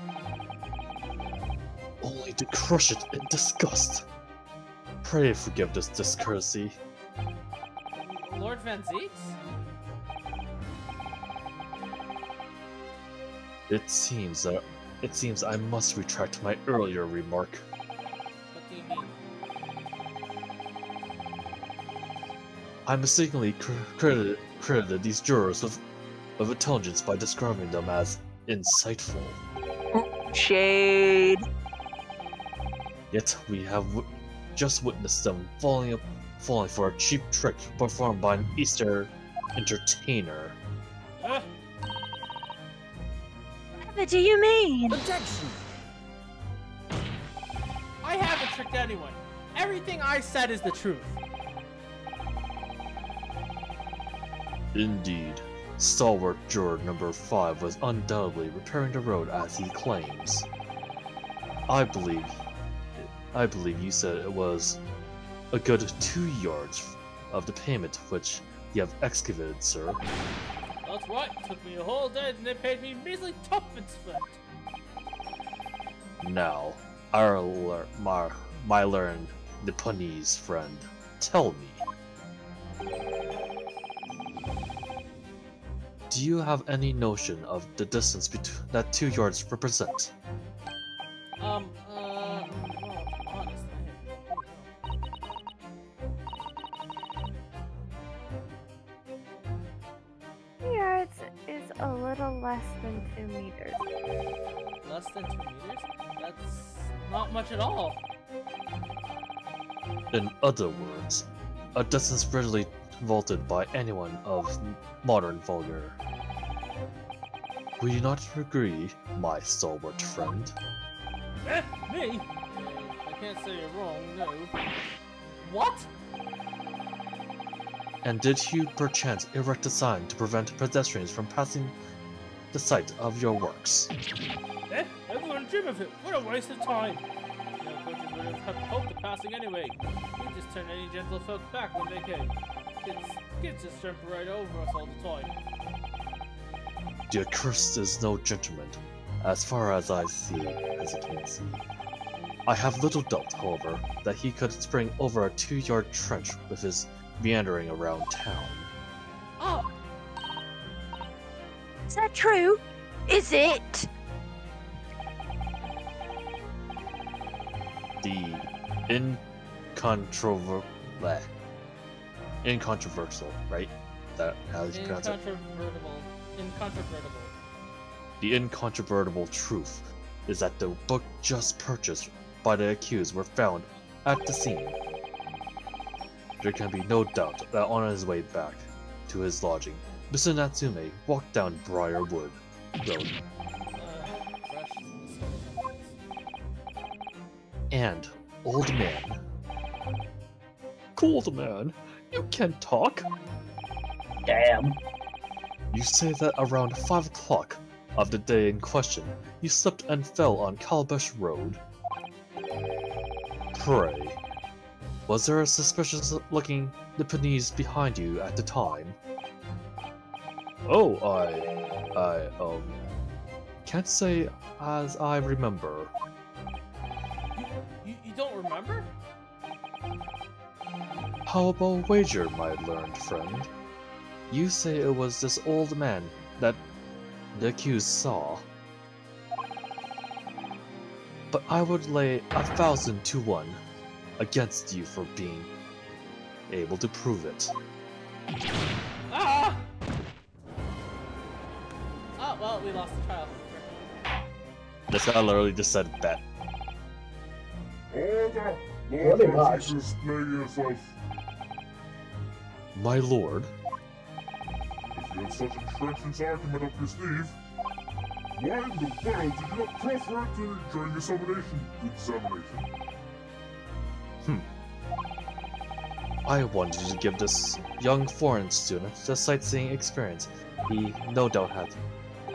Only to crush it in disgust. Pray forgive this discourtesy. Lord Van Zeeks? It seems I must retract my earlier remark. What do you mean? I mistakenly credited these jurors of intelligence by describing them as insightful. Shade. Yet we have just witnessed them falling for a cheap trick performed by an Easter entertainer. What do you mean? Objection! I haven't tricked anyone. Everything I said is the truth. Indeed, stalwart juror number 5 was undoubtedly repairing the road as he claims. I believe you said it was a good 2 yards of the pavement which you have excavated, sir. That's right. Took me a whole day and they paid me measly tuppence for it. Now, my learned Nipponese friend, tell me. Do you have any notion of the distance that 2 yards represent? Well, honest, Yards is a little less than 2 meters. less than 2 meters? That's not much at all. In other words, a distance readily vaulted by anyone of modern vulgar. Will you not agree, my stalwart friend? Me? I can't say you're wrong, no. What? And did you perchance erect a sign to prevent pedestrians from passing the site of your works? I wouldn't dream of it. What a waste of time. No coaches would have hoped of passing anyway. We just turned any gentlefolk back when they came. Kids just jump right over us all the time. The accursed is no gentleman, as far as I can see. I have little doubt, however, that he could spring over a 2-yard trench with his meandering around town. Oh! Is that true? Is it? The incontroversial, right? That how you pronounce it? Incontrovertible. The incontrovertible truth is that the book just purchased by the accused were found at the scene. There can be no doubt that on his way back to his lodging, Mr. Natsume walked down Briarwood Road. And, old man. Old man, you can talk? Damn. You say that around 5 o'clock of the day in question, you slipped and fell on Calabash Road. Pray, was there a suspicious-looking Nipponese behind you at the time? Oh, I can't say as I remember. You don't remember? How about a wager, my learned friend? You say it was this old man that the accused saw. But I would lay 1,000 to 1 against you for being able to prove it. Ah! Oh, well, we lost the trial. This guy literally just said bet. Order! Really Lord much. Jesus, play yourself. My lord, If you had such a trenchant argument up your sleeve, why in the world did you not proffer it during examination? I wanted to give this young foreign student the sightseeing experience he no doubt had.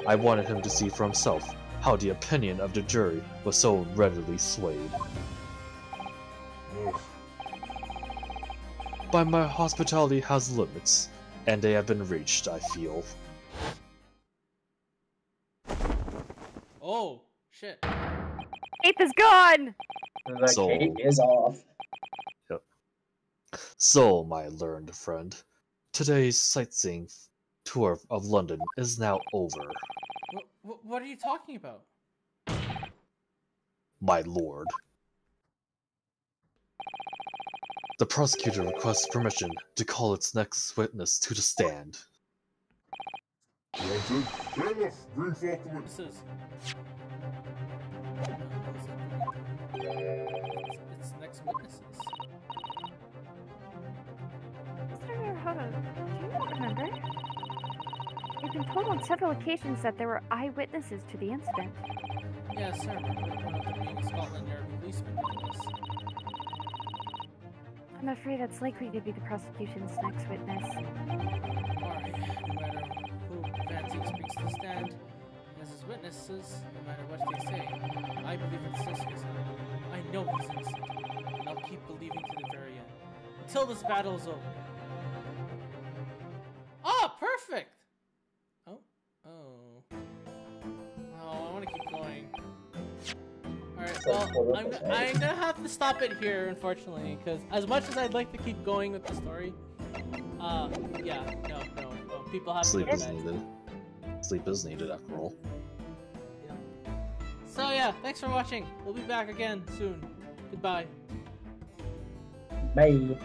I wanted him to see for himself how the opinion of the jury was so readily swayed. Ugh. But my hospitality has limits, and they have been reached, I feel. Oh, shit. Cape is gone! The So- cape is off. So, my learned friend, today's sightseeing tour of London is now over. What are you talking about? My lord. The prosecutor requests permission to call its next witness to the stand. Granted. Bailiff, bring forth the witness. This is... It's next witnesses. Mr. Hodo, do you not remember? We've been told on several occasions that there were eyewitnesses to the incident. Yes, sir. But one of them being a Scotland Yard policeman doing this. I'm afraid that's likely to be the prosecution's next witness. Alright, no matter who fancies speaks to the stand as his witnesses, no matter what they say, I believe in Siska's. I know he's innocent, and I'll keep believing to the very end. Until this battle is over. Ah, perfect! Oh. Oh, I want to keep going. Alright, well, I'm gonna have to stop it here, unfortunately, because as much as I'd like to keep going with the story, yeah, no, people have Sleep to go is to bed. needed. Sleep is needed after all. Yeah. So yeah, thanks for watching. We'll be back again soon. Goodbye. Bye.